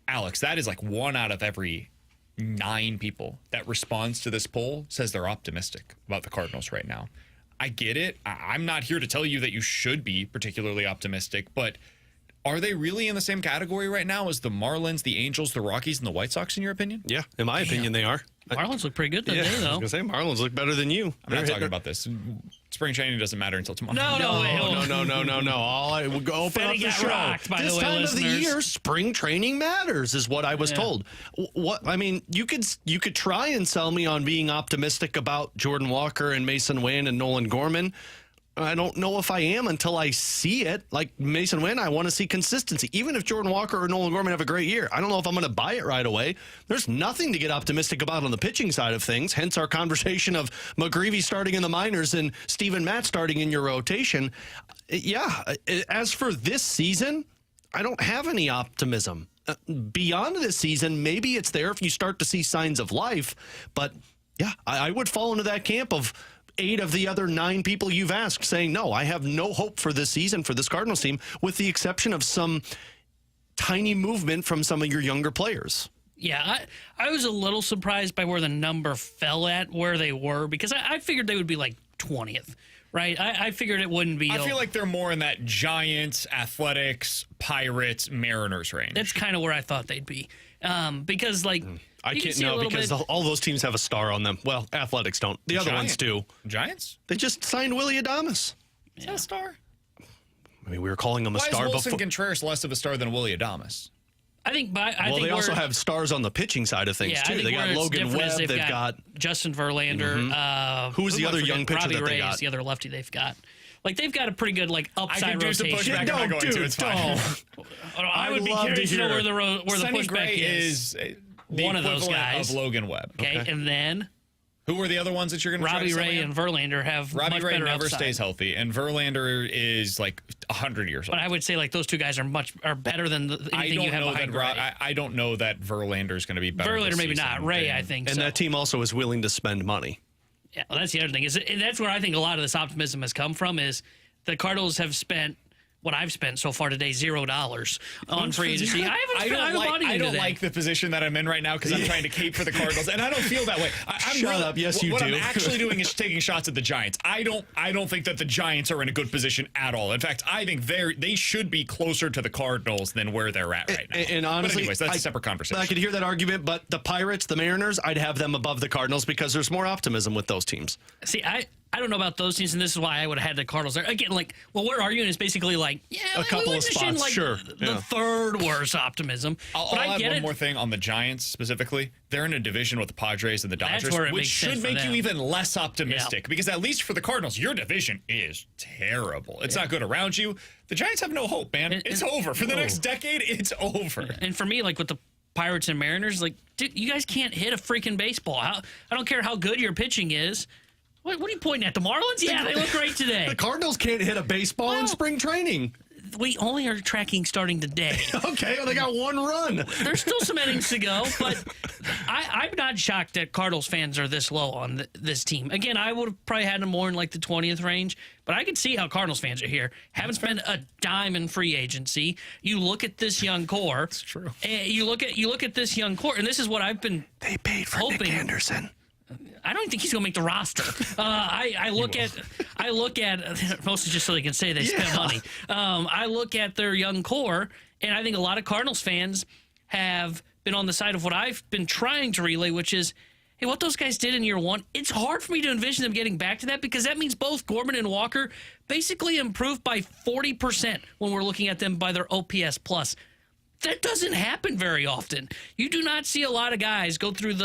Alex, that is like 1 out of every 9 people that responds to this poll says they're optimistic about the Cardinals right now. I get it. I'm not here to tell you that you should be particularly optimistic, but are they really in the same category right now as the Marlins, the Angels, the Rockies, and the White Sox, in your opinion? Yeah, in my opinion, they are. Marlins look pretty good today, though. I was going to say, Marlins look better than you. I'm not talking about this. Spring training doesn't matter until tomorrow. No. We'll go open up the show. Rocked, by this the way, time listeners. of the year, spring training matters, is what I was told. You could try and sell me on being optimistic about Jordan Walker and Mason Wynn and Nolan Gorman. I don't know if I am until I see it. Like Mason Wynn, I want to see consistency. Even if Jordan Walker or Nolan Gorman have a great year, I don't know if I'm going to buy it right away. There's nothing to get optimistic about on the pitching side of things, hence our conversation of McGreevy starting in the minors and Steven Matt starting in your rotation. Yeah, as for this season, I don't have any optimism. Beyond this season, maybe it's there if you start to see signs of life. But, yeah, I would fall into that camp of 8 of the other 9 people you've asked saying, no, I have no hope for this season for this Cardinals team, with the exception of some tiny movement from some of your younger players. Yeah, I was a little surprised by where the number fell at, where they were, because I figured they would be like 20th, right? I figured it wouldn't be. I feel like they're more in that Giants, Athletics, Pirates, Mariners range. That's kind of where I thought they'd be. Because, like, I can't know because all those teams have a star on them. Well, Athletics don't. The other ones do. Giants? They just signed Willie Adames. Is that a star? I mean, we were calling him a Why star is Wilson before. Contreras less of a star than Willie Adames? I think they also have stars on the pitching side of things, too. They got Logan Webb. They've got Justin Verlander. Who's the other young pitcher Robbie that they Ray got? is the other lefty they've got. Like, they've got a pretty good, like, upside I can do some rotation. pushback. I'm not going to. It's fine. I would be curious to know where the Sonny pushback Gray is. The one of those equivalent guys of Logan Webb. Okay, and then who were the other ones that you're going to try to Robbie Ray and Verlander have Robbie much Ray better never upside. stays healthy, and Verlander is like 100 years old. But I would say like those two guys are better than anything you have behind Ray. I don't know that Verlander is going to be better. Verlander maybe not. Ray, I think. And so. that team also is willing to spend money. Yeah, well, that's the other thing. And that's where I think a lot of this optimism has come from. Is the Cardinals have spent what I've spent so far today, $0 on free agency. I don't like the position that I'm in right now because I'm trying to cape for the Cardinals, and I don't feel that way. Shut up. Yes, you do. What I'm actually doing is taking shots at the Giants. I don't think that the Giants are in a good position at all. In fact, I think they should be closer to the Cardinals than where they're at right now. And honestly, but anyways, that's a separate conversation. I could hear that argument, but the Pirates, the Mariners, I'd have them above the Cardinals because there's more optimism with those teams. See, I don't know about those teams, and this is why I would have had the Cardinals there. Again, like, what we're arguing is basically like, a couple of spots, like sure. The third worst optimism. I'll add one more thing on the Giants specifically. They're in a division with the Padres and the Dodgers, which should make you even less optimistic because at least for the Cardinals, your division is terrible. It's not good around you. The Giants have no hope, man. It's over. For the next decade, it's over. And for me, like with the Pirates and Mariners, like, dude, you guys can't hit a freaking baseball. I don't care how good your pitching is. What are you pointing at? The Marlins? Yeah, they look great today. The Cardinals can't hit a baseball in spring training. we only are tracking starting today. Okay, well, they got one run. There's still some innings to go, but I'm not shocked that Cardinals fans are this low on this team. Again, I would have probably had them more in like the 20th range, but I can see how Cardinals fans are here. Haven't spent a dime in free agency. You look at this young core. It's true. And you look at this young core, and this is what I've been They paid for hoping. Nick Anderson. I don't think he's going to make the roster. I look at mostly just so they can say they spent money. I look at their young core, and I think a lot of Cardinals fans have been on the side of what I've been trying to relay, which is, hey, what those guys did in year one, it's hard for me to envision them getting back to that because that means both Gorman and Walker basically improved by 40% when we're looking at them by their OPS plus. That doesn't happen very often. You do not see a lot of guys go through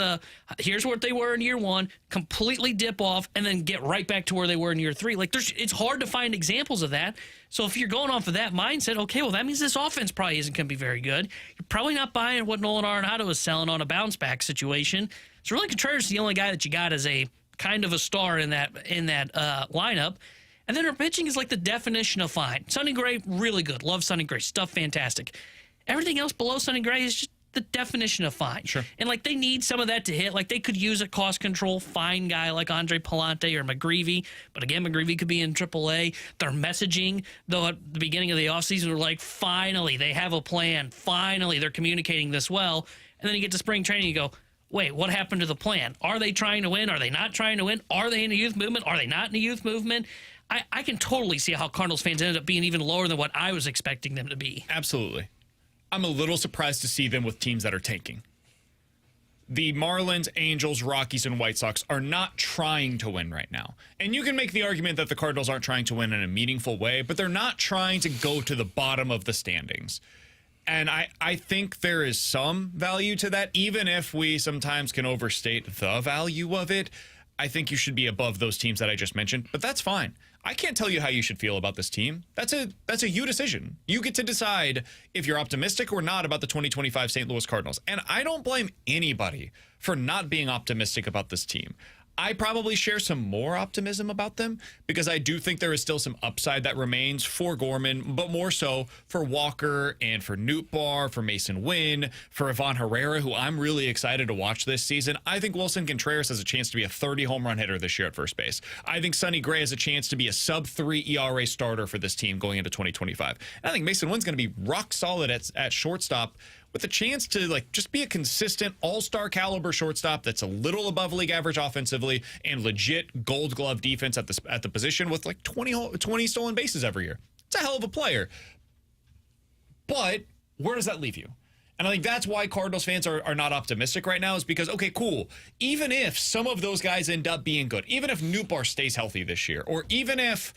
here's what they were in year one, completely dip off, and then get right back to where they were in year three. Like, it's hard to find examples of that. So if you're going off of that mindset, okay, well, that means this offense probably isn't going to be very good. You're probably not buying what Nolan Arenado is selling on a bounce-back situation. So really, Contreras is the only guy that you got as a kind of a star in that lineup. And then our pitching is like the definition of fine. Sonny Gray, really good. Love Sonny Gray. Stuff fantastic. Everything else below Sonny Gray is just the definition of fine. Sure. And, like, they need some of that to hit. Like, they could use a cost control fine guy like Andre Palante or McGreevy. But, again, McGreevy could be in AAA. Their messaging, though, at the beginning of the offseason were like, finally, they have a plan. Finally, they're communicating this well. And then you get to spring training and you go, wait, what happened to the plan? Are they trying to win? Are they not trying to win? Are they in a youth movement? Are they not in a youth movement? I can totally see how Cardinals fans ended up being even lower than what I was expecting them to be. Absolutely. I'm a little surprised to see them with teams that are tanking. The Marlins, Angels, Rockies, and White Sox are not trying to win right now. And you can make the argument that the Cardinals aren't trying to win in a meaningful way, but they're not trying to go to the bottom of the standings. And I think there is some value to that, even if we sometimes can overstate the value of it. I think you should be above those teams that I just mentioned, but that's fine. I can't tell you how you should feel about this team. That's a you decision. You get to decide if you're optimistic or not about the 2025 St. Louis Cardinals. And I don't blame anybody for not being optimistic about this team. I probably share some more optimism about them because I do think there is still some upside that remains for Gorman, but more so for Walker and for Nootbaar, for Mason Wynn, for Ivan Herrera, who I'm really excited to watch this season. I think Wilson Contreras has a chance to be a 30 home run hitter this year at first base. I think Sonny Gray has a chance to be a sub-3 ERA starter for this team going into 2025. And I think Mason Wynn's going to be rock solid at shortstop, with a chance to just be a consistent all-star caliber shortstop that's a little above league average offensively and legit gold glove defense at the position with 20 stolen bases every year. It's a hell of a player. But where does that leave you? And I think that's why Cardinals fans are not optimistic right now, is because, okay, cool. Even if some of those guys end up being good, even if Nootbaar stays healthy this year, or even if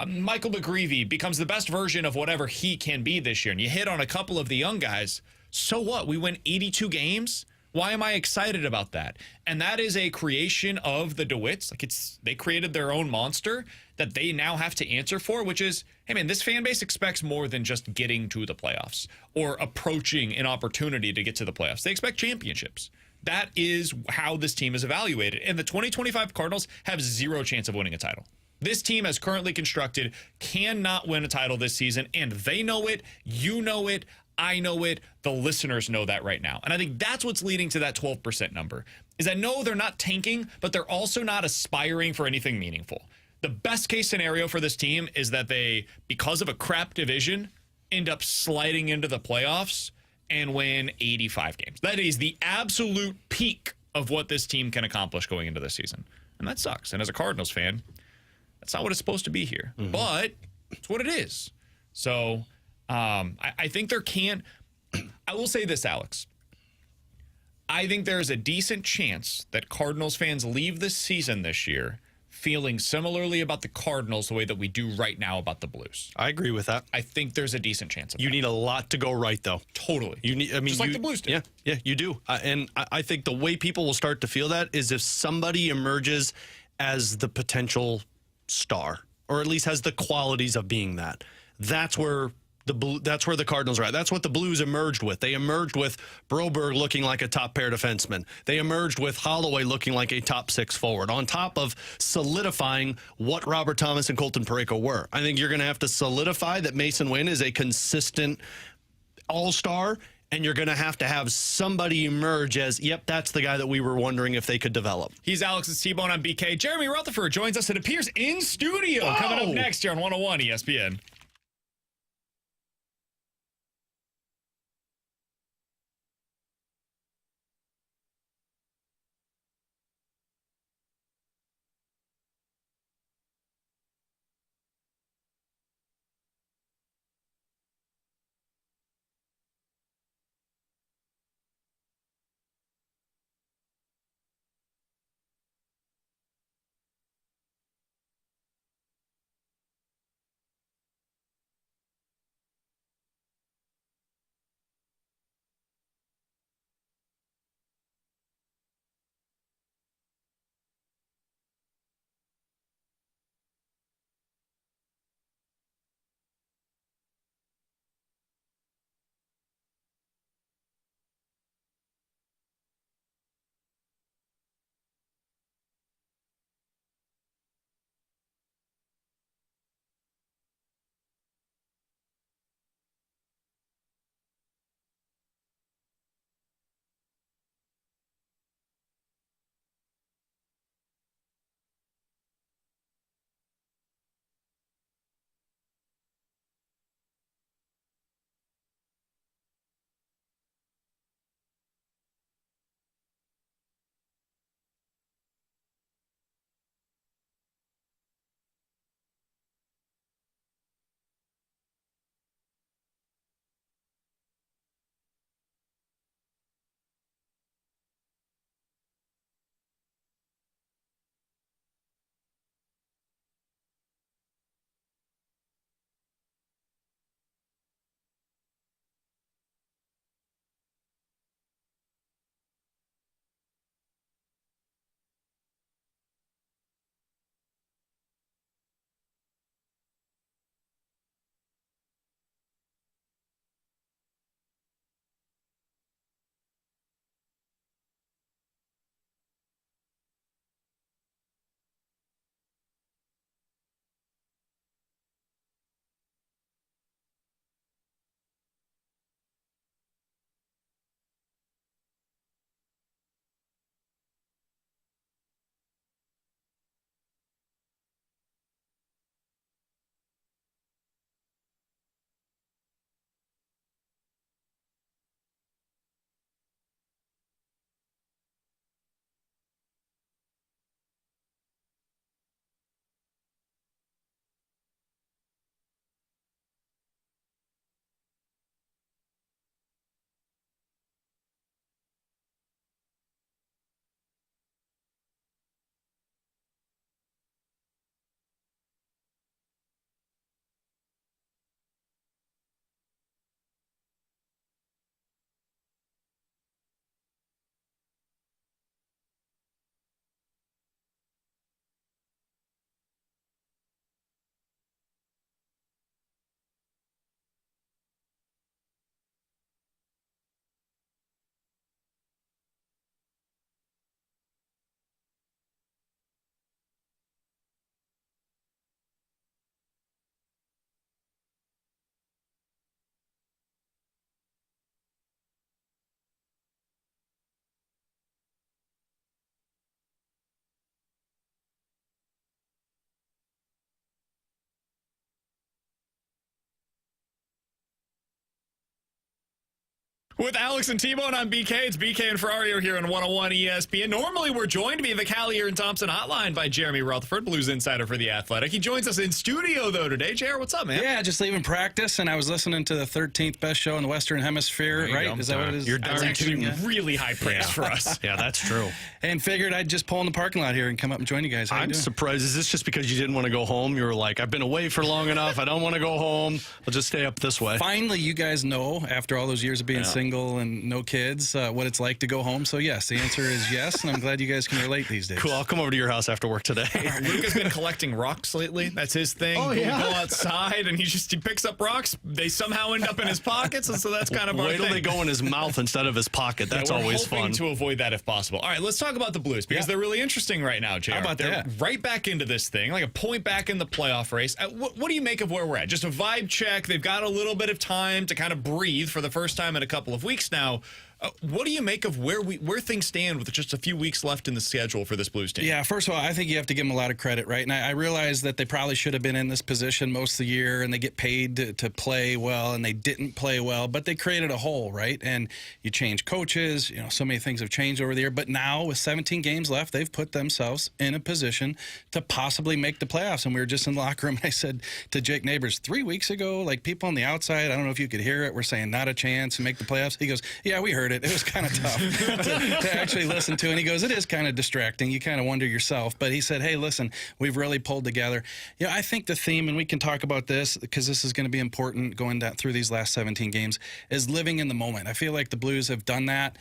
Michael McGreevy becomes the best version of whatever he can be this year, and you hit on a couple of the young guys, so what? We win 82 games? Why am I excited about that? And that is a creation of the DeWitts. They created their own monster that they now have to answer for, which is, hey man, this fan base expects more than just getting to the playoffs or approaching an opportunity to get to the playoffs. They expect championships. That is how this team is evaluated. And the 2025 Cardinals have zero chance of winning a title. This team, as currently constructed, cannot win a title this season, and they know it, you know it, I know it, the listeners know that right now. And I think that's what's leading to that 12% number, is that no, they're not tanking, but they're also not aspiring for anything meaningful. The best case scenario for this team is that they, because of a crap division, end up sliding into the playoffs and win 85 games. That is the absolute peak of what this team can accomplish going into this season. And that sucks. And as a Cardinals fan, that's not what it's supposed to be here. Mm-hmm. But it's what it is. So I think there can. I will say this, Alex. I think there's a decent chance that Cardinals fans leave this season this year feeling similarly about the Cardinals the way that we do right now about the Blues. I agree with that. I think there's a decent chance of that. You need a lot to go right, though. Totally. You need, just like the Blues do. Yeah, you do. And I think the way people will start to feel that is if somebody emerges as the potential star, or at least has the qualities of being that. That's where That's where the Cardinals are at. That's what the Blues emerged with. They emerged with Broberg looking like a top pair defenseman. They emerged with Holloway looking like a top 6 forward, on top of solidifying what Robert Thomas and Colton Parayko were. I think you're going to have to solidify that Mason Wynn is a consistent all-star, and you're going to have somebody emerge as, yep, that's the guy that we were wondering if they could develop. He's Alex's T-Bone on BK. Jeremy Rutherford joins us, it appears, in studio. Coming up next here on 101 ESPN. With Alex and T-Bone on BK, it's BK and Ferrario here on 101 ESPN. Normally, we're joined via the Callier and Thompson hotline by Jeremy Rutherford, Blues insider for The Athletic. He joins us in studio, though, today. JR, what's up, man? Yeah, just leaving practice, and I was listening to the 13th best show in the Western Hemisphere, right? Go. Is that what it is? You're actually really high praise for us. Yeah, that's true. And figured I'd just pull in the parking lot here and come up and join you guys. How I'm you doing? surprised. Is this just because you didn't want to go home? You were like, I've been away for long enough. I don't want to go home. I'll just stay up this way. Finally, you guys know, after all those years of being single, single and no kids, what it's like to go home. So yes, the answer is yes, and I'm glad you guys can relate these days. Cool. I'll come over to your house after work today. Luke has been collecting rocks lately. That's his thing. Oh, yeah? He'll go outside and he picks up rocks. They somehow end up in his pockets, and so that's kind of our Wait till thing. they go in his mouth instead of his pocket. That's we're always hoping fun. to avoid that if possible. All right, let's talk about the Blues because they're really interesting right now, JR. How about they're that? right back into this thing, like a point back in the playoff race. What do you make of where we're at? Just a vibe check. They've got a little bit of time to kind of breathe for the first time in a couple of weeks now. What do you make of where things stand with just a few weeks left in the schedule for this Blues team? Yeah, first of all, I think you have to give them a lot of credit, right? And I realize that they probably should have been in this position most of the year, and they get paid to play well, and they didn't play well, but they created a hole, right? And you change coaches, so many things have changed over the year, but now with 17 games left, they've put themselves in a position to possibly make the playoffs. And we were just in the locker room, and I said to Jake Neighbors 3 weeks ago, like people on the outside, I don't know if you could hear it, were saying not a chance to make the playoffs. He goes, yeah, we heard it. It was kind of tough to actually listen to. And he goes, it is kind of distracting. You kind of wonder yourself. But he said, hey, listen, we've really pulled together. I think the theme, and we can talk about this because this is going to be important going down through these last 17 games, is living in the moment. I feel like the Blues have done that.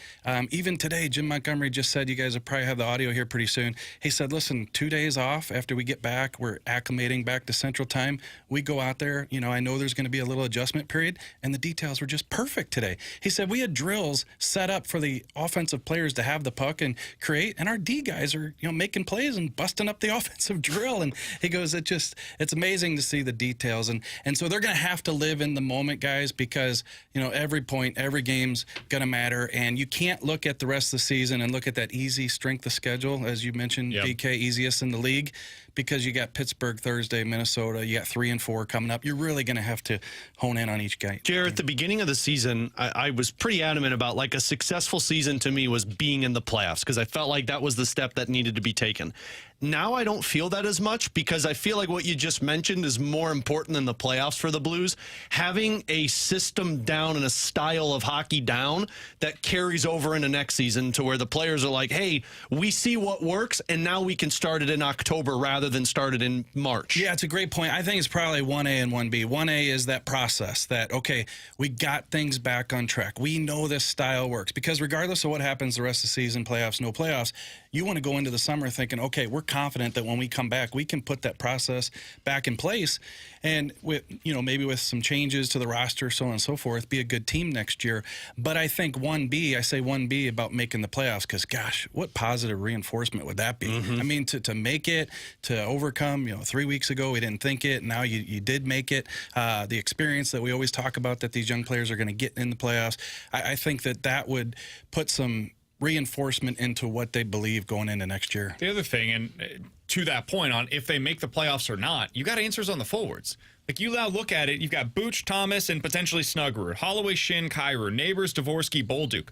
Even today, Jim Montgomery just said, you guys will probably have the audio here pretty soon. He said, listen, 2 days off after we get back, we're acclimating back to Central Time. We go out there, I know there's going to be a little adjustment period, and the details were just perfect today. He said, we had drills set up for the offensive players to have the puck and create, and our D guys are making plays and busting up the offensive drill. And he goes, it's amazing to see the details, and so they're going to have to live in the moment, guys, because every point, every game's going to matter, and you can't look at the rest of the season and look at that easy strength of schedule, as you mentioned. DK, easiest in the league, because you got Pittsburgh Thursday, Minnesota, you got 3 and 4 coming up. You're really going to have to hone in on each guy. Jared, at the beginning of the season, I was pretty adamant about like a successful season to me was being in the playoffs because I felt like that was the step that needed to be taken. Now I don't feel that as much because I feel like what you just mentioned is more important than the playoffs for the Blues. Having a system down and a style of hockey down that carries over into next season to where the players are like, hey, we see what works, and now we can start it in October rather than start it in March. Yeah, it's a great point. I think it's probably 1A and 1B. 1A is that process that, okay, we got things back on track. We know this style works because regardless of what happens the rest of the season, playoffs, no playoffs, you want to go into the summer thinking, okay, we're confident that when we come back, we can put that process back in place, and with maybe with some changes to the roster, so on and so forth, be a good team next year. But I think 1B, I say 1B about making the playoffs because, gosh, what positive reinforcement would that be? I mean, to make it, to overcome, 3 weeks ago we didn't think it, now you did make it. The experience that we always talk about that these young players are going to get in the playoffs, I think that would put some reinforcement into what they believe going into next year. The other thing, and to that point on if they make the playoffs or not, you got answers on the forwards. Like you now look at it, you've got Booch, Thomas, and potentially Snuggerud, Holloway, Shin, Kyrou, Neighbors, Dvorsky, Bolduc.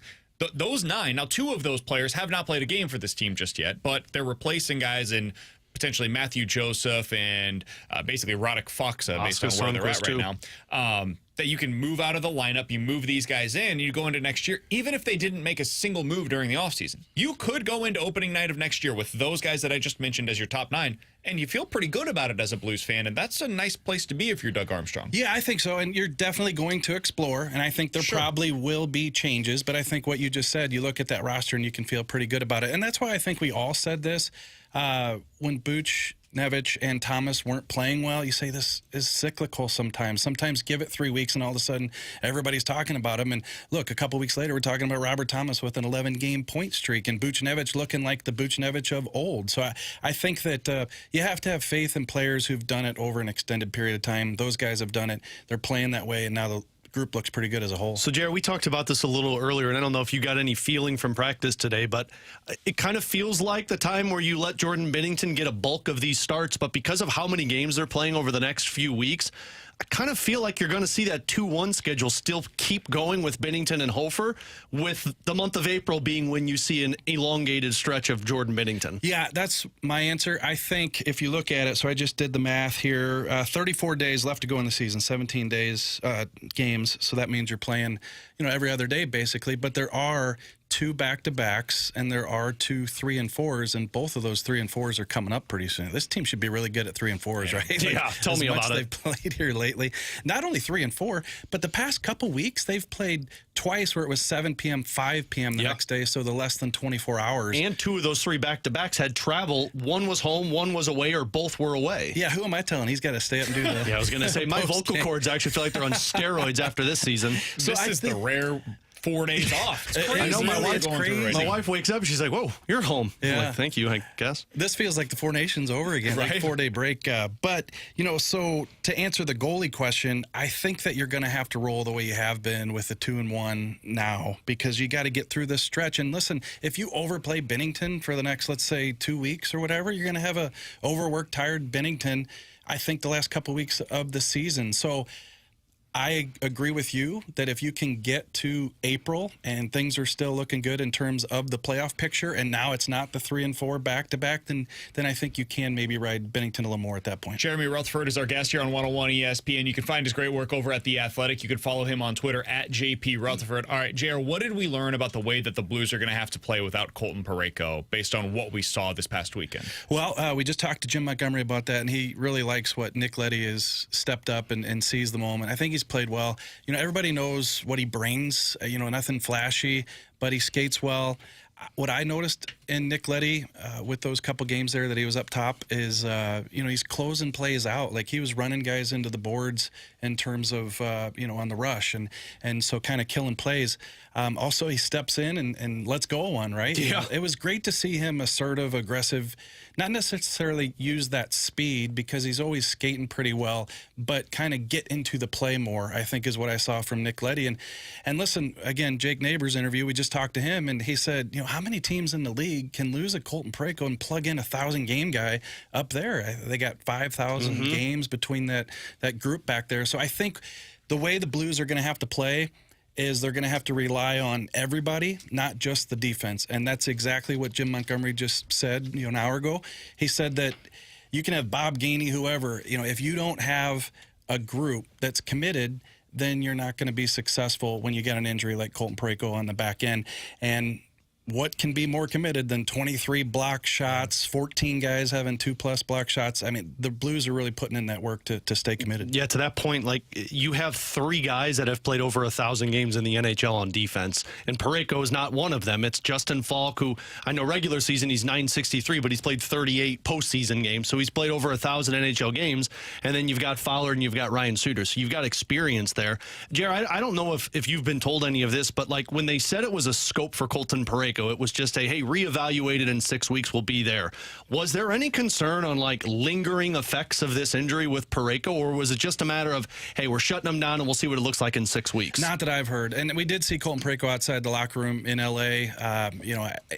Those 9, now 2 of those players have not played a game for this team just yet, but they're replacing guys in potentially Matthew Joseph and basically Radek Faksa, based on where they're at right now. That you can move out of the lineup, you move these guys in, you go into next year, even if they didn't make a single move during the offseason. You could go into opening night of next year with those guys that I just mentioned as your top 9, and you feel pretty good about it as a Blues fan, and that's a nice place to be if you're Doug Armstrong. Yeah, I think so, and you're definitely going to explore, and I think there probably will be changes, but I think what you just said, you look at that roster and you can feel pretty good about it, and that's why I think we all said this when Booch, Nevich, and Thomas weren't playing well. You say this is cyclical sometimes. Sometimes give it 3 weeks and all of a sudden everybody's talking about him. And look, a couple weeks later, we're talking about Robert Thomas with an 11-game point streak and Buchnevich looking like the Buchnevich of old. So I think that you have to have faith in players who've done it over an extended period of time. Those guys have done it. They're playing that way, and now the group looks pretty good as a whole. So, Jared, we talked about this a little earlier, and I don't know if you got any feeling from practice today, but it kind of feels like the time where you let Jordan Binnington get a bulk of these starts, but because of how many games they're playing over the next few weeks, I kind of feel like you're going to see that 2-1 schedule still keep going with Binnington and Hofer, with the month of April being when you see an elongated stretch of Jordan Binnington. Yeah, that's my answer. I think if you look at it, so I just did the math here, 34 days left to go in the season, 17 days games, so that means you're playing every other day basically, but there are 2 back-to-backs and there are 2 3 and 4s, and both of those 3 and 4s are coming up pretty soon. This team should be really good at 3 and 4s, right? Yeah, tell me about it. They've played here lately. Not only 3 and 4, but the past couple weeks they've played twice where it was 7 p.m., 5 p.m. the next day, so the less than 24 hours. And 2 of those 3 back-to-backs had travel. One was home, one was away, or both were away. Yeah, who am I telling? He's got to stay up and do that. Yeah, I was going to say, my vocal cords actually feel like they're on steroids after this season. So this is the rare 4 days off. It's crazy. I know my wife's crazy. Right my now. wife wakes up and she's like, whoa, you're home. I'm Yeah. like, thank you, I guess. This feels like the Four Nations over again, like Right. 4-day break. But, so to answer the goalie question, I think that you're going to have to roll the way you have been with the 2-1 now, because you got to get through this stretch. And listen, if you overplay Binnington for the next, let's say, 2 weeks or whatever, you're going to have a overworked, tired Binnington, I think, the last couple weeks of the season. So I agree with you that if you can get to April and things are still looking good in terms of the playoff picture, and now it's not the 3 and 4 back-to-back, then I think you can maybe ride Binnington a little more at that point. Jeremy Rutherford is our guest here on 101 ESPN. You can find his great work over at The Athletic. You can follow him on Twitter at JP Rutherford. All right, JR, what did we learn about the way that the Blues are going to have to play without Colton Parayko based on what we saw this past weekend? Well, we just talked to Jim Montgomery about that, and he really likes what Nick Leddy has stepped up and sees the moment. I think he's played well. Everybody knows what he brings, nothing flashy, but he skates well. What I noticed in Nick Leddy with those couple games there that he was up top is, he's closing plays out. Like, he was running guys into the boards in terms of, on the rush, and so kind of killing plays. Also, he steps in and lets go one, right? Yeah. It was great to see him assertive, aggressive, not necessarily use that speed because he's always skating pretty well, but kind of get into the play more, I think, is what I saw from Nick Leddy. And listen, again, Jake Neighbors' interview, we just talked to him, and he said, how many teams in the league can lose a Colton Parayko and plug in a 1,000-game guy up there? They got 5,000 games between that group back there. So I think the way the Blues are going to have to play is they're going to have to rely on everybody, not just the defense. And that's exactly what Jim Montgomery just said, an hour ago. He said that you can have Bob Gainey, whoever, if you don't have a group that's committed, then you're not going to be successful when you get an injury like Colton Parayko on the back end. And what can be more committed than 23 block shots, 14 guys having 2+ block shots? I mean, the Blues are really putting in that work to stay committed. Yeah, to that point, like, you have 3 guys that have played over 1,000 games in the NHL on defense, and Parayko is not one of them. It's Justin Falk, who I know regular season he's .963, but he's played 38 postseason games, so he's played over 1,000 NHL games. And then you've got Fowler and you've got Ryan Suter, so you've got experience there. Jared, I don't know if you've been told any of this, but like when they said it was a scope for Colton Parayko, it was just hey, reevaluate it in 6 weeks, we'll be there. Was there any concern on like lingering effects of this injury with Parayko, or was it just a matter of, hey, we're shutting him down and we'll see what it looks like in 6 weeks? Not that I've heard. And we did see Colton Parayko outside the locker room in L.A.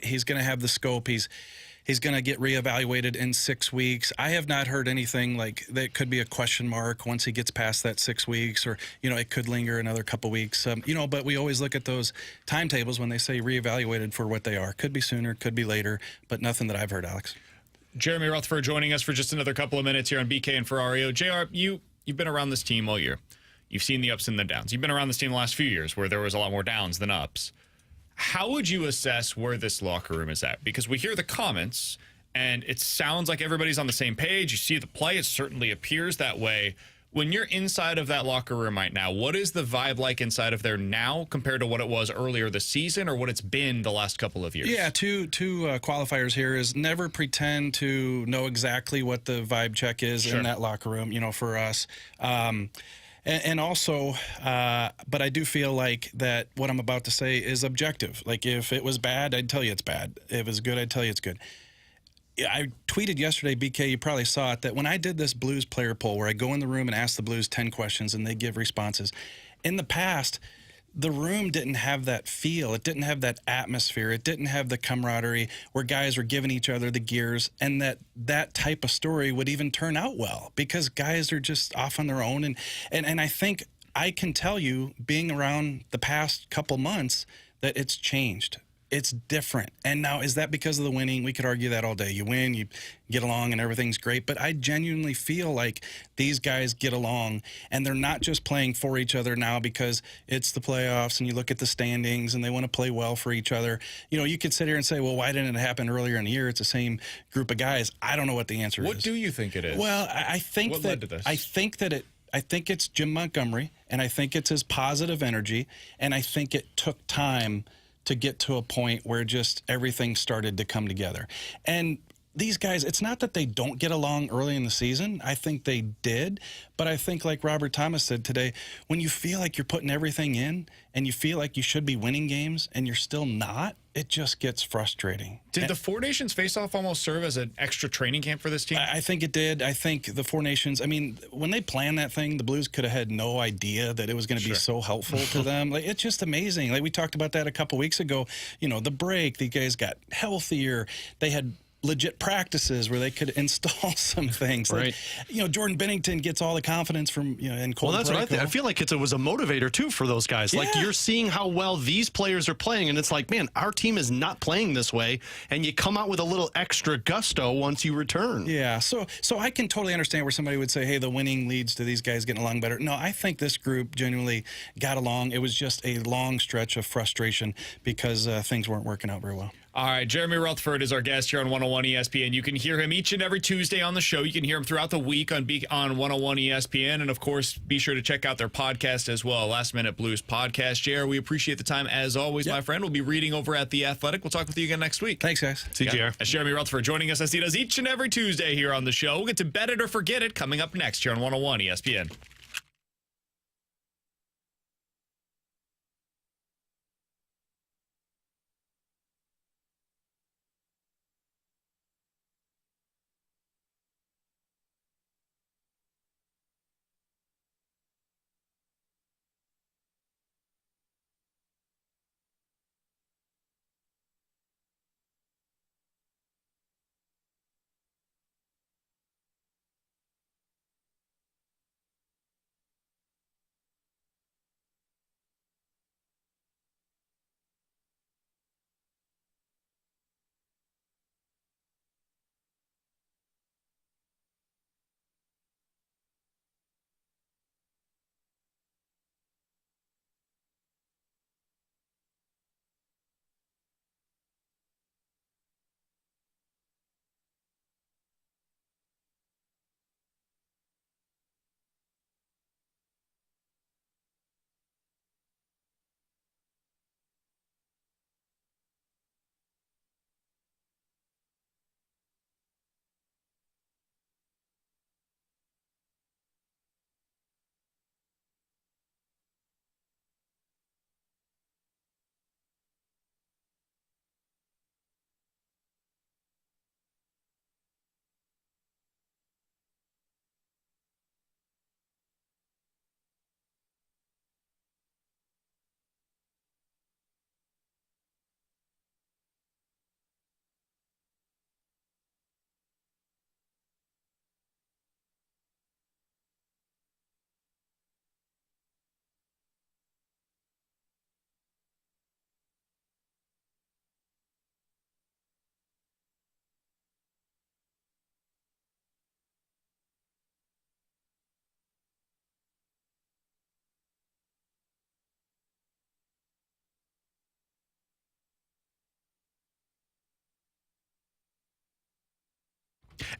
He's going to have the scope. He's going to get reevaluated in 6 weeks. I have not heard anything like that could be a question mark once he gets past that 6 weeks, or, it could linger another couple weeks. But we always look at those timetables when they say reevaluated for what they are. Could be sooner, could be later, but nothing that I've heard, Alex. Jeremy Rutherford joining us for just another couple of minutes here on BK and Ferrario. JR, you've been around this team all year. You've seen the ups and the downs. You've been around this team the last few years where there was a lot more downs than ups. How would you assess where this locker room is at? Because we hear the comments, and it sounds like everybody's on the same page. You see the play. It certainly appears that way. When you're inside of that locker room right now, what is the vibe like inside of there now compared to what it was earlier this season or what it's been the last couple of years? Yeah, two qualifiers here is never pretend to know exactly what the vibe check is in that locker room, for us. And also, but I do feel like that what I'm about to say is objective. Like, if it was bad, I'd tell you it's bad. If it was good, I'd tell you it's good. I tweeted yesterday, BK, you probably saw it, that when I did this Blues player poll where I go in the room and ask the Blues 10 questions and they give responses, in the past, the room didn't have that feel. It didn't have that atmosphere. It didn't have the camaraderie where guys were giving each other the gears, and that type of story would even turn out well because guys are just off on their own. And I think I can tell you, being around the past couple months, that it's changed. it's different. And now, is that because of the winning? We could argue that all day. You win, you get along, and everything's great. But I genuinely feel like these guys get along, and they're not just playing for each other now because it's the playoffs and you look at the standings and they want to play well for each other. You know, you could sit here and say, well, why didn't it happen earlier in the year? It's the same group of guys. I don't know what the answer is. What do you think it is? Well, I think what that led to this? I think it's Jim Montgomery, and I think it's his positive energy, and I think it took time to get to a point where just everything started to come together. And these guys, it's not that they don't get along early in the season. I think they did. But I think, like Robert Thomas said today, when you feel like you're putting everything in and you feel like you should be winning games and you're still not, it just gets frustrating. Did the Four Nations face-off almost serve as an extra training camp for this team? I think it did. I think the Four Nations, I mean, when they planned that thing, the Blues could have had no idea that it was going to be so helpful to them. Like, it's just amazing. Like, we talked about that a couple weeks ago. You know, the break, the guys got healthier. They had legit practices where they could install some things. Right. Like, you know, Jordan Binnington gets all the confidence from, you know, and Cole. Well, that's what I think. I feel like it was a motivator, too, for those guys. Yeah. Like, you're seeing how well these players are playing, and it's like, man, our team is not playing this way, and you come out with a little extra gusto once you return. Yeah, so I can totally understand where somebody would say, hey, the winning leads to these guys getting along better. No, I think this group genuinely got along. It was just a long stretch of frustration because things weren't working out very well. All right, Jeremy Rutherford is our guest here on 101 ESPN. You can hear him each and every Tuesday on the show. You can hear him throughout the week on 101 ESPN. And, of course, be sure to check out their podcast as well, Last Minute Blues Podcast. JR, we appreciate the time as always, my friend. We'll be reading over at The Athletic. We'll talk with you again next week. Thanks, guys. See you, JR. That's Jeremy Rutherford joining us as he does each and every Tuesday here on the show. We'll get to Bet It or Forget It coming up next here on 101 ESPN.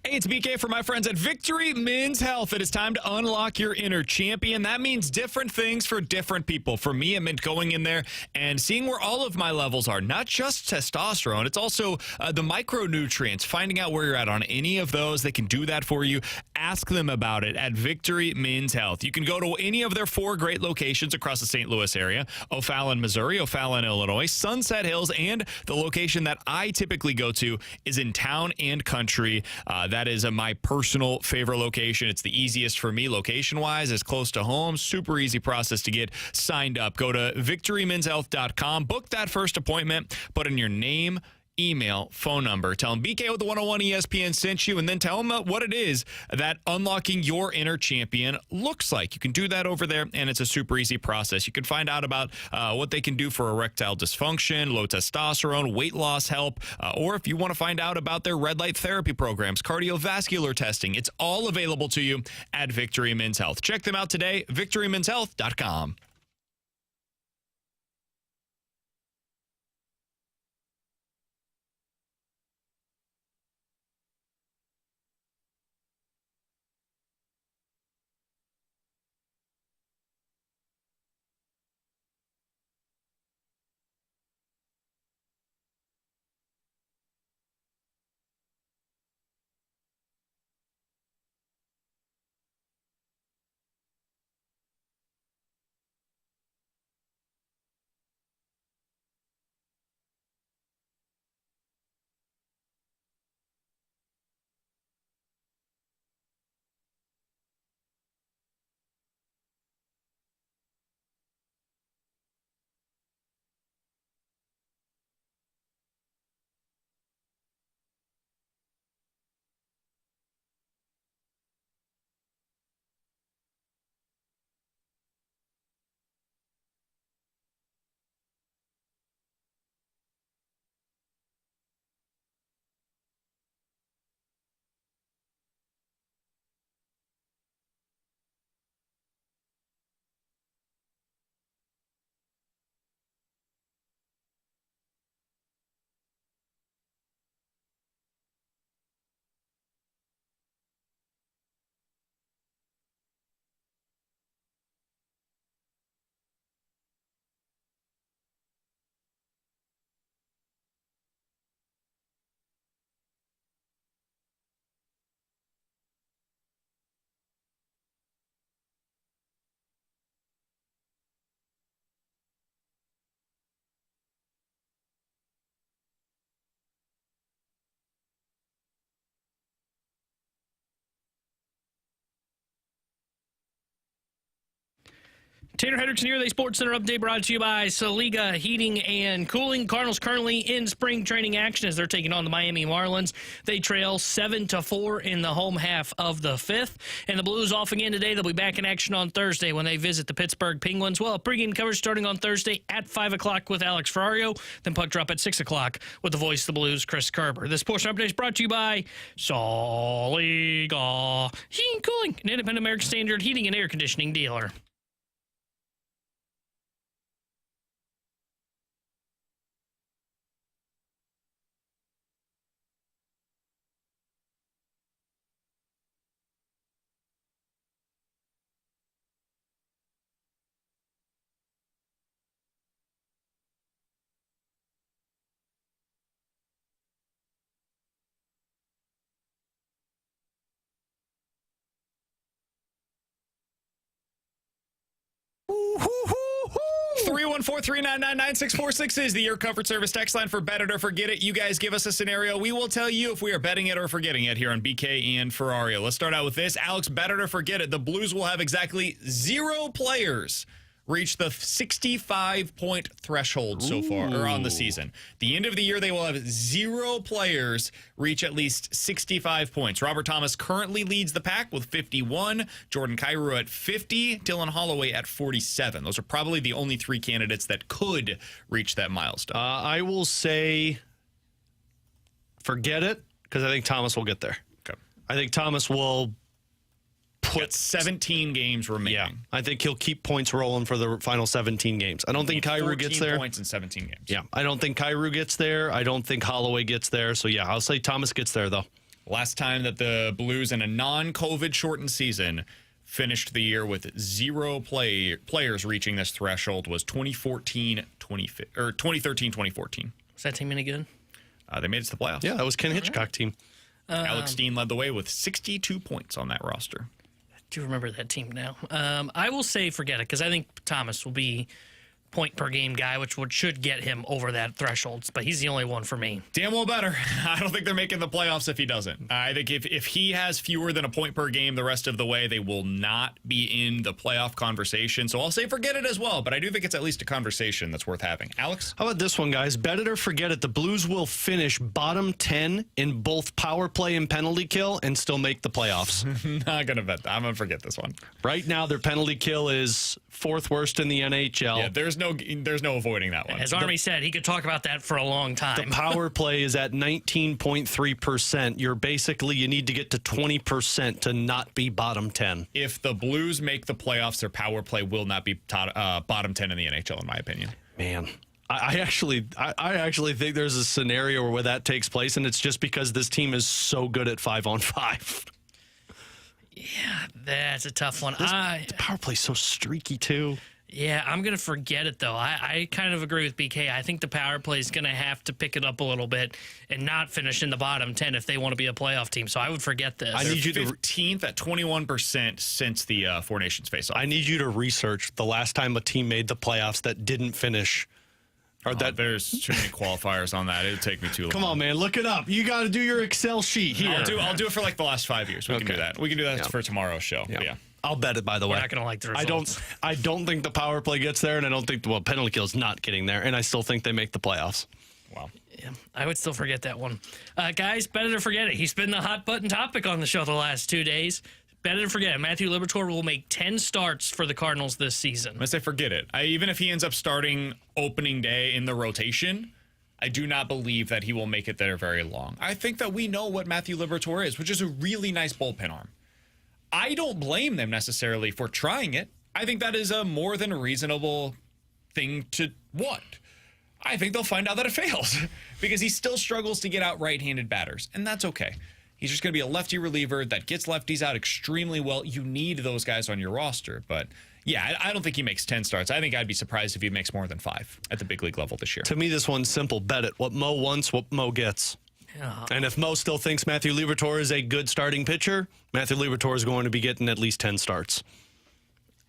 Hey, it's BK for my friends at Victory Men's Health. It is time to unlock your inner champion. That means different things for different people. For me, it meant going in there and seeing where all of my levels are, not just testosterone. It's also the micronutrients, finding out where you're at on any of those. They can do that for you. Ask them about it at Victory Men's Health. You can go to any of their 4 great locations across the St. Louis area: O'Fallon, Missouri, O'Fallon, Illinois, Sunset Hills, and the location that I typically go to is in Town and Country. That is my personal favorite location. It's the easiest for me location-wise. It's close to home. Super easy process to get signed up. Go to victorymenshealth.com. Book that first appointment. Put in your name, email, phone number. Tell them BK with the 101 ESPN sent you, and then tell them what it is that unlocking your inner champion looks like. You can do that over there, and it's a super easy process. You can find out about what they can do for erectile dysfunction, low testosterone, weight loss help, or if you want to find out about their red light therapy programs, cardiovascular testing. It's all available to you at Victory Men's Health. Check them out today, victorymenshealth.com. Tanner Hendrickson here, the Sports Center update brought to you by Saliga Heating and Cooling. Cardinals currently in spring training action as they're taking on the Miami Marlins. They trail 7-4 in the home half of the fifth. And the Blues off again today. They'll be back in action on Thursday when they visit the Pittsburgh Penguins. Well, pregame coverage starting on Thursday at 5 o'clock with Alex Ferrario. Then puck drop at 6 o'clock with the voice of the Blues, Chris Kerber. This portion update is brought to you by Saliga Heating and Cooling, an independent American Standard heating and air conditioning dealer. Woo-hoo-hoo-hoo! 314-399-9646 is the Your Comfort Service text line for Bet It or Forget It. You guys give us a scenario. We will tell you if we are betting it or forgetting it here on BK and Ferrario. Let's start out with this. Alex, bet it or forget it. The Blues will have exactly 0 players reach the 65-point threshold so far, or on the season. The end of the year, they will have 0 players reach at least 65 points. Robert Thomas currently leads the pack with 51, Jordan Kyrou at 50, Dylan Holloway at 47. Those are probably the only 3 candidates that could reach that milestone. I will say forget it, because I think Thomas will get there. Okay. I think Thomas will put 17 games remaining. Yeah, I think he'll keep points rolling for the final 17 games. I don't think Kyrou gets there. 14 points in 17 games. Yeah, I don't think Kyrou gets there. I don't think Holloway gets there. So, yeah, I'll say Thomas gets there, though. Last time that the Blues in a non-COVID shortened season finished the year with 0 players reaching this threshold was 2013-2014. Was that team any good? They made it to the playoffs. Yeah, that was Ken Hitchcock team. Alex Steen led the way with 62 points on that roster. I do remember that team now. I will say forget it because I think Thomas will be point-per-game guy, which should get him over that threshold. But he's the only one for me. Damn well better. I don't think they're making the playoffs if he doesn't. I think if he has fewer than a point per game the rest of the way, they will not be in the playoff conversation. So I'll say forget it as well, but I do think it's at least a conversation that's worth having. Alex? How about this one, guys? Bet it or forget it. The Blues will finish bottom 10 in both power play and penalty kill and still make the playoffs. Not going to bet that. I'm going to forget this one. Right now, their penalty kill is 4th worst in the NHL. Yeah, there's no avoiding that one. As Army said, he could talk about that for a long time. The power play is at 19.3%. You need to get to 20% to not be bottom 10. If the Blues make the playoffs, their power play will not be bottom 10 in the NHL, in my opinion. Man, I actually think there's a scenario where that takes place, and it's just because this team is so good at 5-on-5. Yeah, that's a tough one. The power play's so streaky, too. Yeah, I'm going to forget it, though. I kind of agree with BK. I think the power play is going to have to pick it up a little bit and not finish in the bottom 10 if they want to be a playoff team. So I would forget this. I need you 15th at 21% since the Four Nations face-off. I need you to research the last time a team made the playoffs that didn't finish. Or that there's too many qualifiers on that. It'd take me too long. Come on, man. Look it up. You got to do your Excel sheet here. I'll do it for like the last 5 years. We can do that. We can do that for tomorrow's show. Yeah. I'll bet it, by the way. We're not going to like the results. I don't think the power play gets there, and I don't think penalty kill is not getting there, and I still think they make the playoffs. Wow. Yeah, I would still forget that one. Guys, better to forget it. He's been the hot button topic on the show the last 2 days. Better to forget it. Matthew Liberatore will make 10 starts for the Cardinals this season. I'm going to say forget it. Even if he ends up starting opening day in the rotation, I do not believe that he will make it there very long. I think that we know what Matthew Liberatore is, which is a really nice bullpen arm. I don't blame them necessarily for trying it. I think that is a more than reasonable thing to want. I think they'll find out that it fails because he still struggles to get out right-handed batters, and that's okay. He's just going to be a lefty reliever that gets lefties out extremely well. You need those guys on your roster, but yeah, I don't think he makes 10 starts. I think I'd be surprised if he makes more than 5 at the big league level this year. To me, this one's simple. Bet it. What Mo wants, what Mo gets. Yeah. And if Mo still thinks Matthew Liberatore is a good starting pitcher, Matthew Liberatore is going to be getting at least 10 starts.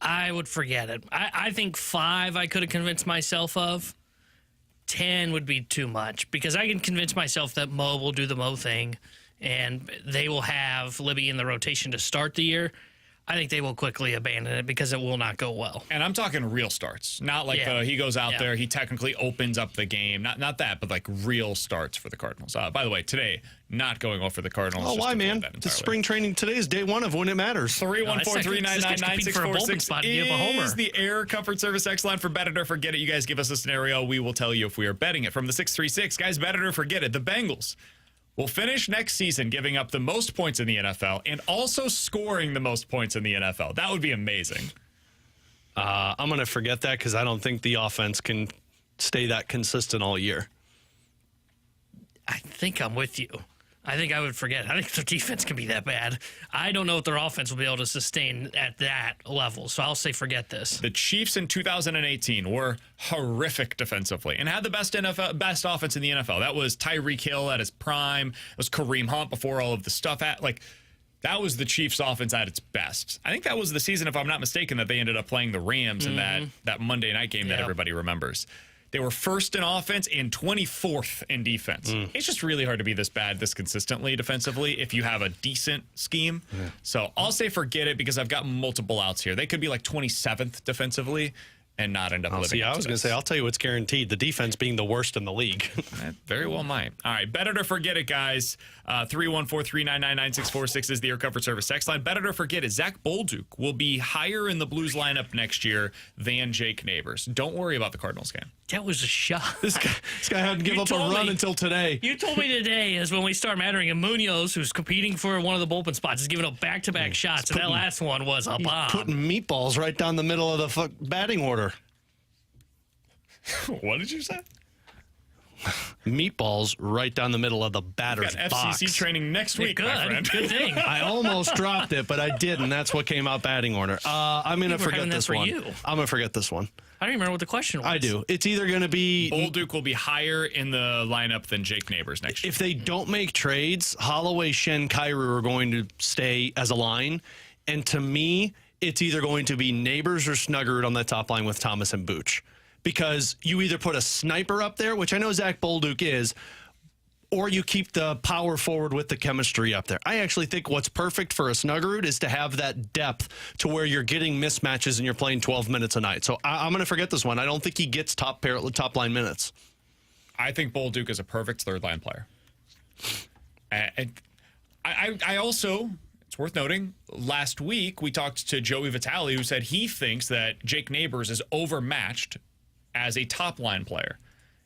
I would forget it. I think 5 I could have convinced myself of. 10 would be too much because I can convince myself that Mo will do the Mo thing and they will have Libby in the rotation to start the year. I think they will quickly abandon it because it will not go well. And I'm talking real starts, not like he goes out there, he technically opens up the game, not that, but like real starts for the Cardinals. By the way, today not going well for the Cardinals. Oh, why, man? The spring training today is day 1 of when it matters. 314-399-9646 is the Air Comfort Service X line for Bet It or Forget It. You guys give us a scenario, we will tell you if we are betting it. From the 636, guys, Bet It or Forget It. The Bengals will finish next season giving up the most points in the NFL and also scoring the most points in the NFL. That would be amazing. I'm going to forget that because I don't think the offense can stay that consistent all year. I think I'm with you. I think I would forget. I think their defense can be that bad. I don't know if their offense will be able to sustain at that level, so I'll say forget this. The Chiefs in 2018 were horrific defensively and had the best offense in the NFL. That was Tyreek Hill at his prime. It was Kareem Hunt before all of the stuff. That was the Chiefs' offense at its best. I think that was the season, if I'm not mistaken, that they ended up playing the Rams in that Monday night game that everybody remembers. They were first in offense and 24th in defense. It's just really hard to be this bad, this consistently defensively if you have a decent scheme. Yeah. So I'll say forget it because I've got multiple outs here. They could be like 27th defensively and not end up living. I was going to say, I'll tell you what's guaranteed. The defense being the worst in the league. That very well might. All right, bet it or forget it, guys. 314-399-9646 is the Air Comfort Service text line. Bet it or forget it. Zack Bolduc will be higher in the Blues lineup next year than Jake Neighbors. Don't worry about the Cardinals game. That was a shot. This guy hadn't given up a run until today. You told me today is when we start mattering, and Munoz, who's competing for one of the bullpen spots, is giving up back-to-back shots, and that last one was a bomb. Putting meatballs right down the middle of the batting order. What did you say? Meatballs right down the middle of the batter's box. FCC training next week, my friend. Good thing. I almost dropped it, but I didn't. That's what came out batting order. I'm going to forget this one. I'm going to forget this one. I don't even remember what the question was. I do. It's either going to be... Bolduc will be higher in the lineup than Jake Neighbors next year. If they don't make trades, Holloway, Shen, Kyrou are going to stay as a line. And to me, it's either going to be Neighbors or Snuggerud on that top line with Thomas and Booch. because you either put a sniper up there, which I know Zack Bolduc is, or you keep the power forward with the chemistry up there. I actually think what's perfect for a Snuggerud is to have that depth to where you're getting mismatches and you're playing 12 minutes a night. So I'm going to forget this one. I don't think he gets top line minutes. I think Bolduc is a perfect third-line player. And I also, it's worth noting, last week we talked to Joey Vitale, who said he thinks that Jake Neighbors is overmatched as a top-line player.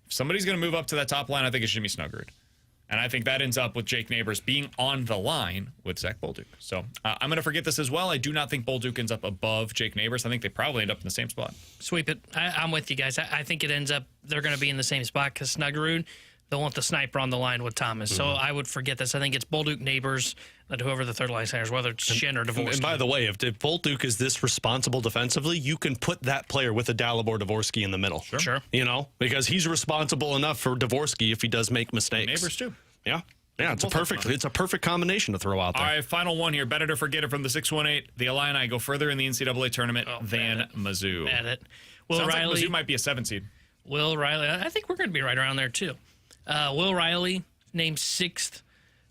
If somebody's going to move up to that top line, I think it's Jimmy Snuggerud. And I think that ends up with Jake Neighbors being on the line with Zack Bolduc. So I'm going to forget this as well. I do not think Bolduc ends up above Jake Neighbors. I think they probably end up in the same spot. Sweep it. I'm with you guys. I think it ends up they're going to be in the same spot because Snuggerud, they'll want the sniper on the line with Thomas. So I would forget this. I think it's Bolduc, Neighbors, and whoever the third line center is, whether it's Shen or Dvorsky. And by the way, if Bolduc is this responsible defensively, you can put that player with a Dalibor Dvorsky in the middle. Sure. You know, because he's responsible enough for Dvorsky if he does make mistakes. Neighbors too. Yeah. Yeah, it's a perfect combination to throw out there. All right, final one here. Better to forget it from the 618. The Illini go further in the NCAA tournament than Mizzou. At it. Will Sounds Riley, like Mizzou might be a 7 seed. Will Riley, I think we're going to be right around there too. Will Riley named 6th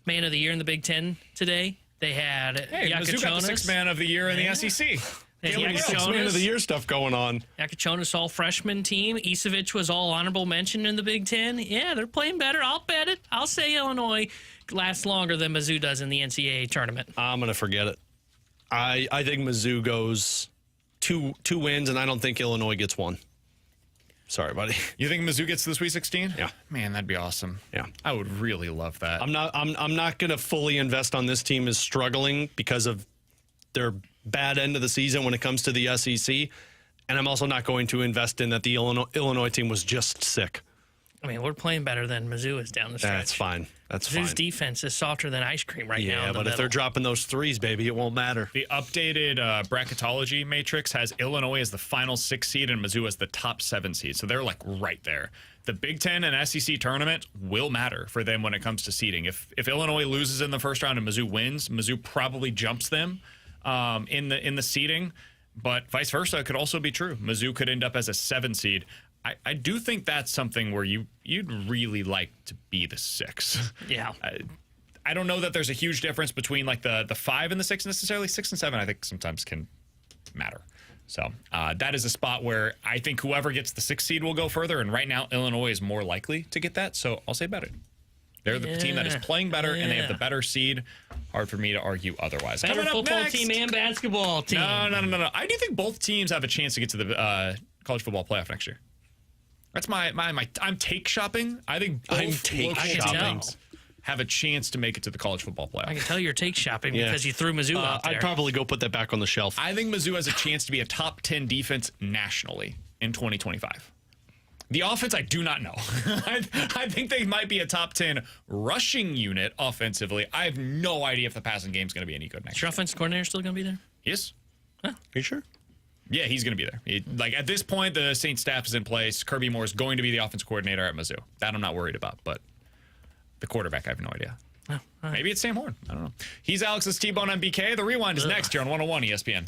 man of the year in the Big Ten today. They had Mizzou got the 6th man of the year in the SEC. Six man of the year stuff going on. Yakachonis all freshman team. Isevich was all honorable mention in the Big Ten. Yeah, they're playing better. I'll bet it. I'll say Illinois lasts longer than Mizzou does in the NCAA tournament. I'm going to forget it. I think Mizzou goes two wins, and I don't think Illinois gets one. Sorry, buddy. You think Mizzou gets to the Sweet 16? Yeah. Man, that'd be awesome. Yeah. I would really love that. I'm not going to fully invest on this team is struggling because of their bad end of the season when it comes to the SEC, and I'm also not going to invest in that the Illinois team was just sick. I mean, we're playing better than Mizzou is down the stretch. That's fine. Mizzou's defense is softer than ice cream right now. Yeah, but if they're dropping those threes, baby, it won't matter. The updated bracketology matrix has Illinois as the final 6 seed and Mizzou as the top 7 seed. So they're like right there. The Big Ten and SEC tournament will matter for them when it comes to seeding. If Illinois loses in the first round and Mizzou wins, Mizzou probably jumps them in the seeding. But vice versa, it could also be true. Mizzou could end up as a 7 seed. I do think that's something where you'd really like to be the 6. Yeah. I don't know that there's a huge difference between like the 5 and the 6 necessarily. 6 and 7 I think sometimes can matter. So that is a spot where I think whoever gets the 6 seed will go further. And right now Illinois is more likely to get that. So I'll say bet it. They're the team that is playing better and they have the better seed. Hard for me to argue otherwise. Better football team and basketball team. No. I do think both teams have a chance to get to the college football playoff next year. That's I'm take shopping. I think both teams have a chance to make it to the college football playoff. I can tell you're take shopping because you threw Mizzou out there. I'd probably go put that back on the shelf. I think Mizzou has a chance to be a top 10 defense nationally in 2025. The offense, I do not know. I think they might be a top 10 rushing unit offensively. I have no idea if the passing game is going to be any good next year. Is your offensive coordinator still going to be there? Yes. Huh? Are you sure? Yeah, he's going to be there. At this point, the Saints staff is in place. Kirby Moore is going to be the offensive coordinator at Mizzou. That I'm not worried about, but the quarterback, I have no idea. Oh, right. Maybe it's Sam Horn. I don't know. He's Alex's T-Bone on BK. The Rewind is next here on 101 ESPN.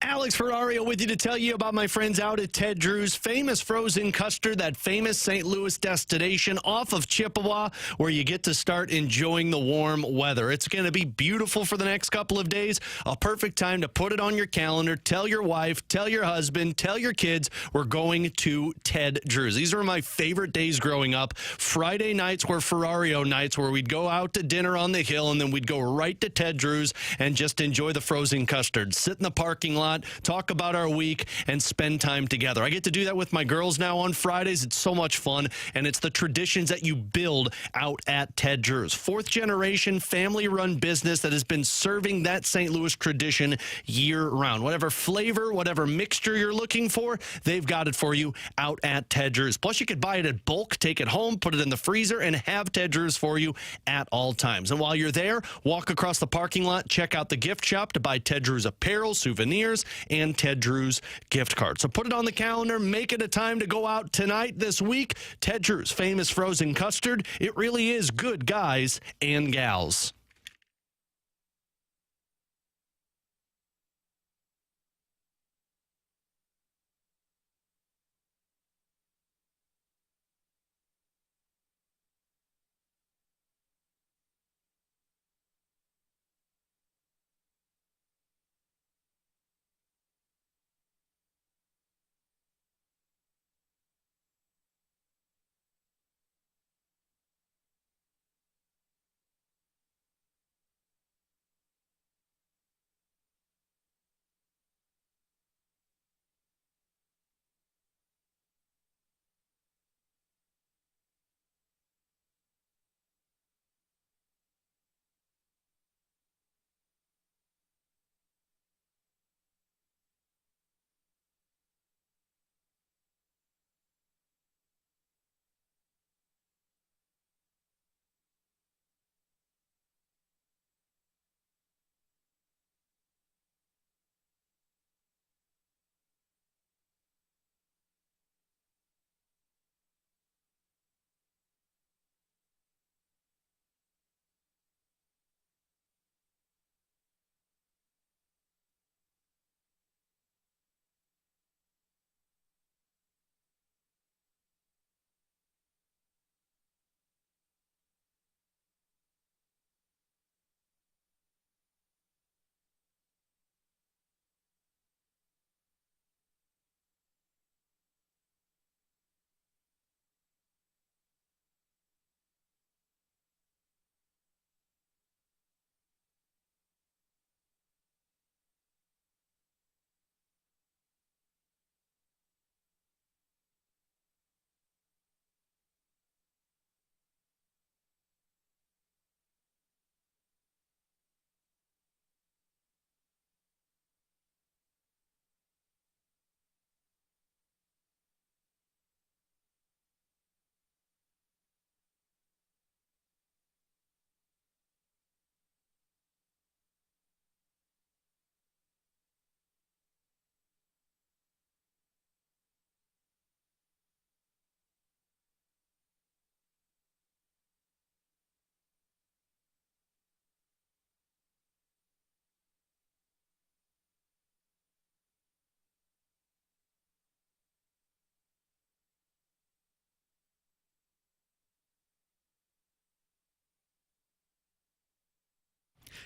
Alex Ferrario with you to tell you about my friends out at Ted Drew's famous frozen custard, that famous St. Louis destination off of Chippewa, where you get to start enjoying the warm weather. It's going to be beautiful for the next couple of days. A perfect time to put it on your calendar. Tell your wife, tell your husband, tell your kids we're going to Ted Drew's. These were my favorite days growing up. Friday nights were Ferrario nights, where we'd go out to dinner on the hill and then we'd go right to Ted Drew's and just enjoy the frozen custard. Sit in the parking lot, talk about our week, and spend time together. I get to do that with my girls now on Fridays. It's so much fun, and it's the traditions that you build out at Ted Drew's. Fourth generation, family-run business that has been serving that St. Louis tradition year-round. Whatever flavor, whatever mixture you're looking for, they've got it for you out at Ted Drew's. Plus, you could buy it at bulk, take it home, put it in the freezer, and have Ted Drew's for you at all times. And while you're there, walk across the parking lot, check out the gift shop to buy Ted Drew's apparel, souvenirs, and Ted Drew's gift card. So put it on the calendar, make it a time to go out tonight, this week. Ted Drew's famous frozen custard. It really is good, guys and gals.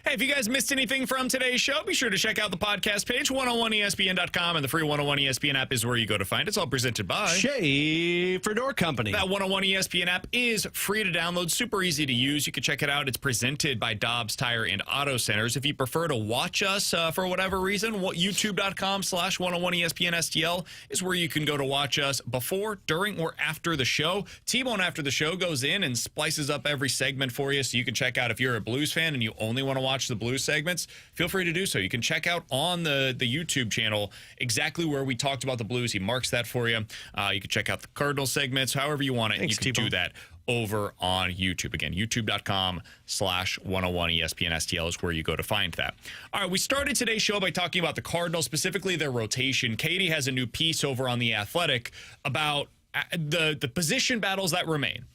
Hey, if you guys missed anything from today's show, be sure to check out the podcast page, 101ESPN.com, and the free 101 ESPN app is where you go to find it. It's all presented by Schaefer Door Company. That 101 ESPN app is free to download, super easy to use. You can check it out. It's presented by Dobbs Tire and Auto Centers. If you prefer to watch us for whatever reason, youtube.com/101ESPN STL is where you can go to watch us before, during, or after the show. T-Bone after the show goes in and splices up every segment for you, so you can check out if you're a Blues fan and you only want to watch the Blues segments, feel free to do so. You can check out on the YouTube channel exactly where we talked about the Blues. He marks that for you. You can check out the Cardinals segments, however you want it. Thanks, you can do that over on YouTube. Again, youtube.com/101 ESPN STL is where you go to find that. All right, we started today's show by talking about the Cardinals, specifically their rotation. Katie has a new piece over on The Athletic about the position battles that remain.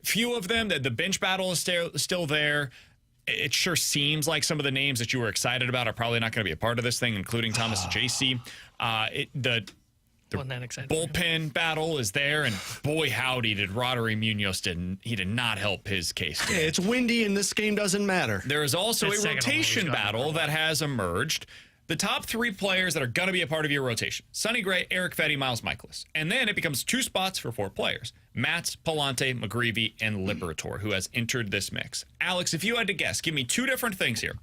Few of them, the bench battle is still there. it sure seems like some of the names that you were excited about are probably not going to be a part of this thing, including Thomas and JC. The bullpen battle is there, and boy, howdy, did Roderick Munoz did not help his case today. It's windy, and this game doesn't matter. There is also a rotation battle that has emerged. The top 3 players that are going to be a part of your rotation: Sonny Gray, Eric Fetty, Miles Michaelis. And then it becomes 2 spots for 4 players: Matz, Palante, McGreevy, and Liberatore, who has entered this mix. Alex, if you had to guess, give me 2 different things here.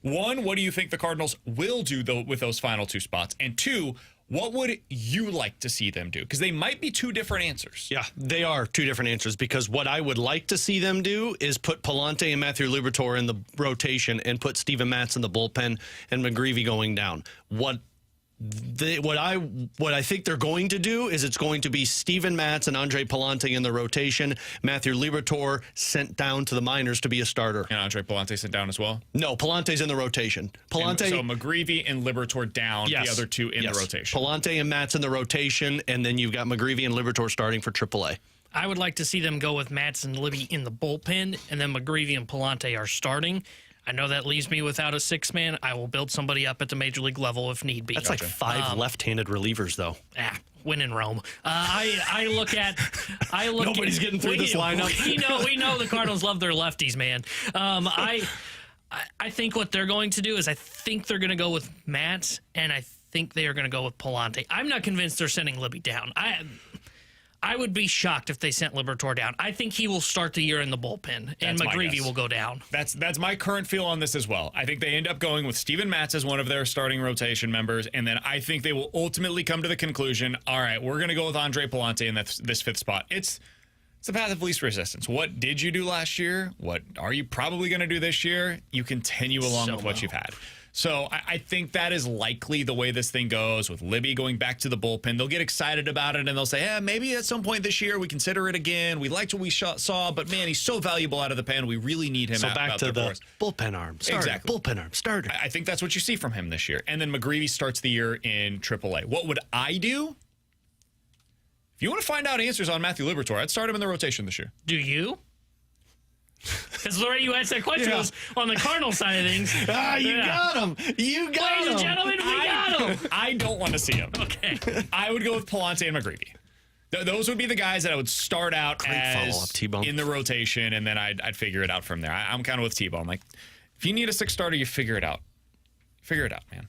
1, what do you think the Cardinals will do with those final 2 spots? And 2, what would you like to see them do? Because they might be 2 different answers. Yeah, they are 2 different answers, because what I would like to see them do is put Palante and Matthew Liberatore in the rotation and put Steven Matz in the bullpen and McGreevy going down. What I think they're going to do is it's going to be Steven Matz and Andre Palante in the rotation, Matthew Liberatore sent down to the minors to be a starter. And Andre Palante sent down as well? No, Palante's in the rotation. Palante. So McGreevy and Liberatore down, yes, the other 2 in the rotation. Palante and Matz in the rotation, and then you've got McGreevy and Liberatore starting for AAA. I would like to see them go with Matz and Libby in the bullpen, and then McGreevy and Palante are starting. I know that leaves me without a 6-man. I will build somebody up at the major league level if need be. That's like 5 left-handed relievers, though. Win in Rome. I look at. Nobody's getting through this lineup. We know the Cardinals love their lefties, man. I think what they're going to do is I think they're going to go with Matz, and I think they are going to go with Palante. I'm not convinced they're sending Libby down. I would be shocked if they sent Liberatore down. I think he will start the year in the bullpen, and McGreevy will go down. That's my current feel on this as well. I think they end up going with Steven Matz as one of their starting rotation members, and then I think they will ultimately come to the conclusion, all right, we're going to go with Andre Palante in this 5th spot. It's the path of least resistance. What did you do last year? What are you probably going to do this year? You continue along with what you've had. So I think that is likely the way this thing goes, with Libby going back to the bullpen. They'll get excited about it, and they'll say, maybe at some point this year we consider it again. We liked what we saw, but, man, he's so valuable out of the pen. We really need him out there for us. So back to the bullpen arm. Exactly. Bullpen arm, starter. I think that's what you see from him this year. And then McGreevy starts the year in AAA. What would I do? If you want to find out answers on Matthew Liberatore, I'd start him in the rotation this year. Do you? Because the way you asked that question was on the Cardinals side of things. You got him. You got him. Ladies and gentlemen, we got him. I don't want to see him. Okay. I would go with Palante and McGreevy. Those would be the guys that I would start out as in the rotation, and then I'd figure it out from there. I'm kind of with T-Bone. Like, if you need a 6th starter, you figure it out. Figure it out, man.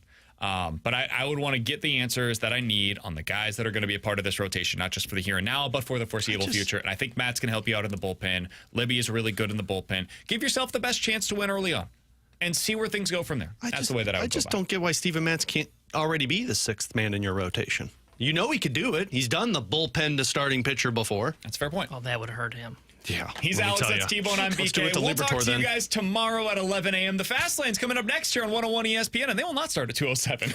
But I would want to get the answers that I need on the guys that are going to be a part of this rotation, not just for the here and now, but for the foreseeable future. And I think Matt's going to help you out in the bullpen. Libby is really good in the bullpen. Give yourself the best chance to win early on and see where things go from there. That's the way that I would go. I just don't get why Steven Matz can't already be the 6th man in your rotation. You know he could do it. He's done the bullpen to starting pitcher before. That's a fair point. Oh, that would hurt him. Yeah. He's Alex, that's T-Bone, I'm BK. We'll talk to you guys tomorrow at 11 a.m. The Fast Lane's coming up next here on 101 ESPN, and they will not start at 2:07.